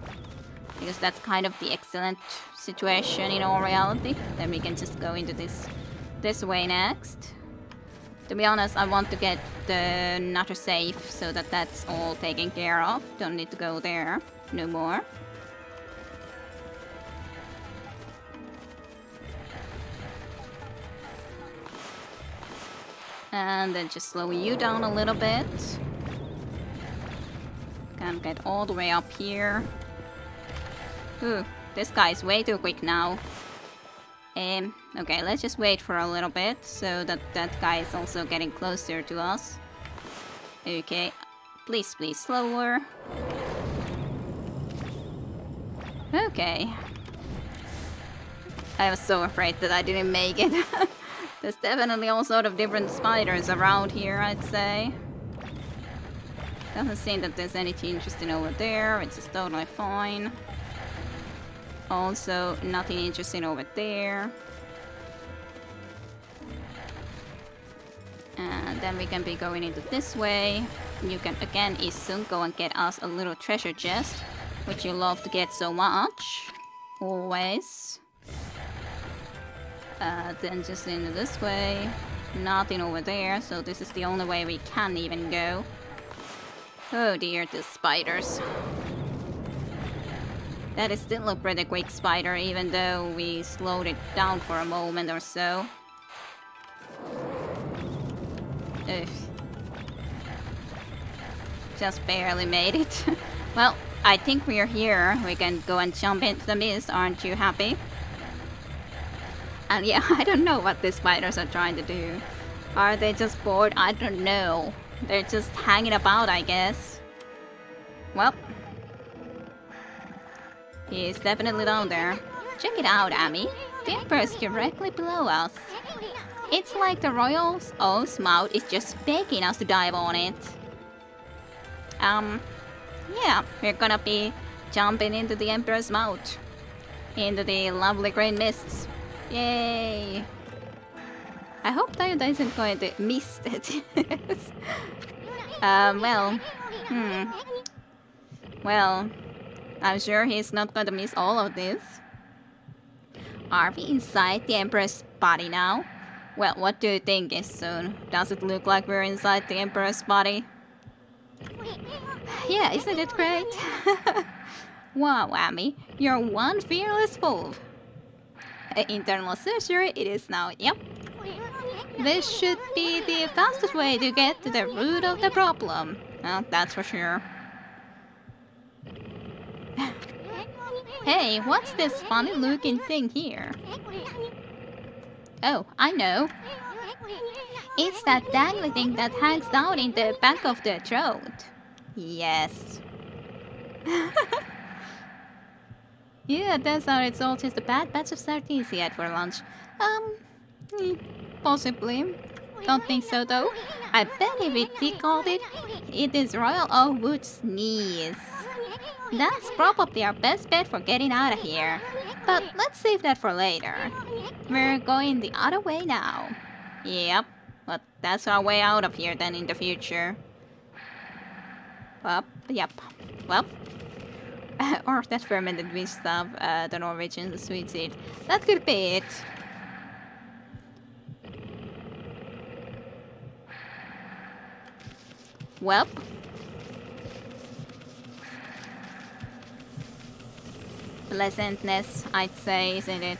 Because that's kind of the excellent situation in all reality. Then we can just go into this way next. To be honest, I want to get the Nutter safe so that that's all taken care of. Don't need to go there no more. And then just slow you down a little bit. Can't get all the way up here. Ooh, this guy's way too quick now. Okay, let's just wait for a little bit so that that guy is also getting closer to us. Okay, please, please, slower. Okay. I was so afraid that I didn't make it. There's definitely all sort of different spiders around here, I'd say. Doesn't seem that there's anything interesting over there. It's just totally fine. Also, nothing interesting over there. And then we can be going into this way. You can again, Issun, go and get us a little treasure chest, which you love to get so much. Always. Then just into this way. Nothing over there, so this is the only way we can even go. Oh dear, the spiders. That is still a pretty quick spider, even though we slowed it down for a moment or so. Ugh. Just barely made it. Well, I think we're here. We can go and jump into the mist, aren't you happy? And yeah, I don't know what these spiders are trying to do. Are they just bored? I don't know. They're just hanging about, I guess. Well. He's definitely down there. Check it out, Amy. The Emperor's directly below us. It's like the Royal's own mouth is just begging us to dive on it. Yeah, we're gonna be jumping into the Emperor's mouth. Into the lovely green mists. Yay! I hope Toyota isn't going to miss it. Well, I'm sure he's not going to miss all of this. Are we inside the Emperor's body now? Well, what do you think, Issun? Does it look like we're inside the Emperor's body? Yeah, isn't it great? Wow, Amy, you're one fearless fool. Internal surgery it is now, yep. This should be the fastest way to get to the root of the problem. Well, that's for sure. Hey, what's this funny looking thing here? Oh, I know. It's that dangly thing that hangs down in the back of the throat. Yes. Yeah, that's how it's all just a bad batch of sardines he had for lunch. Possibly. Don't think so though. I bet if we tickled it, it is Royal Oak would sneeze. That's probably our best bet for getting out of here. But let's save that for later. We're going the other way now. Yep, but that's our way out of here then in the future. Yep. Well. Or that fermented wheat stuff, the Norwegian sweet seed. That could be it. Well. Pleasantness, I'd say, isn't it?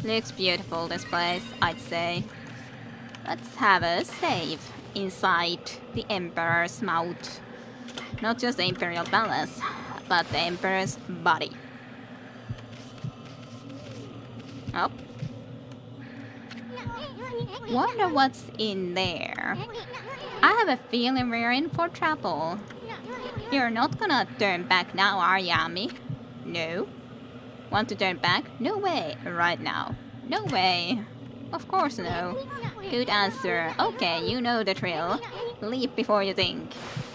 Looks beautiful, this place, I'd say. Let's have a save inside the Emperor's mouth. Not just the Imperial Palace, but the Emperor's body. Oh. Wonder what's in there. I have a feeling we're in for trouble. You're not gonna turn back now, are you, Amy? No. Want to turn back? No way. Right now. No way. Of course no. Good answer. Okay, you know the drill. Leap before you think.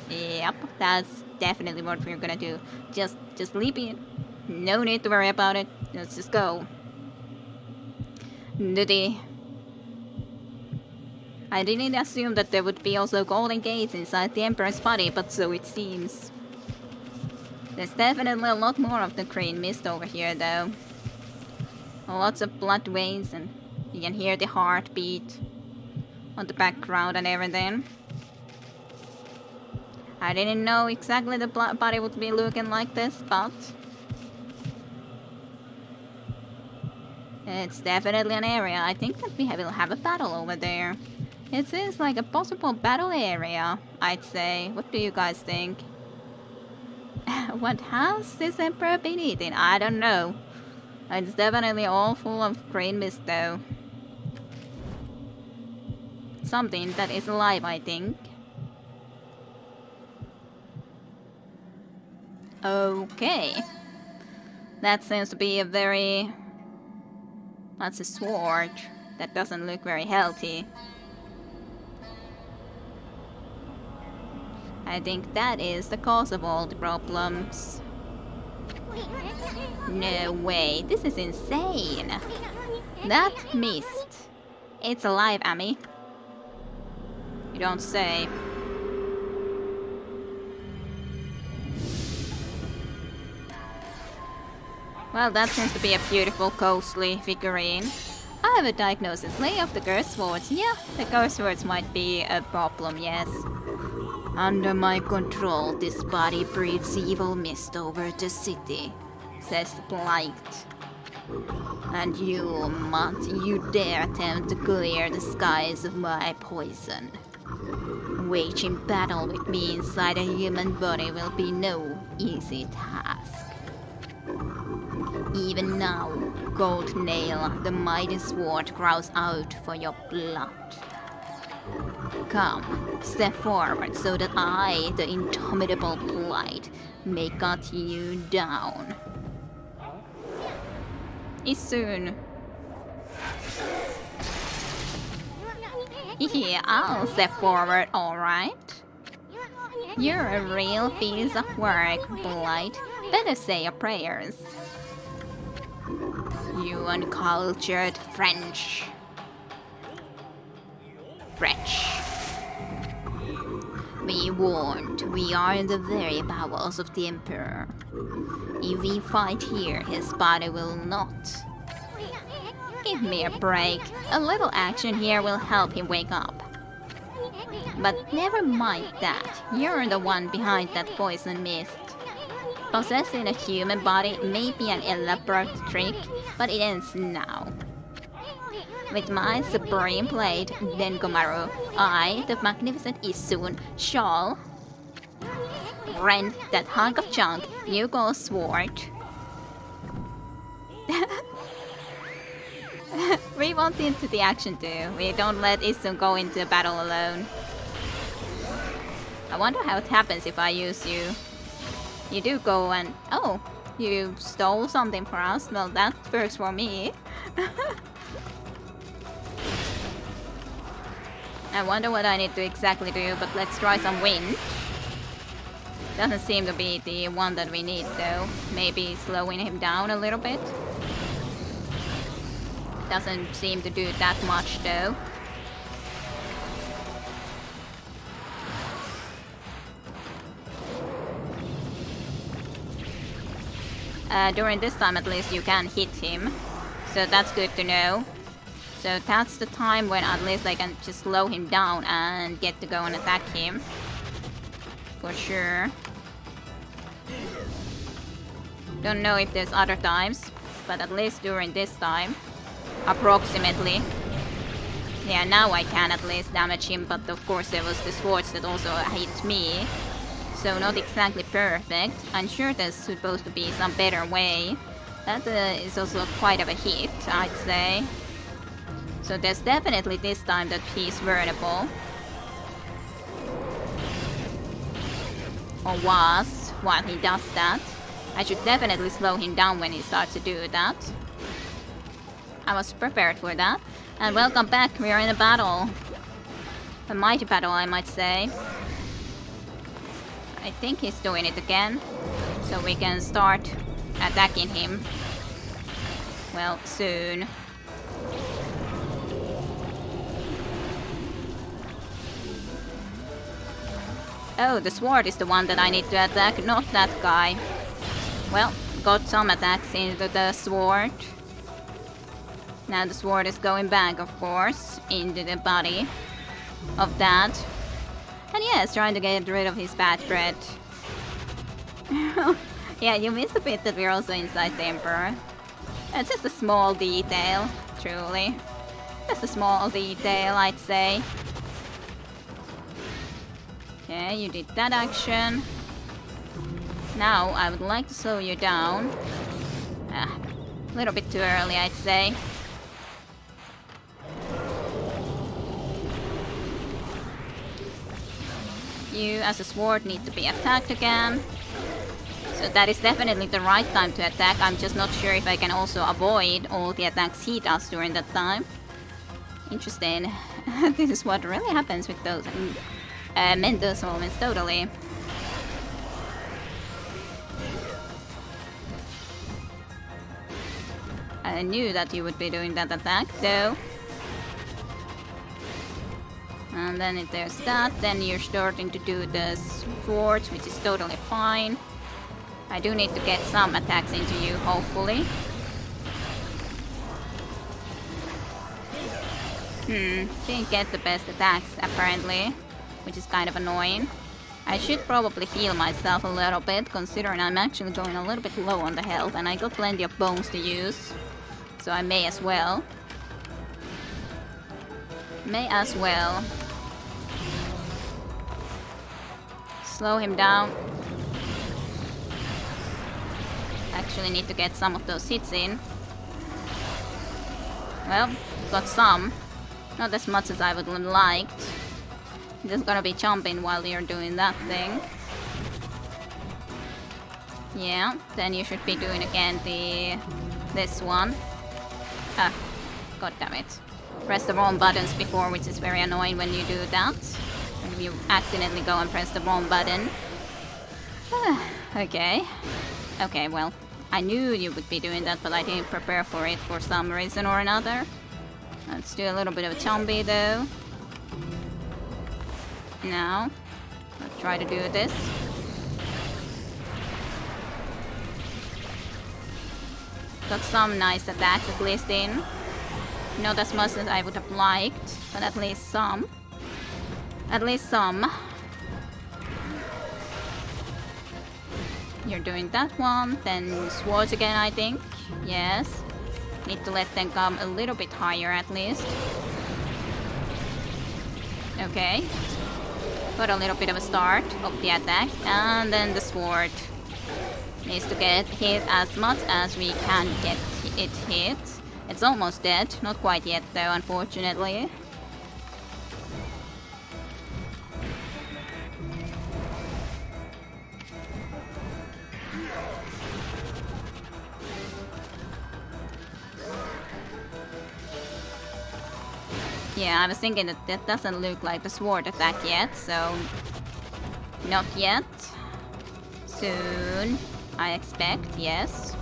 Yep, that's definitely what we're gonna do. Just leap in. No need to worry about it. Let's just go. Nutty. I didn't assume that there would be also golden gates inside the Emperor's body, but so it seems. There's definitely a lot more of the green mist over here though. Lots of blood veins, and you can hear the heartbeat on the background and everything. I didn't know exactly the body would be looking like this, but it's definitely an area. I think that we will have a battle over there. It seems like a possible battle area, I'd say. What do you guys think? What has this Emperor been eating? I don't know. It's definitely all full of green mist though. Something that is alive, I think. Okay. That seems to be a very... That's a sword. That doesn't look very healthy. I think that is the cause of all the problems. No way, this is insane. That mist. It's alive, Ami. You don't say. Well, that seems to be a beautiful, ghostly figurine. I have a diagnosis. Lay off the ghost swords. Yeah, the ghost swords might be a problem, yes. Under my control, this body breathes evil mist over the city, says Blight. And you dare attempt to clear the skies of my poison. Waging battle with me inside a human body will be no easy task. Even now, Gold Nail, the mighty sword, cries out for your blood. Come, step forward so that I, the indomitable Blight, may cut you down. Issun. Yeah, I'll step forward, alright. You're a real piece of work, Blight. Better say your prayers. You uncultured French. Be warned, we are in the very bowels of the Emperor. If we fight here, his body will not. Give me a break. A little action here will help him wake up. But never mind that. You're the one behind that poison mist. Possessing a human body may be an elaborate trick, but it ends now. With my supreme blade, Dengomaru, I, the magnificent Issun, shall rend that hunk of junk you call sword. We want into the action too. We don't let Issun go into battle alone. I wonder how it happens if I use you. You do go and... Oh, you stole something for us? Well, that works for me. I wonder what I need to exactly do, but let's try some wind. Doesn't seem to be the one that we need though. Maybe slowing him down a little bit. Doesn't seem to do that much though. During this time at least you can hit him. So that's good to know. So that's the time when at least I can just slow him down and get to go and attack him. For sure. Don't know if there's other times, but at least during this time. Approximately. Yeah, now I can at least damage him, but of course there was the swords that also hit me. So not exactly perfect. I'm sure there's supposed to be some better way. That is also quite of a hit, I'd say. So there's definitely this time that he's vulnerable. Or was, while he does that. I should definitely slow him down when he starts to do that. I was prepared for that. And welcome back, we are in a battle. A mighty battle, I might say. I think he's doing it again. So we can start attacking him. Well, soon. Oh, the sword is the one that I need to attack, not that guy. Well, got some attacks into the sword. Now the sword is going back, of course, into the body of that. And yes, trying to get rid of his bad breath. Yeah, you missed a bit that we're also inside the Emperor. It's just a small detail, truly. Just a small detail, I'd say. Okay, you did that action. Now, I would like to slow you down. A little bit too early, I'd say. You, as a sword, need to be attacked again. So that is definitely the right time to attack. I'm just not sure if I can also avoid all the attacks he does during that time. Interesting. This is what really happens with those Mentos moments, totally. I knew that you would be doing that attack, though. And then if there's that, then you're starting to do the sword, which is totally fine. I do need to get some attacks into you, hopefully. Didn't get the best attacks, apparently, which is kind of annoying. I should probably heal myself a little bit, considering I'm actually going a little bit low on the health, and I got plenty of bones to use. So I may as well. Slow him down. Actually need to get some of those hits in. Well, got some. Not as much as I would have liked. Just gonna be jumping while you're doing that thing. Yeah, then you should be doing again this one. Ah, god damn it. Press the wrong buttons before, which is very annoying when you do that. When you accidentally go and press the wrong button. Okay. Okay, well, I knew you would be doing that, but I didn't prepare for it for some reason or another. Let's do a little bit of a zombie though. Now, let's try to do this. Got some nice attacks at least in. Not as much as I would have liked, but at least some. At least some. You're doing that one, then swords again, I think. Yes. Need to let them come a little bit higher at least. Okay. Got a little bit of a start of the attack, and then the sword needs to get hit as much as we can get it hit. It's almost dead, not quite yet though, unfortunately. Yeah, I was thinking that that doesn't look like the sword attack yet, so not yet. Soon, I expect, yes.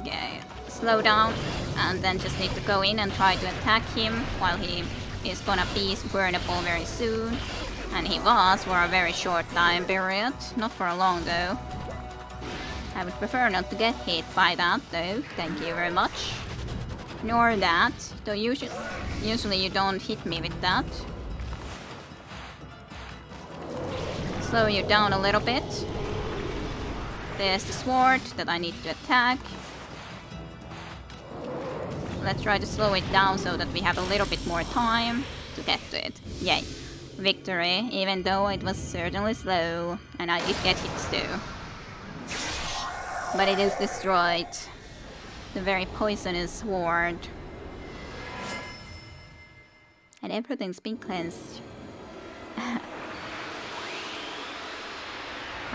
Okay, slow down, and then just need to go in and try to attack him while he is gonna be burnable very soon. And he was for a very short time period, not for a long though. I would prefer not to get hit by that though, thank you very much. Nor that, though usually you don't hit me with that. Slow you down a little bit. There's the sword that I need to attack. Let's try to slow it down so that we have a little bit more time to get to it. Yay. Victory, even though it was certainly slow. And I did get hits too. But it is destroyed. The very poisonous sword. And everything's been cleansed. I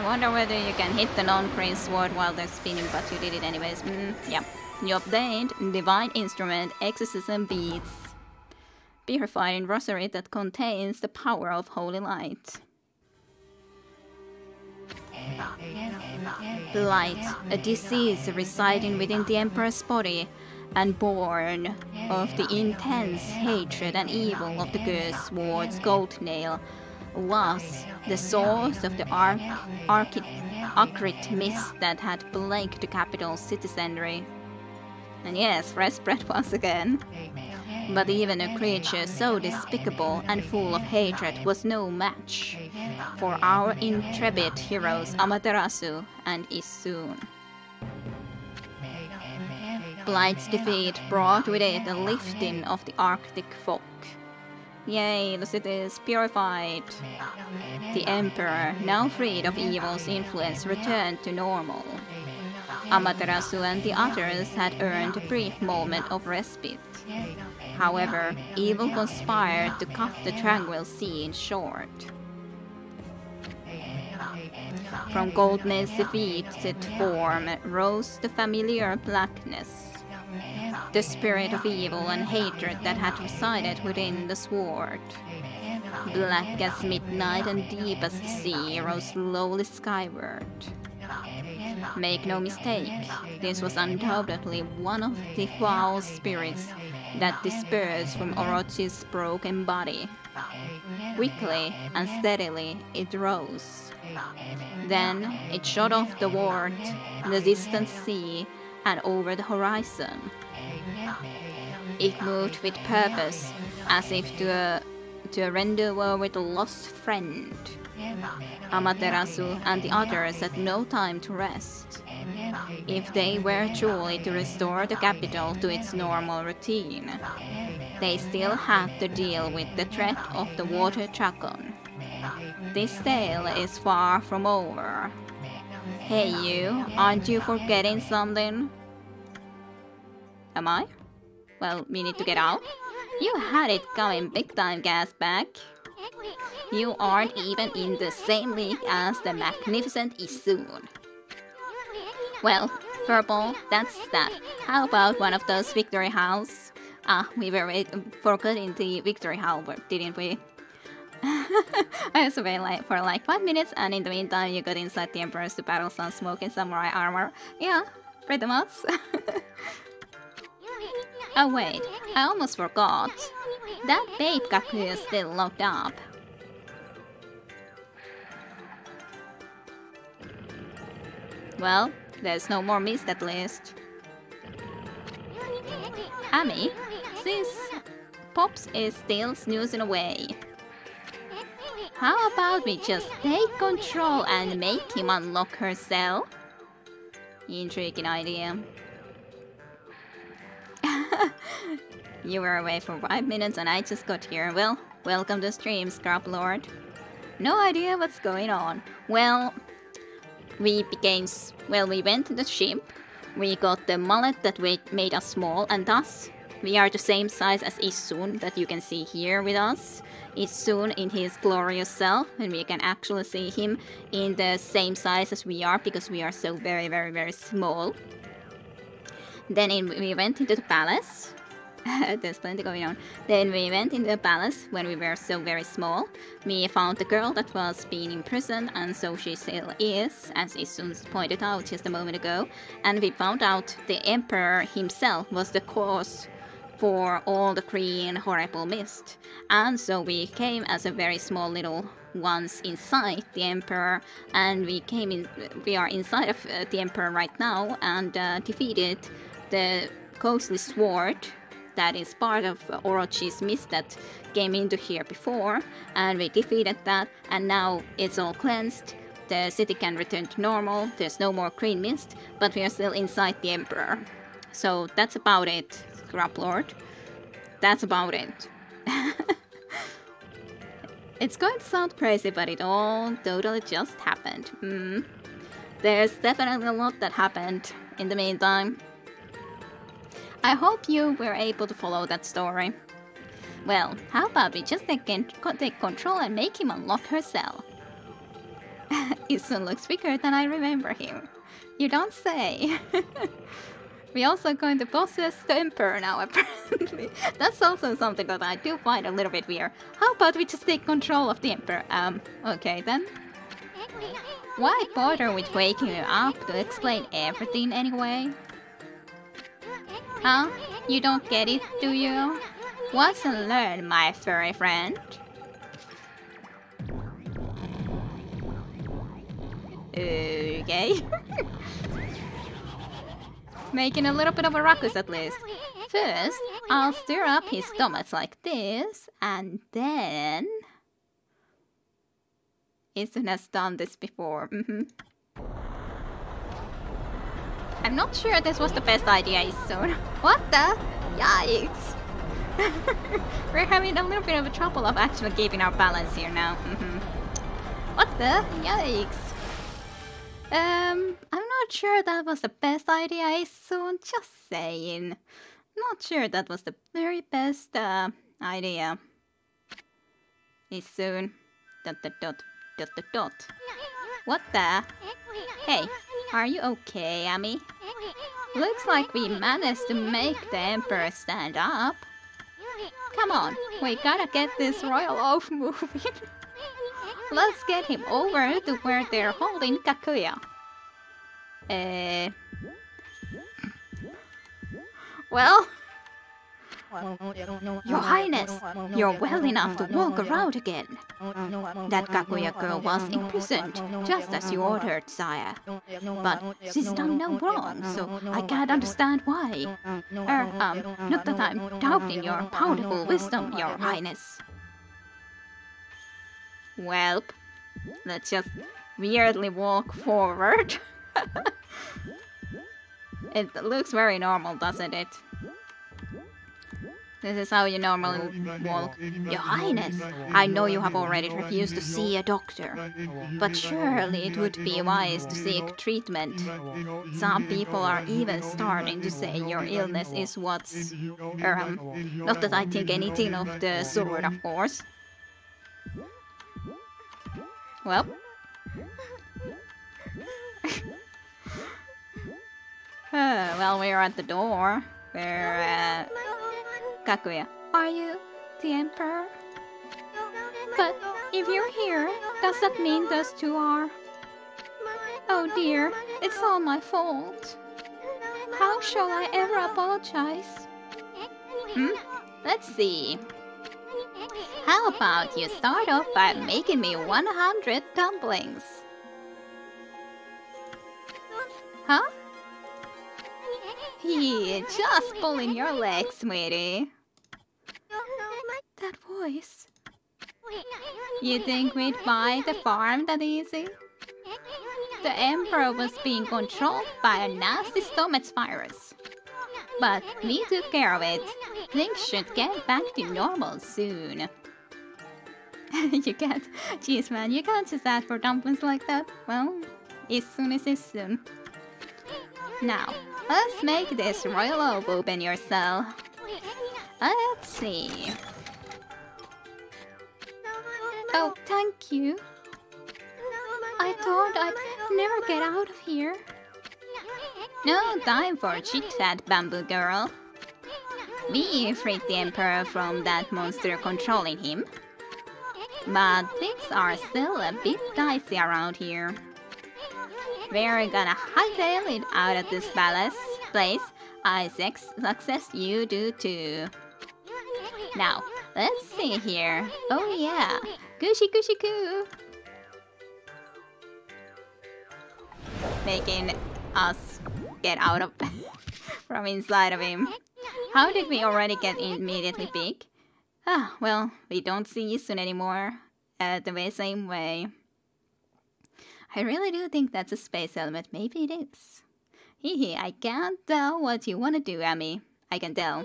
wonder whether you can hit the non-green sword while they're spinning, but you did it anyways. Yeah. You obtained Divine Instrument Exorcism Beads. Purified in rosary that contains the power of holy light. The light, a disease residing within the Emperor's body, and born of the intense hatred and evil of the curse towards Gold Nail, was the source of the acrid mist that had plagued the capital citizenry. And yes, fresh bread once again. But even a creature so despicable and full of hatred was no match for our intrepid heroes Amaterasu and Issun. Blight's defeat brought with it a lifting of the Arctic fog. Yay, the city is purified. The Emperor, now freed of evil's influence, returned to normal. Amaterasu and the others had earned a brief moment of respite. However, evil conspired to cut the tranquil scene short. From Goldman's defeated form rose the familiar blackness. The spirit of evil and hatred that had resided within the sword. Black as midnight and deep as the sea rose slowly skyward. Make no mistake, this was undoubtedly one of the foul spirits that dispersed from Orochi's broken body. Quickly and steadily it rose. Then it shot off toward the distant sea and over the horizon. It moved with purpose, as if to a rendezvous with a lost friend. Amaterasu and the others had no time to rest. If they were truly to restore the capital to its normal routine, they still had to deal with the threat of the water dragon. This tale is far from over. Hey you, aren't you forgetting something? Am I? Well, we need to get out. You had it coming big time, Gasback. You aren't even in the same league as the magnificent Issun. Well, Purple, that's that. How about one of those victory howls? We were forgetting the victory howl, didn't we? I was away for like 5 minutes, and in the meantime you got inside the Emperor's to battle some smoking samurai armor. Yeah, pretty much. Oh wait, I almost forgot. That babe Kaku is still locked up. Well, there's no more mist at least. Ami, since Pops is still snoozing away, how about we just take control and make him unlock her cell? Intriguing idea. You were away for 5 minutes and I just got here. Well, welcome to stream, Scrub Lord. No idea what's going on. Well, we went to the ship. We got the mullet that made us small, and thus we are the same size as Issun that you can see here with us. Issun in his glorious self, and we can actually see him in the same size as we are because we are so very, very, very small. Then we went into the palace. There's plenty going on. Then we went into the palace when we were so very small. We found the girl that was being imprisoned, and so she still is, as Issun pointed out just a moment ago. And we found out the Emperor himself was the cause for all the green horrible mist. And so we came as a very small little ones inside the Emperor, and we are inside of the Emperor right now, and defeated the ghostly sword that is part of Orochi's mist that came into here before, and we defeated that, and now it's all cleansed. The city can return to normal, there's no more green mist, but we are still inside the Emperor. So that's about it, Scrub Lord. That's about it. It's going to sound crazy, but it all totally just happened. There's definitely a lot that happened in the meantime. I hope you were able to follow that story. Well, how about we just take control and make him unlock her cell? Issun looks bigger than I remember him. You don't say. We're also going to possess the Emperor now, apparently. That's also something that I do find a little bit weird. How about we just take control of the Emperor? Okay then. Why bother with waking you up to explain everything anyway? Huh? You don't get it, do you? Watch and learn, my furry friend. Okay. Making a little bit of a ruckus at least. First, I'll stir up his stomach like this, and then... Issun has done this before. I'm not sure this was the best idea, Issun. What the? Yikes! We're having a little bit of a trouble of actually keeping our balance here now. What the? Yikes! I'm not sure that was the best idea, Issun. Just saying. Not sure that was the very best idea. Issun. ... What the? Hey, are you okay, Ami? Looks like we managed to make the Emperor stand up. Come on, we gotta get this royal oath moving. Let's get him over to where they're holding Kakuya. Well... Your Highness, you're well enough to walk around again. That Kakuya girl was imprisoned, just as you ordered, sire. But she's done no wrong, so I can't understand why. Not that I'm doubting your powerful wisdom, your Highness. Well, let's just weirdly walk forward. It looks very normal, doesn't it? This is how you normally walk. Your Highness, I know you have already refused to see a doctor, but surely it would be wise to seek treatment. Some people are even starting to say your illness is what's... not that I think anything of the sort, of course. Well... well, we're at the door. We're Kakuya, are you the Emperor? But if you're here, does that mean those two are? Oh dear, it's all my fault. How shall I ever apologize? Let's see. How about you start off by making me 100 dumplings? Huh? Just pulling your legs, sweetie. That voice. You think we'd buy the farm that easy? The Emperor was being controlled by a nasty stomach virus. But we took care of it. Things should get back to normal soon. You can't... Jeez man, you can't just ask for dumplings like that. Well, Issun is Issun. Now, let's make this royal oath open your cell. Let's see. Oh, thank you. I thought I'd never get out of here. No time for chit-chat, bamboo girl. We freed the Emperor from that monster controlling him. But things are still a bit dicey around here. We're gonna hightail it out of this place. I success you do too. Now, let's see here. Oh yeah, Gushy Gushy Goo. Making us get out of from inside of him. How did we already get immediately big? Ah, well, we don't see Issun anymore the same way. I really do think that's a space helmet. Maybe it is. Hehe, I can't tell what you want to do, Ami. I can tell.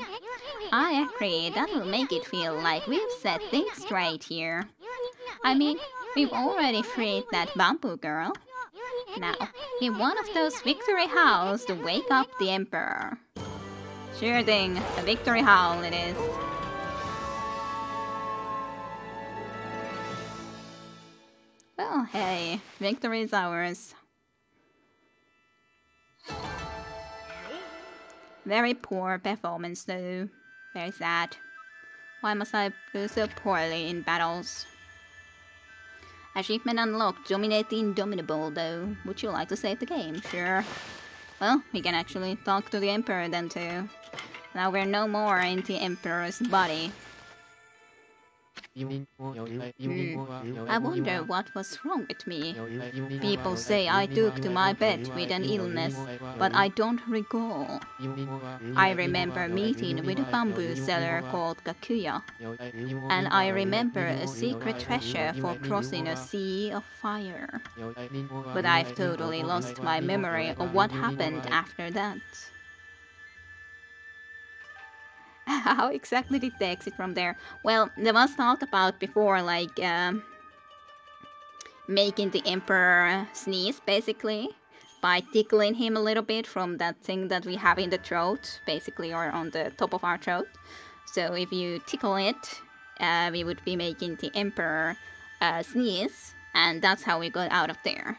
I agree, that will make it feel like we've set things straight here. I mean, we've already freed that bamboo girl. Now, give one of those victory howls to wake up the Emperor. Sure thing, a victory howl it is. Well, hey, victory is ours. Very poor performance though. Very sad. Why must I do so poorly in battles? Achievement unlocked, dominate the indomitable though. Would you like to save the game? Sure. Well, we can actually talk to the Emperor then too. Now we're no more in the Emperor's body. I wonder what was wrong with me. People say I took to my bed with an illness, but I don't recall. I remember meeting with a bamboo seller called Gakuya, and I remember a secret treasure for crossing a sea of fire. But I've totally lost my memory of what happened after that. How exactly did they exit from there? Well, there was talk about before, like, making the Emperor sneeze, basically, by tickling him a little bit from that thing that we have in the throat, basically, or on the top of our throat. So if you tickle it, we would be making the Emperor sneeze, and that's how we got out of there.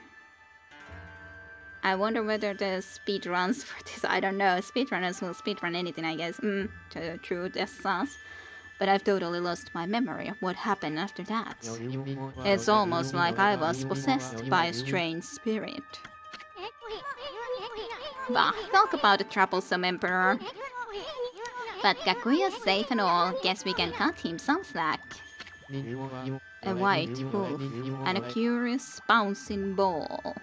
I wonder whether the speedruns for this, I don't know, speedrunners will speedrun anything, I guess. True, that's sus. But I've totally lost my memory of what happened after that. It's almost like I was possessed by a strange spirit. Bah, talk about the troublesome emperor. But Gakuya's safe and all, guess we can cut him some slack. A white wolf and a curious bouncing ball.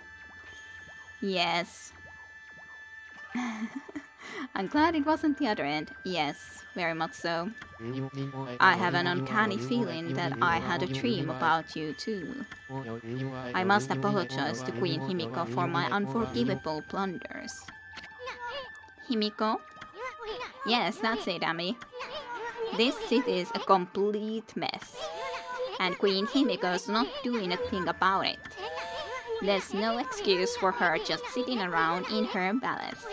Yes. I'm glad it wasn't the other end. Yes, very much so. I have an uncanny feeling that I had a dream about you too. I must apologize to Queen Himiko for my unforgivable blunders. Himiko? Yes, that's it, Ami. This city is a complete mess. And Queen Himiko's not doing a thing about it. There's no excuse for her just sitting around in her palace.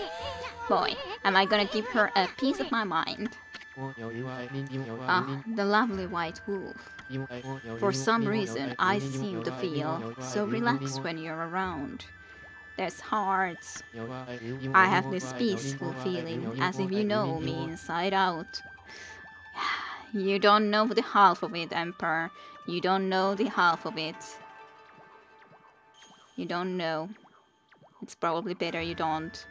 Boy, am I gonna give her a piece of my mind. Ah, the lovely white wolf. For some reason, I seem to feel so relaxed when you're around. There's hearts. I have this peaceful feeling, as if you know me inside out. You don't know the half of it, Emperor. You don't know the half of it. You don't know. It's probably better you don't.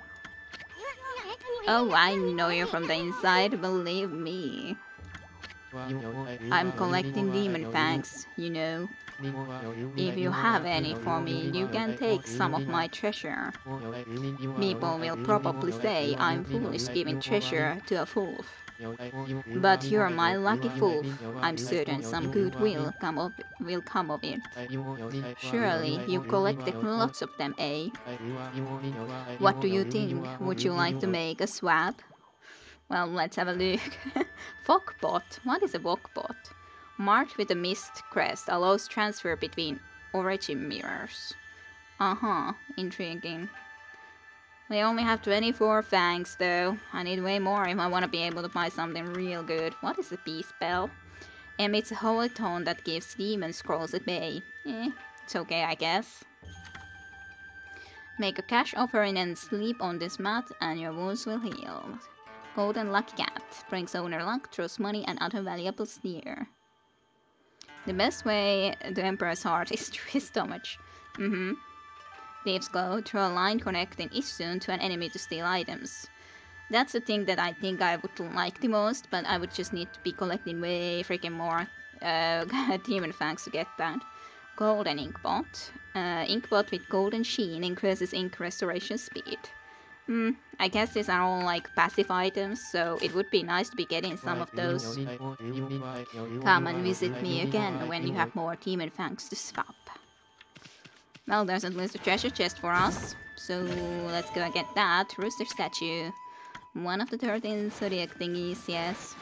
Oh, I know you from the inside, believe me. I'm collecting demon fangs, you know. If you have any for me, you can take some of my treasure. People will probably say I'm foolish giving treasure to a wolf. But you're my lucky wolf. I'm certain some good will come of it. Surely you collected lots of them, eh? What do you think? Would you like to make a swap? Well, let's have a look. Fogbot. What is a Fogbot? Marked with a mist crest allows transfer between origin mirrors. Intriguing. We only have 24 fangs though. I need way more if I want to be able to buy something real good. What is a bee spell? Emits a holy tone that gives demon scrolls at bay. It's okay, I guess. Make a cash offering and sleep on this mat and your wounds will heal. Golden Lucky Cat. Brings owner luck, throws money and other valuables near. The best way to Emperor's heart is through his stomach. Thieves Glow, throw a line connecting Issun to an enemy to steal items. That's the thing that I think I would like the most, but I would just need to be collecting way freaking more demon fangs to get that. Golden Inkbot. Inkbot with golden sheen increases ink restoration speed. I guess these are all like passive items, so it would be nice to be getting some of those. Come and visit me again when you have more demon fangs to swap. Well, there's at least a treasure chest for us, so let's go and get that. Rooster statue. One of the 13 zodiac thingies, yes.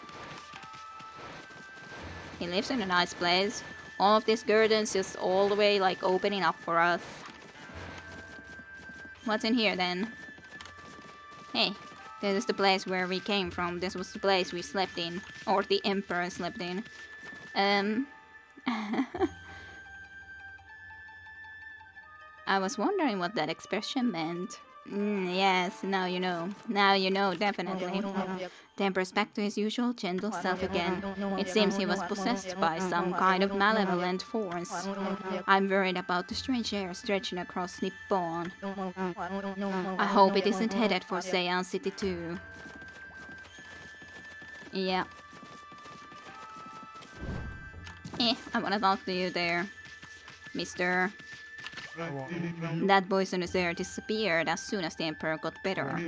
He lives in a nice place. All of these gardens just all the way like opening up for us. What's in here then? Hey, this is the place where we came from. This was the place we slept in, or the Emperor slept in. I was wondering what that expression meant. Yes, now you know. Now you know, definitely. The Emperor's back to his usual gentle self again. It seems he was possessed by some kind of malevolent force. I'm worried about the strange air stretching across Nippon. I hope it isn't headed for Seian City too. Yeah. I wanna talk to you there, mister. That poisonous air disappeared as soon as the Emperor got better.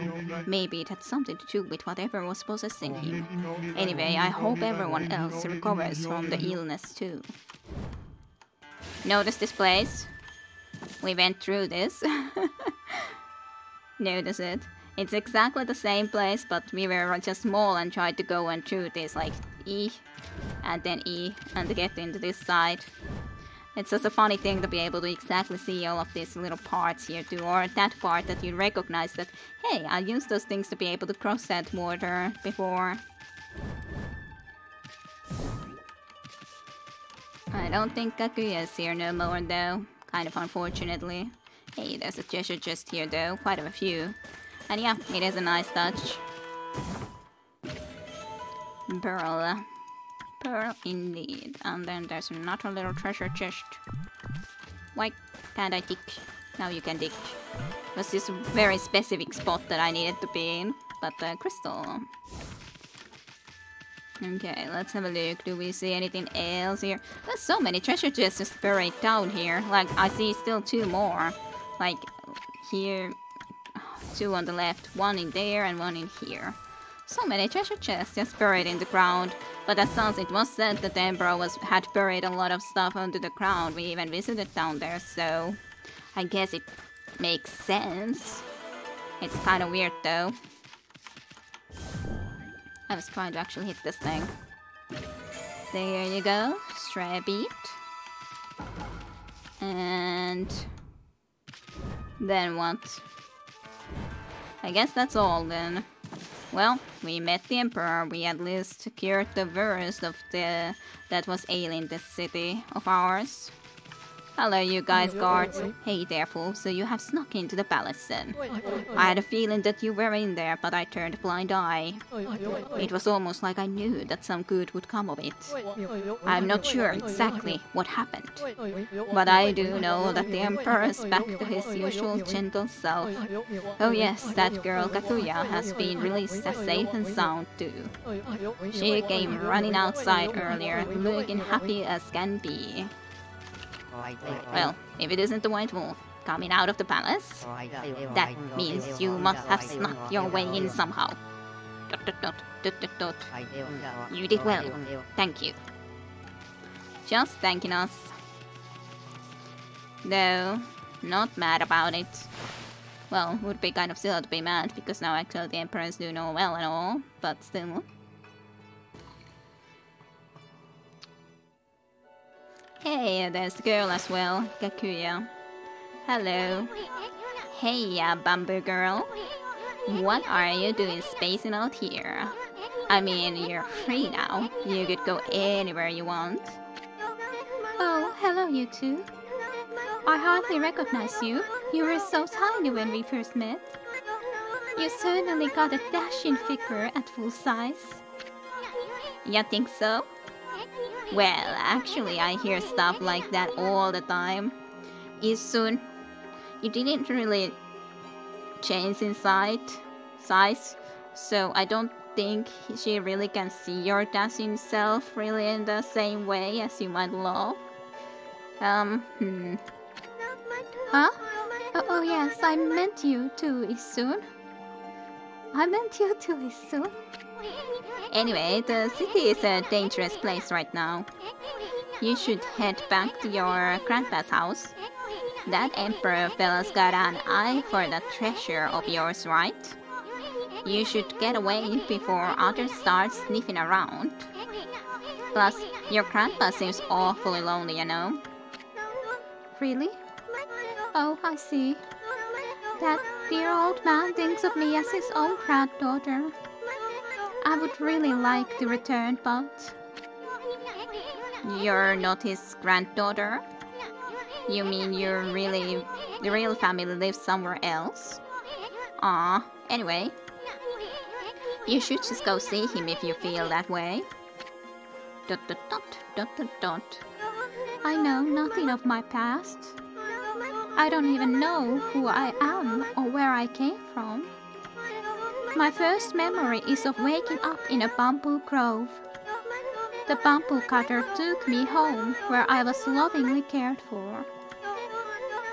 Maybe it had something to do with whatever was possessing him. Anyway, I hope everyone else recovers from the illness too. Notice this place? We went through this. Notice it. It's exactly the same place, but we were just small and tried to go and through this like E and then E and to get into this side. It's just a funny thing to be able to exactly see all of these little parts here too, or that part that you recognize that, hey, I used those things to be able to cross that water before. I don't think Kakuya is here no more though, kind of unfortunately. Hey, there's a treasure chest here though, quite a few. And yeah, it is a nice touch. Pearl. Pearl indeed. And then there's another little treasure chest. Why can't I dig? Now you can dig. It was this very specific spot that I needed to be in. But crystal. Okay, let's have a look. Do we see anything else here? There's so many treasure chests just buried down here. Like, I see still 2 more. Like, here. 2 on the left. 1 in there and 1 in here. So many treasure chests just buried in the ground. But as sounds it was said that the Emperor had buried a lot of stuff under the ground. We even visited down there, so I guess it makes sense. It's kind of weird though. I was trying to actually hit this thing. There you go. Stray beat. And then what? I guess that's all then. Well, we met the Emperor. We at least cured the worst of that was ailing this city of ours. Hello, you guys, guards. Hey there, fool. So you have snuck into the palace then. I had a feeling that you were in there, but I turned a blind eye. It was almost like I knew that some good would come of it. I'm not sure exactly what happened, but I do know that the Emperor is back to his usual gentle self. Oh yes, that girl Kakuya has been released as safe and sound too. She came running outside earlier, looking happy as can be. Well, if it isn't the White Wolf coming out of the palace, that means you must have snuck your way in somehow. ... You did well. Thank you. Just thanking us. No, not mad about it. Well, would be kind of silly to be mad, because now actually the Emperors do know well and all, but still. Hey, there's the girl as well, Kakuya. Hello. Hey, bamboo girl. What are you doing spacing out here? I mean, you're free now. You could go anywhere you want. Oh, hello you two. I hardly recognize you. You were so tiny when we first met. You certainly got a dashing figure at full size. You think so? Well, actually, I hear stuff like that all the time. Issun, you didn't really change in size, so I don't think she really can see your dashing self really in the same way as you might love. Huh? Oh yes, I meant you too, Issun. I meant you too, Issun. Anyway, the city is a dangerous place right now. You should head back to your grandpa's house. That Emperor fella's got an eye for that treasure of yours, right? You should get away before others start sniffing around. Plus, your grandpa seems awfully lonely, you know. Really? Oh, I see. That dear old man thinks of me as his own granddaughter. I would really like to return, but... You're not his granddaughter? You mean the real family lives somewhere else? Aw, anyway. You should just go see him if you feel that way. ... I know nothing of my past. I don't even know who I am or where I came from. My first memory is of waking up in a bamboo grove. the bamboo cutter took me home, where I was lovingly cared for.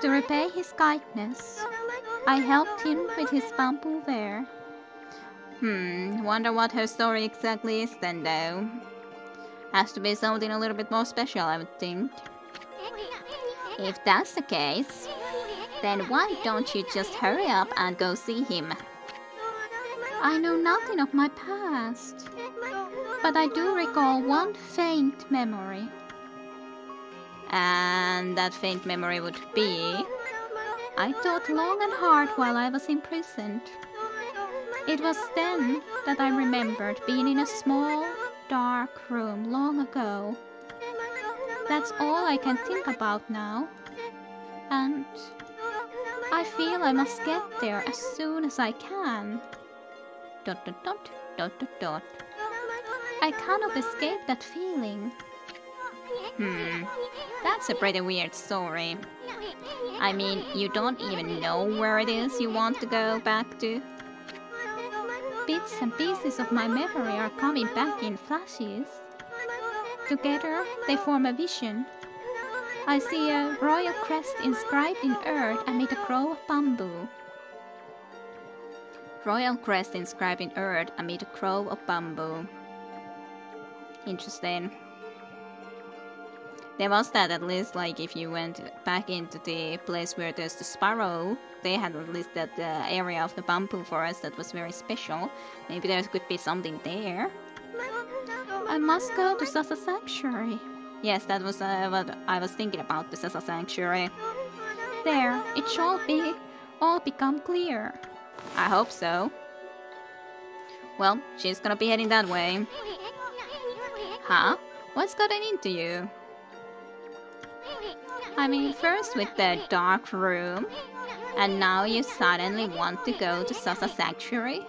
To repay his kindness, I helped him with his bamboo ware. Wonder what her story exactly is then, though. Has to be something a little bit more special, I would think. If that's the case, then why don't you just hurry up and go see him? I know nothing of my past, but I do recall one faint memory. And that faint memory would be... I thought long and hard while I was imprisoned. It was then that I remembered being in a small, dark room long ago. That's all I can think about now. And I feel I must get there as soon as I can. ... I cannot escape that feeling. That's a pretty weird story. I mean, you don't even know where it is you want to go back to? Bits and pieces of my memory are coming back in flashes. Together, they form a vision. I see a royal crest inscribed in earth amid a grove of bamboo. Royal crest inscribed in earth amid a grove of bamboo. Interesting. There was that at least, like if you went back into the place where there's the sparrow, they had at least that area of the bamboo forest that was very special. Maybe there could be something there. I must go to Sasa Sanctuary. Yes, that was what I was thinking about, the Sasa Sanctuary. There, it shall all become clear. I hope so. Well, she's gonna be heading that way. Huh? What's gotten into you? I mean, first with the dark room, and now you suddenly want to go to Sasa Sanctuary?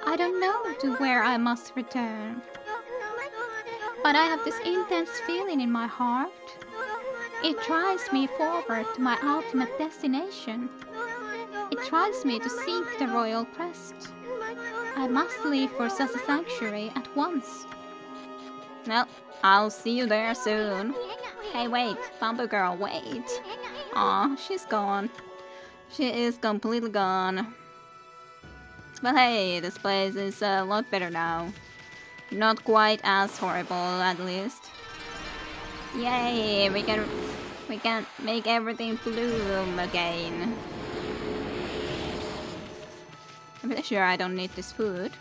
I don't know to where I must return. But I have this intense feeling in my heart. It drives me forward to my ultimate destination. It drives me to seek the royal crest. I must leave for Sasa Sanctuary at once. Well, I'll see you there soon. Hey, wait, Bamboo Girl, wait. Aw, she's gone. She is completely gone. But hey, this place is a lot better now. Not quite as horrible, at least. Yay, we can make everything bloom again. I'm pretty sure I don't need this food.